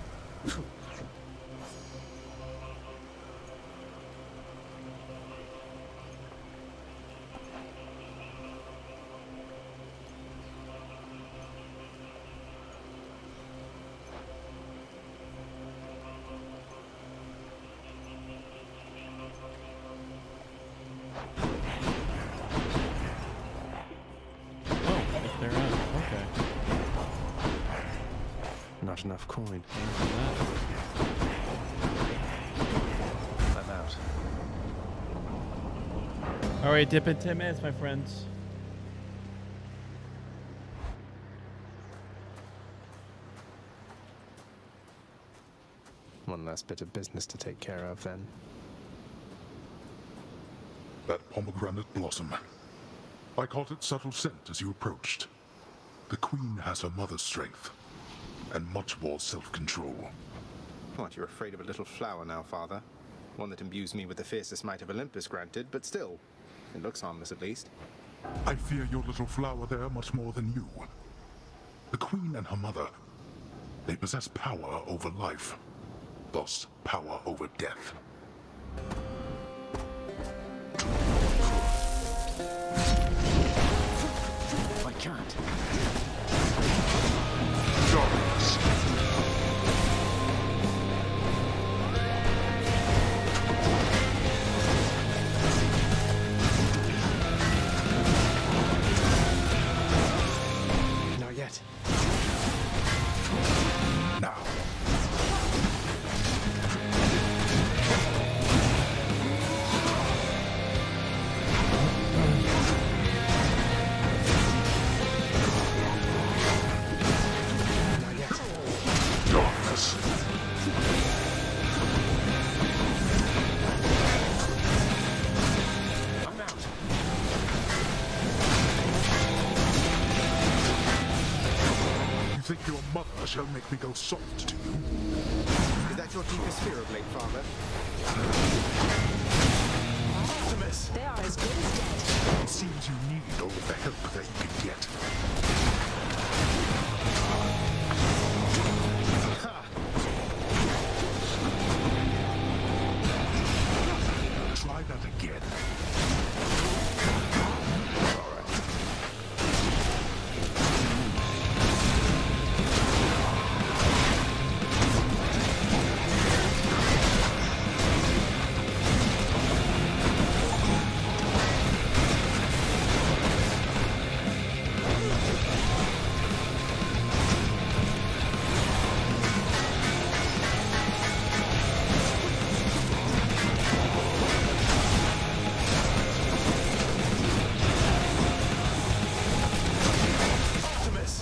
Not enough coin. I'm out. All right, dip in 10 minutes, my friends. One last bit of business to take care of, then. That pomegranate blossom. I caught its subtle scent as you approached. The Queen has her mother's strength, and much more self-control. What, you're afraid of a little flower now, Father? One that imbues me with the fiercest might of Olympus, granted, but still. It looks harmless, at least. I fear your little flower there much more than you. The Queen and her mother, they possess power over life, thus power over death. I can't. Darkness. Not yet. Now. Darkness. I'm out. You think your mother shall make me go soft to you? Is that your deepest fear of late, Father? Optimus! They are as good as dead. It seems you need all the help that you can get. Try that again.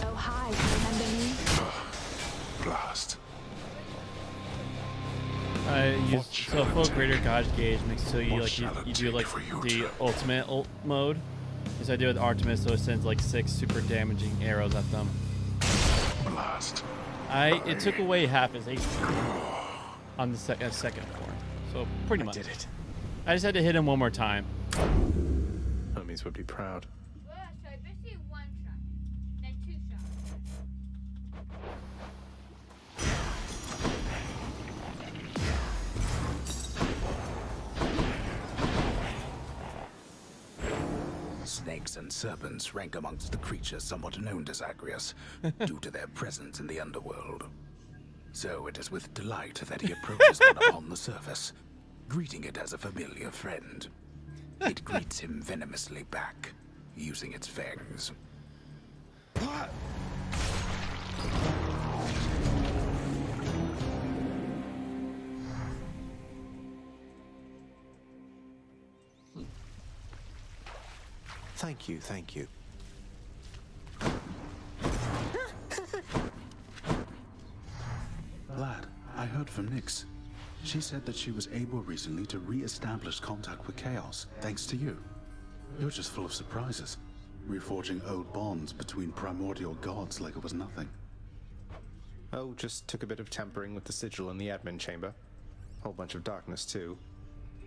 Oh, hi, remember me? Blast. I use so full greater gauge gauge makes it so you like you do like the ultimate mode. As I do with Artemis, so it sends like 6 super damaging arrows at them. Blast. It took away half his HP on the second floor, so pretty much. I did it. I just had to hit him one more time. Hermes would be proud. Well, so basically one shot, then 2 shots. Snakes and serpents rank amongst the creatures somewhat known to Zagreus, due to their presence in the underworld. So it is with delight that he approaches one upon the surface, greeting it as a familiar friend. It greets him venomously back, using its fangs. Thank you, thank you. Lad, I heard from Nyx. She said that she was able recently to re-establish contact with Chaos, thanks to you. You're just full of surprises, reforging old bonds between primordial gods like it was nothing. Oh, just took a bit of tampering with the sigil in the admin chamber. Whole bunch of darkness, too.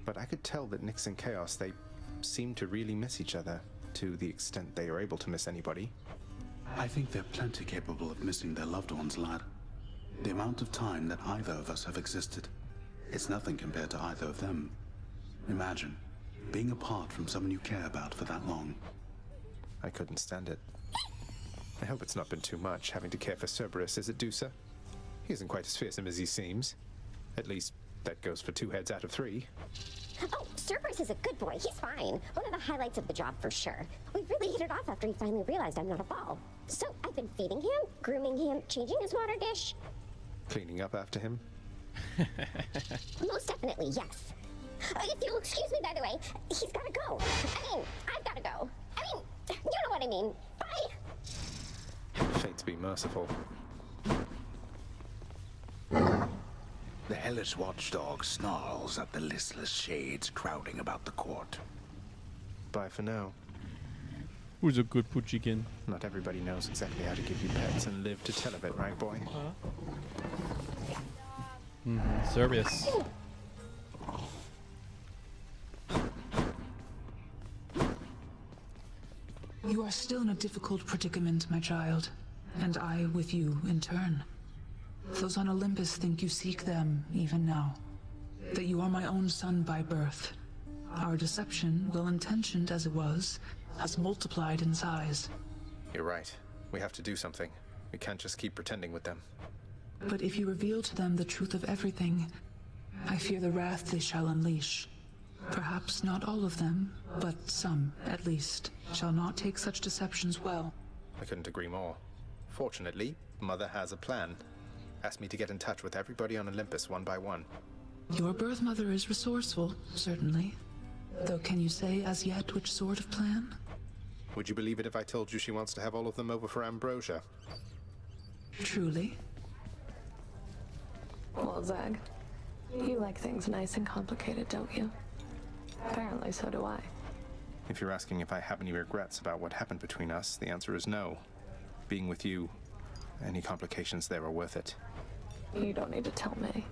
But I could tell that Nyx and Chaos, they seem to really miss each other, to the extent they are able to miss anybody. I think they're plenty capable of missing their loved ones, lad. The amount of time that either of us have existed, it's nothing compared to either of them. Imagine being apart from someone you care about for that long. I couldn't stand it. I hope it's not been too much having to care for Cerberus, is it, Dusa? He isn't quite as fearsome as he seems. At least, that goes for 2 heads out of 3. Oh, Cerberus is a good boy. He's fine. One of the highlights of the job for sure. We really hit it off after he finally realized I'm not a ball. So I've been feeding him, grooming him, changing his water dish. Cleaning up after him? Most definitely, yes. If you'll excuse me, by the way, he's gotta go. I mean, I've gotta go. I mean, you know what I mean. Bye. Fates be merciful. The hellish watchdog snarls at the listless shades crowding about the court. Bye for now. Who's a good poochikin? Not everybody knows exactly how to give you pets and live to tell of it, right, boy? Cerberus. You are still in a difficult predicament, my child, and I with you in turn. Those on Olympus think you seek them even now, that you are my own son by birth. Our deception, well-intentioned as it was, has multiplied in size. You're right. We have to do something. We can't just keep pretending with them. But if you reveal to them the truth of everything, I fear the wrath they shall unleash. Perhaps not all of them, but some, at least, shall not take such deceptions well. I couldn't agree more. Fortunately, Mother has a plan. Asked me to get in touch with everybody on Olympus one by one. Your birth mother is resourceful, certainly. Though can you say as yet which sort of plan? Would you believe it if I told you she wants to have all of them over for ambrosia? Truly? Well, Zag, you like things nice and complicated, don't you? Apparently, so do I. If you're asking if I have any regrets about what happened between us, the answer is no. Being with you, any complications there are worth it. You don't need to tell me.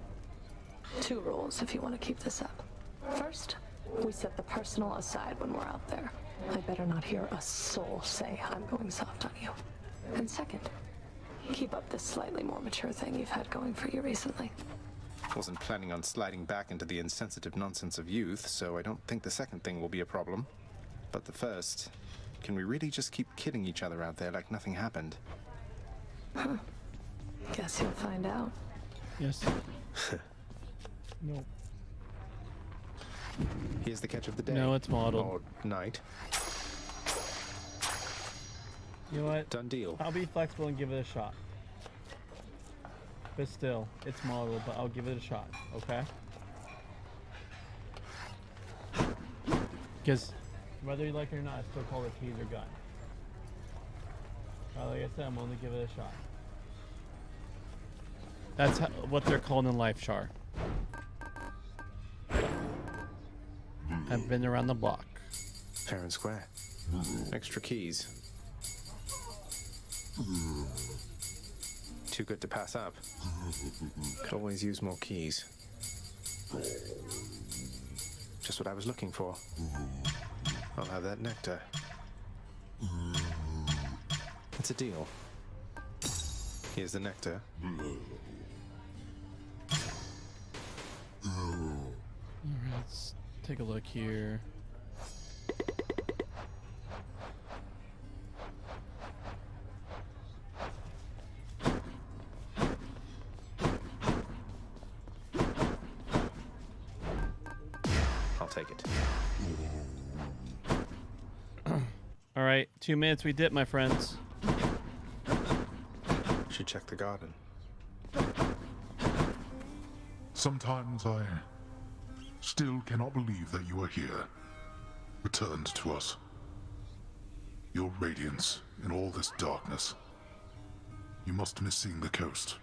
2 rules if you want to keep this up. First, we set the personal aside when we're out there. I better not hear a soul say I'm going soft on you. And second, keep up this slightly more mature thing you've had going for you recently. Wasn't planning on sliding back into the insensitive nonsense of youth, so I don't think the second thing will be a problem. But the first, can we really just keep kidding each other out there like nothing happened? Huh. Guess you'll find out. Yes. No. Here's the catch of the day. No, it's modeled. Or night. You know what? Done deal. I'll be flexible and give it a shot. But still, it's modeled, but I'll give it a shot, okay? Because whether you like it or not, I still call it a teaser gun. Like I said, I'm only giving it a shot. That's what they're called in life, Char. I've been around the block. Fair and square. Extra keys. Too good to pass up. Could always use more keys. Just what I was looking for. I'll have that nectar. It's a deal. Here's the nectar. Alright, let's take a look here. I'll take it. Alright, 2 minutes we dip, my friends. Should check the garden. Sometimes I still cannot believe that you are here, returned to us. Your radiance in all this darkness. You must miss seeing the coast.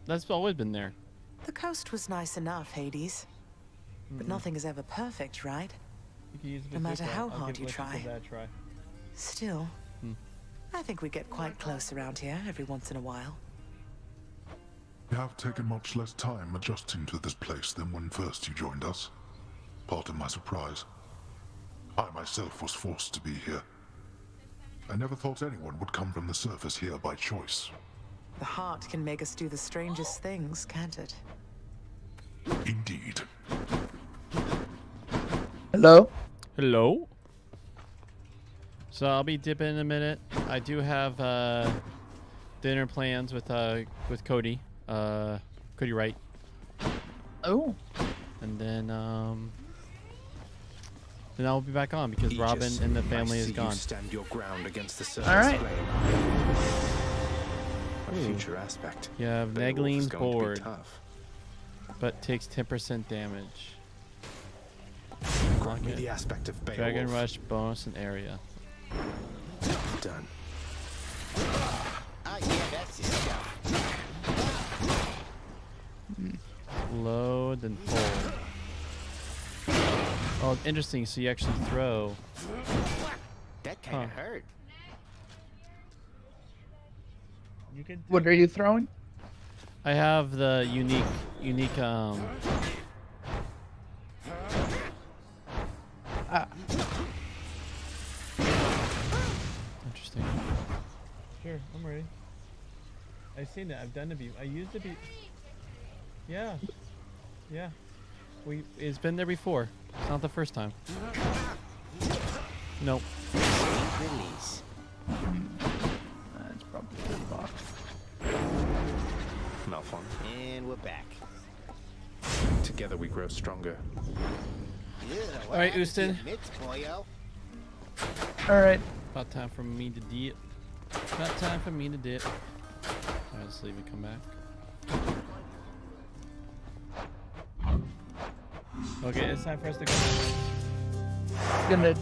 That's always been there. The coast was nice enough, Hades. But nothing is ever perfect, right? You can use No matter bazooka. how I'll hard give you Lexus try. a bad try. Still, I think we get quite close around here every once in a while. You have taken much less time adjusting to this place than when first you joined us. Part of my surprise. I myself was forced to be here. I never thought anyone would come from the surface here by choice. The heart can make us do the strangest things, can't it? Indeed. Hello? Hello? So I'll be dipping in a minute. I do have dinner plans with Cody. Cody Wright. Oh. And then I'll be back on because Robin and the family is gone. You stand your ground against the surface All right. A future aspect. You have Beowulf is Nagline's going to be board, tough. but takes 10% damage. Grant me the aspect of Beowulf. Dragon Rush bonus and area. Done. Ah, yeah, that's your stuff. Load and pull. Oh, interesting. So you actually throw. That kind of hurt. You can. What are you throwing? I have the unique. Interesting. Sure, I'm ready. I've seen it. I've done the beat. I used the beat. Yeah. Yeah. It's been there before. It's not the first time. Nope. Release. That's probably a good box. Malphon. And we're back. Together we grow stronger. All right, Ustin. All right. About time for me to dip. About time for me to dip. Alright, let's leave and come back. Okay, it's time for us to go. Gonna